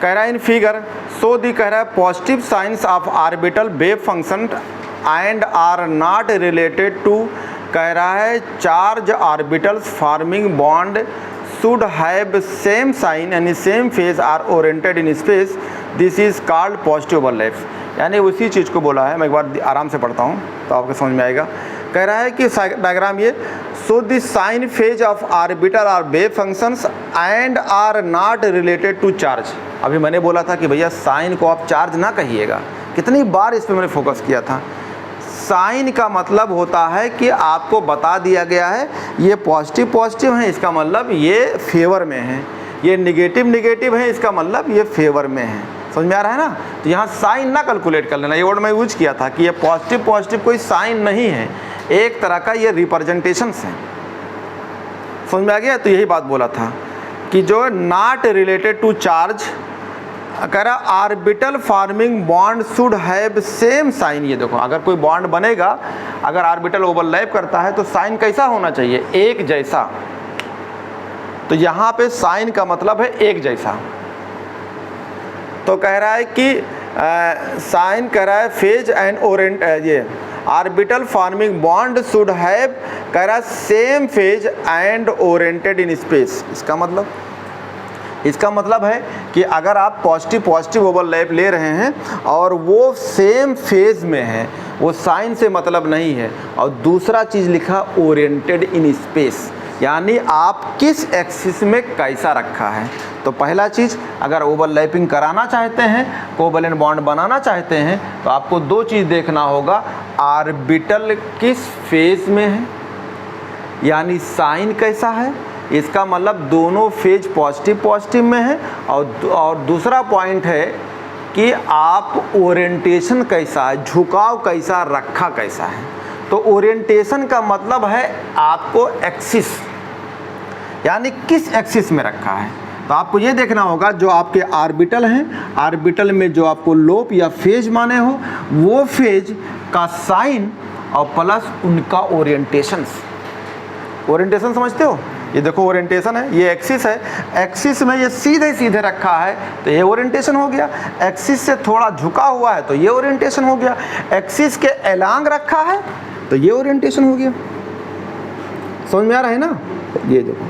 कह रहा है इन फिगर सो दी, कह रहा है positive signs of orbital wave function and are not related to, कह रहा है charge orbitals forming bond should have same sign and same phase are oriented in space, this is called positive overlaps। यानी उसी चीज़ को बोला है, मैं एक बार आराम से पढ़ता हूँ तो आपको समझ में आएगा। कह रहा है कि डायग्राम ये, so the sign phase of orbital are wave functions and are not related to charge। अभी मैंने बोला था कि भैया साइन को आप चार्ज ना कहिएगा, कितनी बार इस पर मैंने फोकस किया था। साइन का मतलब होता है कि आपको बता दिया गया है ये पॉजिटिव पॉजिटिव है, इसका मतलब ये फेवर में है, ये नेगेटिव नेगेटिव है, इसका मतलब ये फेवर में है। समझ में आ रहा है ना। तो यहाँ साइन ना कैलकुलेट कर लेना, ये वर्ड मैं यूज किया था कि ये पॉजिटिव पॉजिटिव कोई साइन नहीं है, एक तरह का ये रिप्रेजेंटेशंस है। समझ में आ गया। तो यही बात बोला था कि जो नॉट रिलेटेड टू चार्ज, कह रहा orbital forming bond should have same sign. ये देखो, अगर कोई बॉन्ड बनेगा, अगर ऑर्बिटल ओवरलैप करता है तो साइन कैसा होना चाहिए, एक जैसा। तो यहाँ पे साइन का मतलब है एक जैसा। तो कह रहा है कि साइन कह रहा है फेज एंड ओरेंट, ये orbital forming bond should have, कह रहा same phase and oriented in space. इसका मतलब है कि अगर आप पॉजिटिव पॉजिटिव ओवरलैप ले रहे हैं और वो सेम फेज में है, वो साइन से मतलब नहीं है। और दूसरा चीज़ लिखा ओरिएंटेड इन स्पेस, यानी आप किस एक्सिस में कैसा रखा है। तो पहला चीज़, अगर ओवरलैपिंग कराना चाहते हैं, कोवैलेंट बॉन्ड बनाना चाहते हैं, तो आपको दो चीज़ देखना होगा, ऑर्बिटल किस फेज में है, यानी साइन कैसा है, इसका मतलब दोनों फेज पॉजिटिव पॉजिटिव में है। और दूसरा पॉइंट है कि आप ओरिएंटेशन कैसा है, झुकाव कैसा, रखा कैसा है। तो ओरिएंटेशन का मतलब है आपको एक्सिस, यानी किस एक्सिस में रखा है। तो आपको ये देखना होगा जो आपके ऑर्बिटल हैं, ऑर्बिटल में जो आपको लोप या फेज माने हो, वो फेज का साइन और प्लस उनका ओरिएंटेशन। ओरिएंटेशन समझते हो, ये देखो ओरिएंटेशन है, ये एक्सिस है, एक्सिस में ये सीधे सीधे रखा है तो ये ओरिएंटेशन हो गया। एक्सिस से थोड़ा झुका हुआ है तो ये ओरिएंटेशन हो गया। एक्सिस के एलांग रखा है तो ये ओरिएंटेशन हो गया। समझ में आ रहा है ना। ये देखो,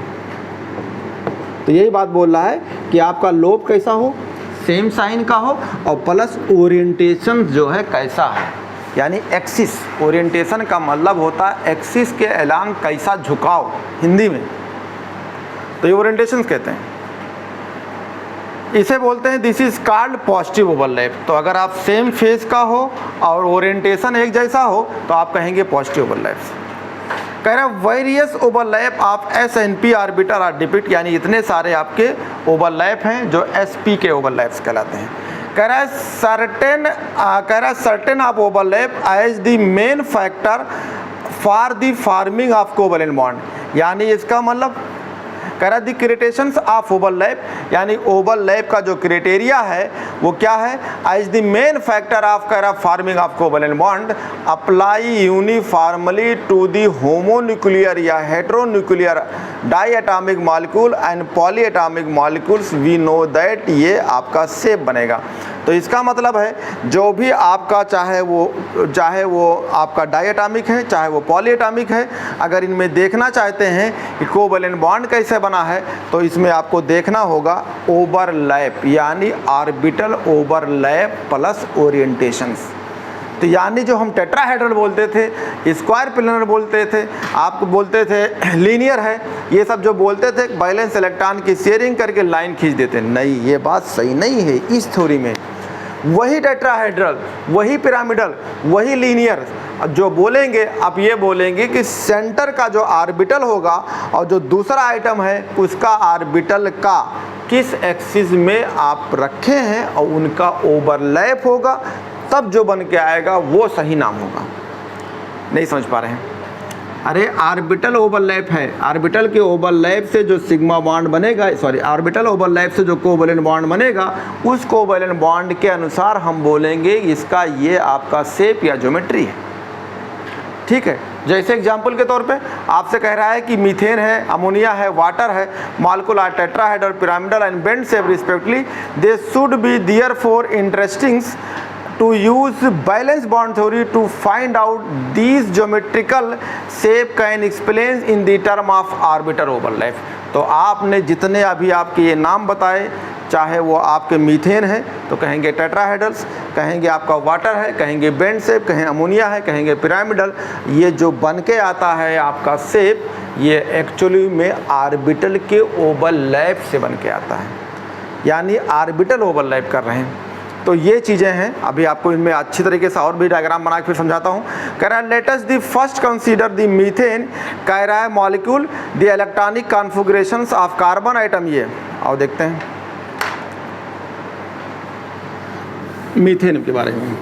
तो यही बात बोल रहा है कि आपका लोब कैसा हो, सेम साइन का हो, और प्लस ओरिएंटेशन जो है कैसा है, यानी एक्सिस। ओरिएंटेशन का मतलब होता है एक्सिस के एलांग कैसा झुकाव, हिंदी में तो ये ओरिएंटेशन कहते हैं। इसे बोलते हैं this is called positive overlap. तो अगर आप सेम फेज का हो और ओरिएंटेशन एक जैसा हो तो आप कहेंगे पॉजिटिव ओवरलैप। कह रहे हैं various overlap of S and P orbital are depict, यानी इतने सारे आपके ओवरलैप हैं जो एस पी के ओवरलैप्स कहलाते हैं। कह रहा है certain of overlap as the main factor for the forming of covalent bond, यानी इसका मतलब कह रहा है द क्रिएशंस ऑफ ओवरलैप, यानी ओवरलैप का जो क्राइटेरिया है वो क्या है, as the main factor of forming of covalent bond apply uniformly to the homonuclear या heteronuclear diatomic molecule and polyatomic molecules, we know that ये आपका शेप बनेगा। तो इसका मतलब है जो भी आपका चाहे वो आपका डाइएटॉमिक है चाहे वो पॉलीएटॉमिक है, अगर इनमें देखना चाहते हैं कि कोवैलेंट बॉन्ड कैसे बना है तो इसमें आपको देखना होगा ओवरलैप, यानी ऑर्बिटल ओवरलैप प्लस ओरिएंटेशंस। तो यानी जो हम टेट्राहेड्रल बोलते थे, स्क्वायर प्लेनर बोलते थे, आपको बोलते थे लीनियर है, ये सब जो बोलते थे बैलेंस इलेक्ट्रॉन की शेयरिंग करके लाइन खींच देते, नहीं, ये बात सही नहीं है इस थ्योरी में। वही टेट्राहेड्रल, वही पिरामिडल, वही लीनियर जो बोलेंगे, आप ये बोलेंगे कि सेंटर का जो ऑर्बिटल होगा और जो दूसरा आइटम है उसका ऑर्बिटल का किस एक्सिस में आप रखे हैं और उनका ओवरलैप होगा, तब जो बन के आएगा वो सही नाम होगा। नहीं समझ पा रहे हैं? अरे ऑर्बिटल ओवरलैप है, ऑर्बिटल के ओवरलैप से जो सिग्मा बॉन्ड बनेगा, सॉरी ऑर्बिटल ओवरलैप से जो कोवैलेंट बॉन्ड बनेगा, उस कोवैलेंट बॉन्ड के अनुसार हम बोलेंगे इसका ये आपका शेप या ज्योमेट्री है। ठीक है, जैसे एग्जाम्पल के तौर पे आपसे कह रहा है कि मीथेन है, अमोनिया है, वाटर है, molecule are tetrahedral, pyramidal and bend shape respectively, they should be therefore interesting to use balance bond theory to find out these geometrical shape can explain in the term of orbital overlap। तो आपने जितने अभी आपके ये नाम बताए, चाहे वो आपके मीथेन है तो कहेंगे टेट्राहेड्रल्स, कहेंगे आपका वाटर है, कहेंगे बेंड शेप, कहें अमोनिया है, कहेंगे पिरामिडल, ये जो बन के आता है आपका शेप, ये एक्चुअली में ऑर्बिटल के ओवरलैप से बन के आता है, यानी ऑर्बिटल ओवरलैप कर रहे हैं। तो ये चीज़ें हैं, अभी आपको इनमें अच्छी तरीके से और भी डायग्राम बना के फिर समझाता हूँ। कह रहा है let us the first consider the methane, कह रहा है molecule the electronic configurations of carbon item. ये आओ देखते हैं मीथेन के बारे में।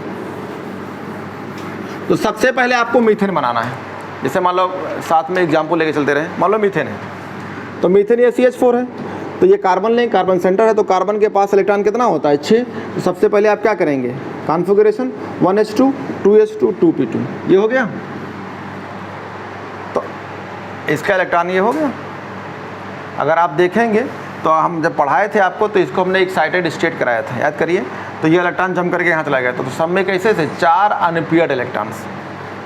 तो सबसे पहले आपको मीथेन बनाना है। जैसे मान लो साथ में एग्जाम्पल लेके चलते रहे, मान लो मीथेन है, तो मीथेन ये CH4 है, तो ये कार्बन लें, कार्बन सेंटर है, तो कार्बन के पास इलेक्ट्रॉन कितना होता है 6। तो सबसे पहले आप क्या करेंगे, कॉन्फ़िगरेशन 1s2 2s2 2p2, ये हो गया। तो इसका इलेक्ट्रॉन ये हो गया। अगर आप देखेंगे तो हम जब पढ़ाए थे आपको तो इसको हमने एक्साइटेड स्टेट कराया था, याद करिए। तो ये इलेक्ट्रॉन जम करके यहाँ चला गया, तो सब में कैसे थे 4 अनपेयर्ड इलेक्ट्रॉन्स।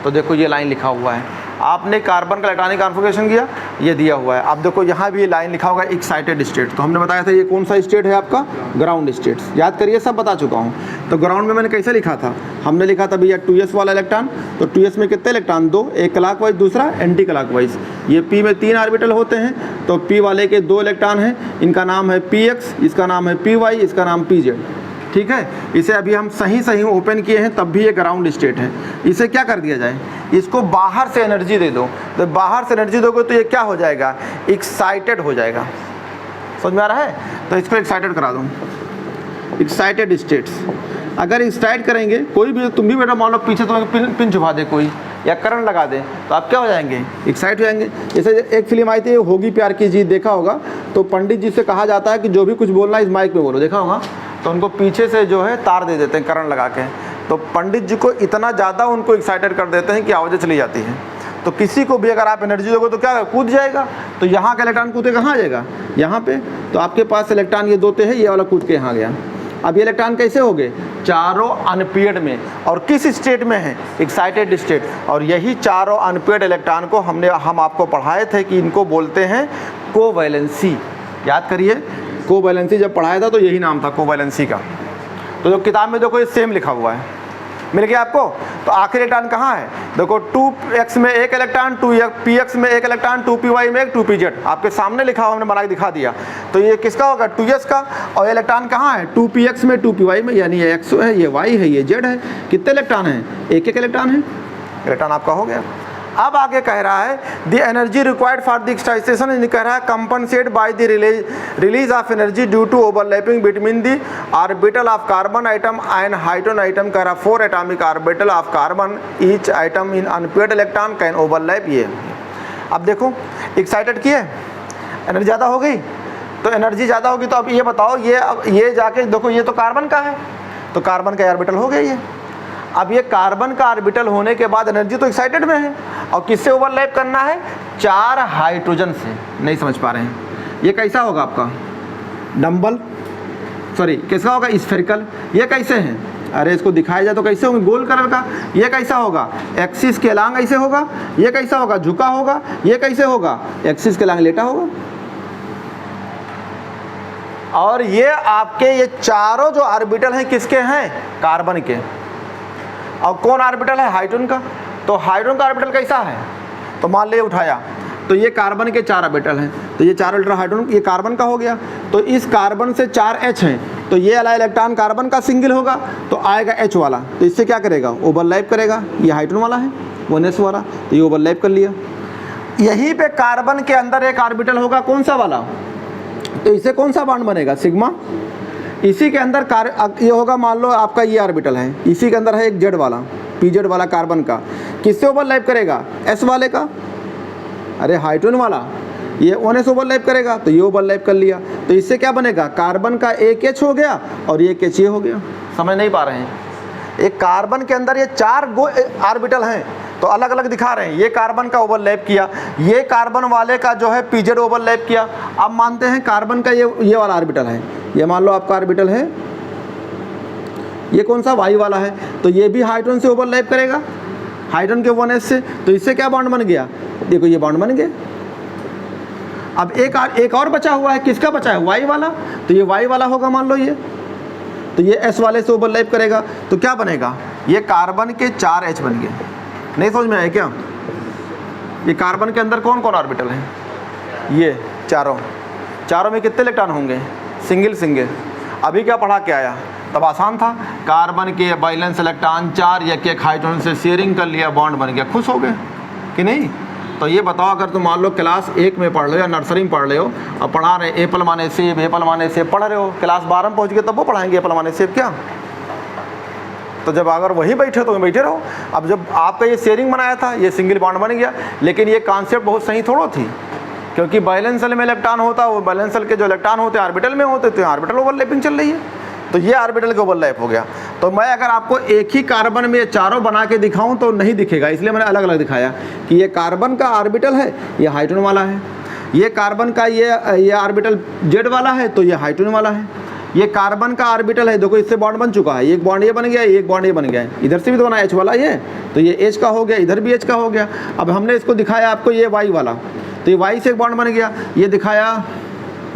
तो देखो ये लाइन लिखा हुआ है, आपने कार्बन का इलेक्ट्रॉनिक कॉन्फ़िगरेशन किया, ये दिया हुआ है। अब देखो यहाँ भी ये लाइन लिखा होगा एक्साइटेड स्टेट। तो हमने बताया था ये कौन सा स्टेट है आपका, ग्राउंड स्टेट्स, याद करिए, सब बता चुका हूँ। तो ग्राउंड में मैंने कैसे लिखा था, हमने लिखा था भैया 2s वाला इलेक्ट्रॉन, तो 2s में कितने इलेक्ट्रॉन, 2, एक क्लॉकवाइज दूसरा एंटी क्लॉकवाइज। ये p में 3 ऑर्बिटल होते हैं, तो p वाले के 2 इलेक्ट्रॉन हैं, इनका नाम है px, इसका नाम है py, इसका नाम pz। ठीक है, इसे अभी हम सही ओपन किए हैं, तब भी ये ग्राउंड स्टेट है। इसे क्या कर दिया जाए, इसको बाहर से एनर्जी दे दो, तो बाहर से एनर्जी दोगे तो ये क्या हो जाएगा, एक्साइटेड हो जाएगा। समझ में आ रहा है? तो इसको एक्साइटेड करा दो, एक्साइटेड स्टेट्स। अगर एक्साइट करेंगे, कोई भी, तुम भी बेटा मान लो पीछे तुम्हें पिन छुपा दे कोई, या करंट लगा दे, तो आप क्या हो जाएंगे, एक्साइट हो जाएंगे। जैसे एक फिल्म आई थी होगी प्यार की जीत, देखा होगा, तो पंडित जी से कहा जाता है कि जो भी कुछ बोलना है इस माइक में बोलो, देखा होगा। तो उनको पीछे से जो है तार दे देते हैं करंट लगा के, तो पंडित जी को इतना ज़्यादा उनको एक्साइटेड कर देते हैं कि आवाज़ें चली जाती हैं। तो किसी को भी अगर आप एनर्जी दोगे तो क्या कूद जाएगा, तो यहाँ का इलेक्ट्रॉन कूद के कहाँ आ जाएगा, यहाँ पे। तो आपके पास इलेक्ट्रॉन ये 2 है, ये वाला कूद के यहाँ गया। अब ये इलेक्ट्रॉन कैसे हो गए, चारों अनपेयर्ड में, और किस स्टेट में है, एक्साइटेड स्टेट। और यही चारों अनपेयर्ड इलेक्ट्रॉन को हम आपको पढ़ाए थे कि इनको बोलते हैं कोवैलेंसी। याद करिए, कोवैलेंसी जब पढ़ाया था तो यही नाम था कोवैलेंसी का। तो जो किताब में देखो ये सेम लिखा हुआ है, मिल गया आपको। तो आखिरी इलेक्ट्रॉन कहाँ है, देखो 2x में एक इलेक्ट्रॉन, 2px में एक इलेक्ट्रॉन, 2py में एक, 2pz आपके सामने लिखा हुआ, हमने बना के दिखा दिया। तो ये किसका होगा, 2s का। और ये इलेक्ट्रॉन कहाँ है, 2px में 2py में, यानी ये x है, ये y है, ये z है। कितने इलेक्ट्रॉन हैं, एक इलेक्ट्रॉन है, इलेक्ट्रॉन आपका हो गया। अब आगे कह रहा है the energy required for the excitation, कह रहा है compensate by the release of energy due to overlapping between the orbital of carbon atom and hydrogen atom. कह रहा 4 atomic orbital of carbon, each atom in unpaired electron can overlap. ये अब देखो excited किए, energy ज़्यादा हो गई, तो एनर्जी ज़्यादा होगी। तो अब ये बताओ, ये जाके देखो, ये तो कार्बन का है, तो कार्बन का ऑर्बिटल हो गया ये। अब ये कार्बन का ऑर्बिटल होने के बाद एनर्जी तो एक्साइटेड में है, और किससे ओवरलैप करना है? 4 हाइड्रोजन से। नहीं समझ पा रहे हैं? ये कैसा होगा आपका डंबल, सॉरी कैसा होगा? स्फेरिकल। ये कैसे हैं? अरे इसको दिखाया जाए तो कैसे होंगे? गोल कलर का। ये कैसा होगा? एक्सिस के अलांग ऐसे होगा। ये कैसा होगा? झुका होगा। ये कैसे होगा? एक्सिस के अलांग लेटा होगा। और ये आपके ये चारों जो ऑर्बिटल हैं किसके हैं? कार्बन के। और कौन ऑर्बिटल है? हाइड्रोजन का। तो हाइड्रोजन का ऑर्बिटल कैसा है? तो मान ले उठाया, तो ये कार्बन के 4 ऑर्बिटल हैं, तो ये 4 ऑर्बिटल हाइड्रोजन, ये कार्बन का हो गया। तो इस कार्बन से 4 H हैं, तो ये वाला इलेक्ट्रॉन कार्बन का सिंगल होगा, तो आएगा H वाला, तो इससे क्या करेगा? ओवरलैप करेगा। ये हाइड्रोजन वाला है 1s वाला, तो ये ओवरलैप कर लिया। यहीं पे कार्बन के अंदर एक ऑर्बिटल होगा, कौन सा वाला? तो इससे कौन सा बॉन्ड बनेगा? सिग्मा। इसी के अंदर ये होगा, मान लो आपका ये ऑर्बिटल है, इसी के अंदर है एक जेड वाला, pz वाला कार्बन का, किससे ओवरलैप करेगा? s वाले का। अरे हाइड्रोजन वाला, ये 1s ओवरलैप करेगा, तो ये ओवरलैप कर लिया। तो इससे क्या बनेगा? कार्बन का एक H हो गया और एक H ये हो गया। समझ नहीं पा रहे हैं? एक कार्बन के अंदर ये 4 ऑर्बिटल हैं, तो अलग अलग दिखा रहे हैं। ये कार्बन का ओवरलैप किया, ये कार्बन वाले का जो है pz ओवरलैप किया। अब मानते हैं कार्बन का ये वाला ऑर्बिटल है, ये मान लो आपका ऑर्बिटल है, ये कौन सा? y वाला है, तो ये भी हाइड्रोजन से ओवरलैप करेगा, हाइड्रोजन के 1s से। तो इससे क्या बॉन्ड बन गया? देखो ये बॉन्ड बन गया। अब एक और बचा हुआ है, किसका बचा है? y वाला, तो ये y वाला होगा मान लो ये, तो ये s वाले से ओवरलैप करेगा, तो क्या बनेगा? ये कार्बन के 4 H बन गए। नहीं समझ में आया क्या? ये कार्बन के अंदर कौन कौन ऑर्बिटल है? ये चारों में कितने इलेक्ट्रॉन होंगे? Single single. अभी क्या पढ़ा के आया? तब आसान था, कार्बन के बैलेंस इलेक्ट्रॉन 4 एक हाइड्रोजन से शेयरिंग कर लिया, बॉन्ड बन गया, खुश हो गए कि नहीं? तो ये बताओ, अगर तुम मान लो क्लास 1 में पढ़ रहे हो या नर्सरी में पढ़ रहे हो और पढ़ा रहे एप्पल माने सेब, एप्पल माने सेब पढ़ रहे हो, क्लास 12 में पहुँच गए तब वो पढ़ाएंगे एप्पल माने सेब क्या? तो जब अगर वहीं बैठे तो वहीं बैठे रहो। अब जब आपका ये शेयरिंग बनाया था, ये सिंगल बॉन्ड बन गया, लेकिन ये कॉन्सेप्ट बहुत सही थोड़ा थी, क्योंकि बैलेंस सेल में इलेक्ट्रॉन होता, वो बैलेंस सेल के जो इलेक्ट्रॉन होते हैं ऑर्बिटल में होते, तो ऑर्बिटल ओवरलैपिंग चल रही है, तो ये ऑर्बिटल के ओवरलैप हो गया। तो मैं अगर आपको एक ही कार्बन में ये चारों बना के दिखाऊं तो नहीं दिखेगा, इसलिए मैंने अलग अलग दिखाया कि ये कार्बन का ऑर्बिटल है, ये हाइड्रोजन वाला है, ये कार्बन का ये ऑर्बिटल जेड वाला है, तो ये हाइड्रोजन वाला है, ये कार्बन का ऑर्बिटल है, देखो इससे बॉन्ड बन चुका है, एक बॉन्ड ये बन गया, एक बॉन्ड ये बन गया है, इधर से भी तो बना H वाला ये, तो ये H का हो गया, इधर भी H का हो गया। अब हमने इसको दिखाया आपको ये Y वाला, तो ये Y से एक बॉन्ड बन गया, ये दिखाया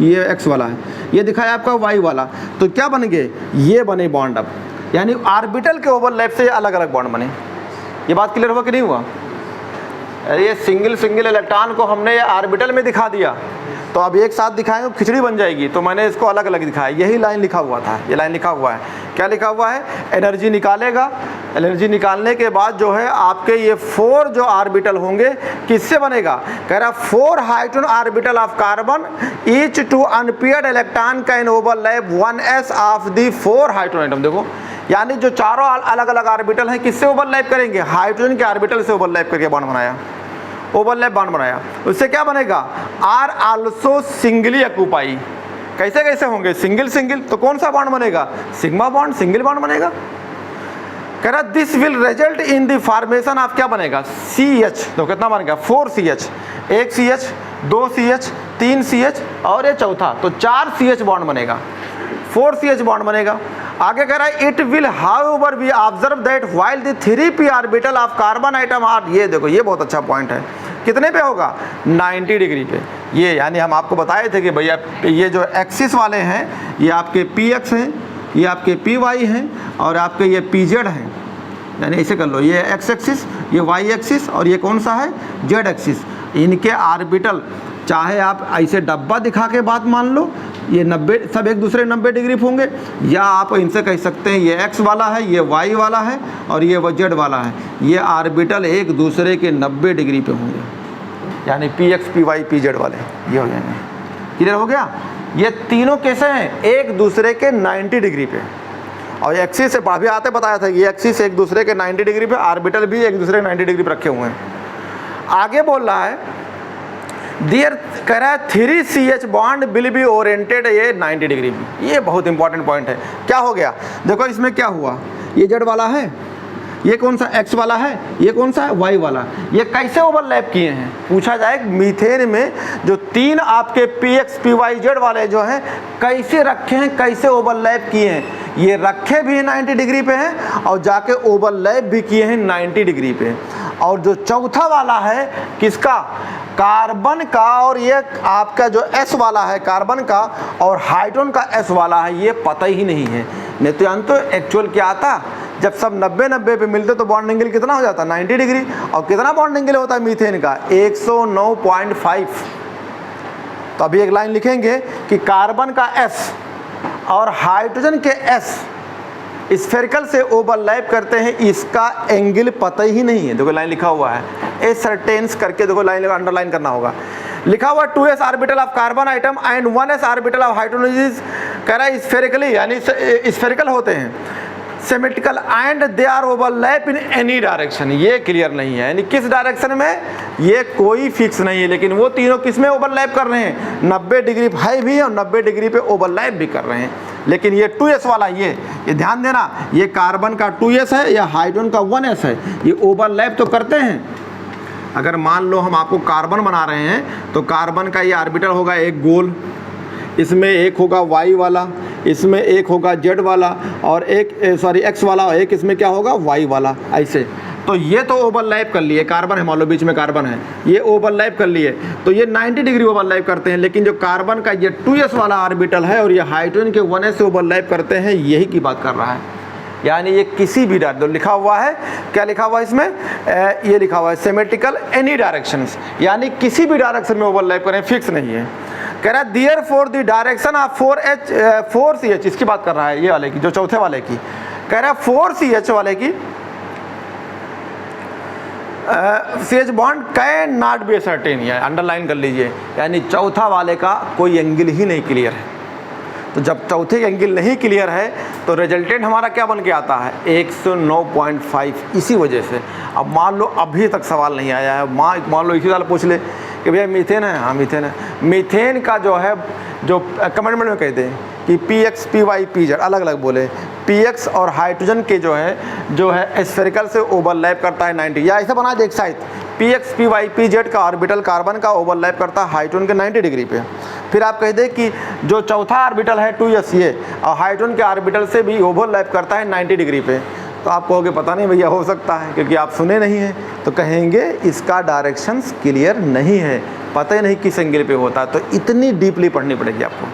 ये X वाला है, ये दिखाया आपका Y वाला, तो क्या बन गए? ये बने बॉन्ड। अब यानी ऑर्बिटल के ओवरलैप से अलग अलग बॉन्ड बने। ये बात क्लियर हुआ कि नहीं हुआ? ये सिंगल इलेक्ट्रॉन को हमने ऑर्बिटल में दिखा दिया, तो अब एक साथ दिखाएंगे खिचड़ी बन जाएगी, तो मैंने इसको अलग अलग दिखाया। यही लाइन लिखा हुआ था, ये लाइन लिखा हुआ है, क्या लिखा हुआ है? एनर्जी निकालेगा, एनर्जी निकालने के बाद जो है आपके ये 4 जो ऑर्बिटल होंगे किससे बनेगा? कह रहा 4 hydrogen orbital of carbon, each 2 unpaired electron can overlap 1s of the 4 hydrogen atom. देखो यानी जो चारों अलग अलग ऑर्बिटल हैं किससे ओवरलैप करेंगे? हाइड्रोजन के ऑर्बिटल से ओवरलैप करके बॉन्ड बनाया, ओवरलैप बॉन्ड बनाया। उससे क्या बनेगा? Are also singly occupy. कैसे कैसे होंगे? सिंगल सिंगल, तो कौन सा बॉन्ड बनेगा? सिग्मा बॉन्ड, सिंगल बॉन्ड बनेगा। कह रहा this will result in the formation of क्या बनेगा? CH। तो कितना बनेगा? 4 CH, 1 CH, 2 CH, 3 CH और ये चौथा, तो 4 CH बॉन्ड बनेगा, 4 CH बॉन्ड बनेगा। आगे कह रहा है it will however we observe that while the 3p orbital of carbon atom are, ये देखो ये बहुत अच्छा पॉइंट है, कितने पे होगा? 90 डिग्री पे। ये यानी हम आपको बताए थे कि भैया ये जो एक्सिस वाले हैं ये आपके PX हैं, ये आपके PY हैं और आपके ये PZ हैं, यानी ऐसे कर लो, ये X एक्सिस, ये Y एक्सिस और ये कौन सा है? Z axis. इनके ऑर्बिटल चाहे आप ऐसे डब्बा दिखा के बात मान लो, ये 90 सब एक दूसरे 90 डिग्री पे होंगे, या आप इनसे कह सकते हैं ये X वाला है, ये Y वाला है और ये Z वाला है, ये ऑर्बिटल एक दूसरे के 90 डिग्री पे होंगे, यानी PX PY PZ वाले ये हो जाएंगे। क्लियर हो गया? ये तीनों कैसे हैं? एक दूसरे के 90 डिग्री पे, और एक्सिस से अभी आते बताया था ये एक्सिस एक दूसरे के 90 डिग्री पे, ऑर्बिटल भी एक दूसरे के 90 डिग्री पे रखे हुए हैं। आगे बोल रहा है डियर कह रहा है 3CH bond will be oriented ये 90 डिग्री भी। ये बहुत इंपॉर्टेंट पॉइंट है। क्या हो गया देखो इसमें क्या हुआ, ये जेड वाला है, ये कौन सा एक्स वाला है, ये कौन सा है वाई वाला, ये कैसे ओवरलैप किए हैं पूछा जाए। मीथेन में जो तीन आपके PX PY जेड वाले जो हैं कैसे रखे हैं, कैसे ओवरलैप किए हैं, ये रखे भी 90 डिग्री पे हैं और जाके ओवरलैप भी किए हैं 90 डिग्री पे। और जो चौथा वाला है किसका, कार्बन का, और ये आपका जो S वाला है कार्बन का और हाइड्रोजन का S वाला है, ये पता ही नहीं है। नहीं तो जानते हो एक्चुअल क्या आता, जब सब 90-90 पे मिलते तो बॉन्ड एंगल कितना हो जाता 90 डिग्री। और कितना बॉन्ड एंगल होता है मीथेन का 109.5। तो अभी एक लाइन लिखेंगे कि कार्बन का S और हाइड्रोजन के S स्फेरिकल से ओवरलैप करते हैं, इसका एंगल पता ही नहीं है। देखो लाइन लिखा हुआ है ए सर्टेन्स करके, देखो लाइन अंडरलाइन करना होगा। लिखा हुआ 2s orbital of carbon atom and 1s orbital of hydrogen कह रहा है स्फेरिकली, यानी स्फेरिकल होते हैं, symmetrical and they are overlap in any direction. ये क्लियर नहीं है, यानी किस डायरेक्शन में ये कोई फिक्स नहीं है, लेकिन वो तीनों किस में ओवरलैप कर रहे हैं 90 डिग्री हाई भी और 90 डिग्री पे ओवरलैप भी कर रहे हैं। लेकिन ये 2s वाला ये ध्यान देना, ये कार्बन का 2s है या हाइड्रोजन का 1s है, ये ओवरलैप तो करते हैं। अगर मान लो हम आपको कार्बन बना रहे हैं तो कार्बन का ये ऑर्बिटल होगा एक गोल, इसमें एक होगा वाई वाला, इसमें एक होगा जेड वाला और एक एक्स वाला, और एक इसमें क्या होगा वाई वाला, ऐसे। तो ये तो ओवरलैप कर लिए, कार्बन है मान लो बीच में कार्बन है, ये ओवरलैप कर लिए तो ये 90 डिग्री ओवरलैप करते हैं। लेकिन जो कार्बन का ये 2s वाला ऑर्बिटल है और ये हाइड्रोजन के 1s से ओवरलैप करते हैं, यही की बात कर रहा है। यानी ये किसी भी डायरेक्शन लिखा हुआ है, क्या लिखा हुआ है इसमें, ये लिखा हुआ है सिमेट्रिकल एनी डायरेक्शंस, यानी किसी भी डायरेक्शन में ओवरलैप करें, फिक्स नहीं है। कह रहा है therefore the direction of 4CH, इसकी बात कर रहा है ये वाले की, जो चौथे वाले की। कह रहा है 4CH वाले की CH bond can not be certain, या अंडरलाइन कर लीजिए, यानी चौथा वाले का कोई एंगल ही नहीं क्लियर है। तो जब चौथे का एंगल नहीं क्लियर है तो रिजल्टेंट हमारा क्या बन के आता है 109.5। इसी वजह से अब मान लो अभी तक सवाल नहीं आया है, मान लो इसी साल पूछ ले कि भैया मीथेन है, हाँ मीथेन है, मीथेन का जो है जो कमेंटमेंट में कहते हैं कि PX PY PZ अलग अलग बोले, PX और हाइड्रोजन के जो है स्फेरिकल से ओवरलैप करता है 90, या ऐसा बना दे एक साइड PX PY PZ का ऑर्बिटल कार्बन का ओवरलैप करता है हाइड्रोजन के 90 डिग्री पे। फिर आप कह दे कि जो चौथा ऑर्बिटल है 2s ये और हाइड्रोजन के ऑर्बिटल से भी ओवरलैप करता है 90 डिग्री पे। तो आप कहोगे पता नहीं भैया हो सकता है, क्योंकि आप सुने नहीं हैं, तो कहेंगे इसका डायरेक्शंस क्लियर नहीं है, पता ही नहीं किस एंगल पे होता है। तो इतनी डीपली पढ़नी पड़ेगी आपको,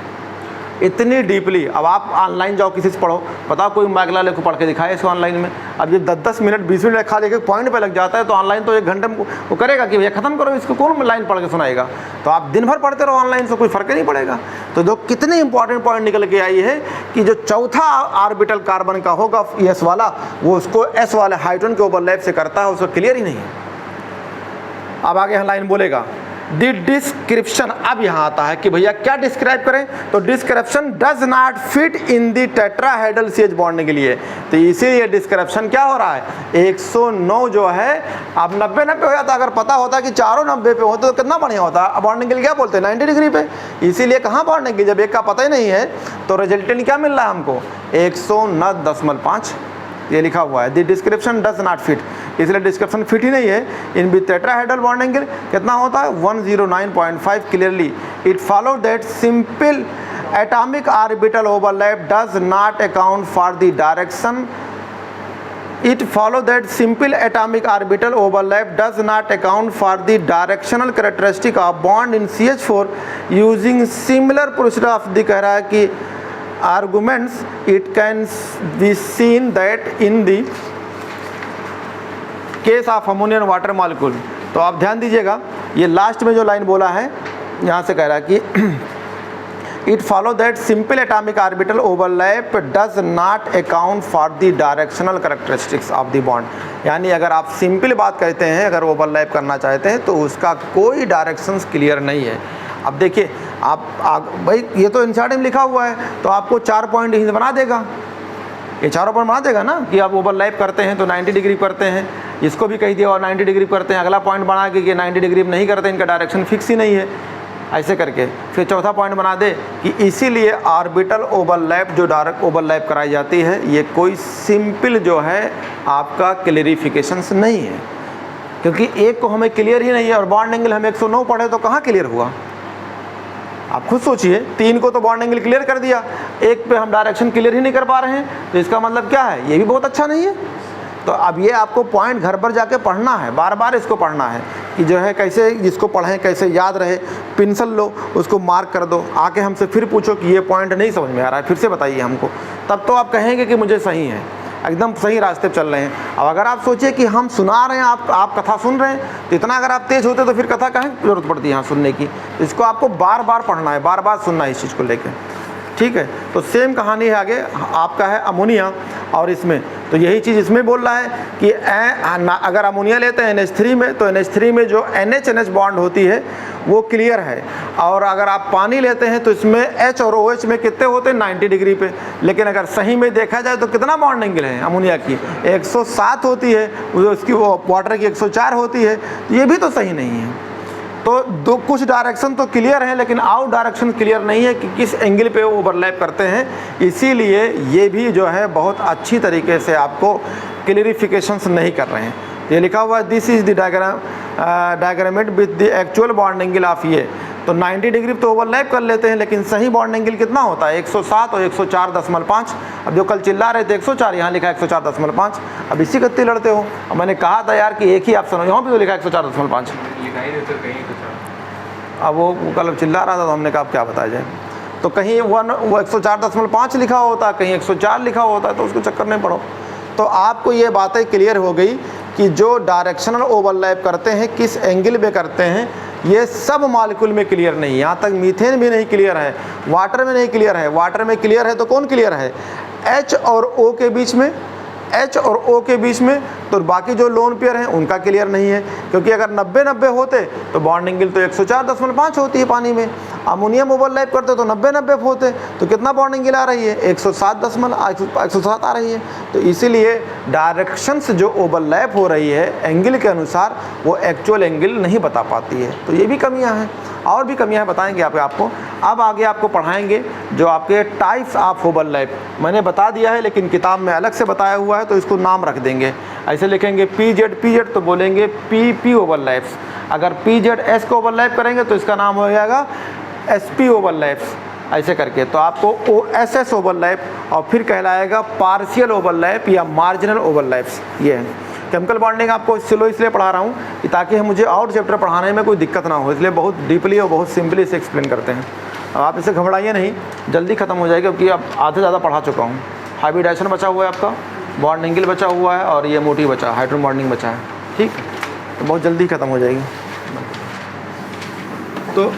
इतनी डीपली। अब आप ऑनलाइन जाओ किसी से पढ़ो, बताओ कोई मैगला लेको पढ़ के दिखाए इसको ऑनलाइन में। अब ये 10-10 मिनट 20 मिनट खा लेके पॉइंट पे लग जाता है, तो ऑनलाइन तो 1 घंटे में वो करेगा कि भैया ख़त्म करो इसको, कौन लाइन पढ़ के सुनाएगा। तो आप दिन भर पढ़ते रहो ऑनलाइन से, कोई फ़र्क ही नहीं पड़ेगा। तो जो कितनी इंपॉर्टेंट पॉइंट निकल के आई है कि जो चौथा ऑर्बिटल कार्बन का होगा S वाला, वो उसको S वाले हाइड्रोजन के ओवरलैप से करता है, उसको क्लियर ही नहीं है। अब आगे यहाँ लाइन बोलेगा द डिस्क्रिप्शन। अब यहाँ आता है कि भैया क्या डिस्क्राइब करें, तो description does not fit in the tetrahedral CH bond के लिए। तो इसीलिए डिस्क्रिप्शन क्या हो रहा है 109 जो है, अब 90-90 हो जाता। अगर पता होता कि चारों 90 पे होते तो कितना बढ़िया होता। अब बॉन्ड एंगल क्या बोलते हैं 90 डिग्री पे, इसीलिए कहाँ बॉन्ड एंगल, जब एक का पता ही नहीं है तो रिजल्टेंट क्या मिल रहा है हमको 109.5, ये लिखा हुआ है the description does not fit, इसलिए डिस्क्रिप्शन फिट ही नहीं है। In B tetrahedral bond angle कितना होता है 109.5। Clearly it follow that simple atomic orbital overlap does not account for the direction. It follow that simple atomic orbital overlap does not account for the directional characteristic of bond in CH4 using similar procedure of the कह रहा है कि arguments it can be seen that in the case of ammonia and water molecule। तो आप ध्यान दीजिएगा, ये last में जो लाइन बोला है यहाँ से कह रहा है कि It follow that simple atomic orbital overlap does not account for the directional characteristics of the bond। यानी अगर आप सिंपल बात कहते हैं, अगर ओवरलैप करना चाहते हैं तो उसका कोई डायरेक्शंस क्लियर नहीं है। अब देखिए आप भाई ये तो इंसाइड में लिखा हुआ है, तो आपको 4 पॉइंट यहीं से बना देगा, ये चारों पॉइंट बना देगा ना कि आप ओवरलैप करते हैं तो 90 डिग्री करते हैं, इसको भी कह दिया और 90 डिग्री करते हैं, अगला पॉइंट बना के कि 90 डिग्री नहीं करते, इनका डायरेक्शन फिक्स ही नहीं है, ऐसे करके फिर चौथा पॉइंट बना दे कि इसीलिए ऑर्बिटल ओवरलैप जो डायरेक्ट ओवरलैप कराई जाती है ये कोई सिंपल जो है आपका क्लियरिफिकेशंस नहीं है, क्योंकि एक को हमें क्लियर ही नहीं है और बॉन्ड एंगल हम 109 पढ़े तो कहाँ क्लियर हुआ। आप खुद सोचिए, 3 को तो बॉन्ड एंगल क्लियर कर दिया, एक पे हम डायरेक्शन क्लियर ही नहीं कर पा रहे हैं, तो इसका मतलब क्या है, ये भी बहुत अच्छा नहीं है। तो अब ये आपको पॉइंट घर पर जाके पढ़ना है, बार बार इसको पढ़ना है कि जो है कैसे इसको पढ़ें, कैसे याद रहे। पेंसिल लो, उसको मार्क कर दो, आके हमसे फिर पूछो कि ये पॉइंट नहीं समझ में आ रहा है, फिर से बताइए हमको, तब तो आप कहेंगे कि मुझे सही है, एकदम सही रास्ते पर चल रहे हैं। अब अगर आप सोचिए कि हम सुना रहे हैं, आप कथा सुन रहे हैं, तो इतना अगर आप तेज़ होते तो फिर कथा कहाँ जरूरत पड़ती है यहाँ सुनने की। इसको आपको बार बार पढ़ना है, बार बार सुनना है इस चीज़ को लेकर, ठीक है। तो सेम कहानी है आगे आपका है अमोनिया, और इसमें तो यही चीज़ इसमें बोल रहा है कि अगर अमोनिया लेते हैं NH3 में, तो NH3 में जो NH बॉन्ड होती है वो क्लियर है, और अगर आप पानी लेते हैं तो इसमें H और OH में कितने होते हैं 90 डिग्री पे, लेकिन अगर सही में देखा जाए तो कितना बॉन्ड एंगल है अमोनिया की 107 होती है, उसकी वो वाटर की 104 होती है, ये भी तो सही नहीं है। तो दो कुछ डायरेक्शन तो क्लियर है, लेकिन आउट डायरेक्शन क्लियर नहीं है कि किस एंगल पे वो ओवरलैप करते हैं, इसीलिए ये भी जो है बहुत अच्छी तरीके से आपको क्लियरिफिकेशंस नहीं कर रहे हैं। ये लिखा हुआ है this is the diagrammed with the actual bond angle of ये, तो 90 डिग्री तो ओवरलैप कर लेते हैं, लेकिन सही बॉन्ड एंगल कितना होता है 107 और 104.5। अब जो कल चिल्ला रहे थे 104, यहाँ लिखा है 104.5। अब इसी कत्ती लड़ते हो। अब मैंने कहा था यार कि एक ही ऑप्शन हो, यहाँ पे तो लिखा है 104.5। अब वो कल चिल्ला रहा था तो हमने कहा अब क्या बताया जाए, तो कहीं वो 104.5 लिखा होता, कहीं 104 लिखा होता है, तो उसको चक्कर नहीं पड़ो। तो आपको ये बातें क्लियर हो गई कि जो डायरेक्शनल ओवरलैप करते हैं किस एंगल पे करते हैं, ये सब मॉलिक्यूल में क्लियर नहीं है। यहाँ तक मीथेन भी नहीं क्लियर है, वाटर में नहीं क्लियर है। वाटर में क्लियर है तो कौन क्लियर है, H और O के बीच में, H और O के बीच में, तो बाकी जो लोन पेयर हैं उनका क्लियर नहीं है, क्योंकि अगर 90-90 होते तो बॉन्ड एंगल तो 104.5 होती है पानी में। अमोनियम ओवरलैप करते तो 90-90 होते, तो कितना बॉन्ड एंगल आ रही है 107 आ रही है। तो इसीलिए डायरेक्शंस जो ओवरलैप हो रही है एंगल के अनुसार वो एक्चुअल एंगल नहीं बता पाती है। तो ये भी कमियां हैं, और भी कमियां बताएंगे आपको। अब आगे आपको पढ़ाएंगे जो आपके टाइप्स ऑफ ओवरलैप, मैंने बता दिया है लेकिन किताब में अलग से बताया हुआ है, तो इसको नाम रख देंगे, ऐसे लिखेंगे PZ तो बोलेंगे PP ओवरलैप्स। अगर PZS को ओवरलैप करेंगे तो इसका नाम हो जाएगा SP ओवरलैप्स, ऐसे करके। तो आपको OSS ओवरलैप और फिर कहलाएगा पार्शियल ओवरलैप या मार्जिनल ओवरलैप्स। ये है केमिकल बॉन्डिंग। आपको स्लो इसलिए पढ़ा रहा हूँ कि ताकि मुझे और चैप्टर पढ़ाने में कोई दिक्कत ना हो, इसलिए बहुत डीपली और बहुत सिंपली से एक्सप्लेन करते हैं। आप इसे घबराइए नहीं, जल्दी ख़त्म हो जाएगा, क्योंकि अब आधे ज़्यादा पढ़ा चुका हूँ। हाइब्रिडाइजेशन बचा हुआ है आपका, बॉन्ड एंगल बचा हुआ है, और ये मोटिव बचा, हाइड्रोजन बॉन्डिंग बचा है, ठीक। तो बहुत जल्दी ख़त्म हो जाएगी।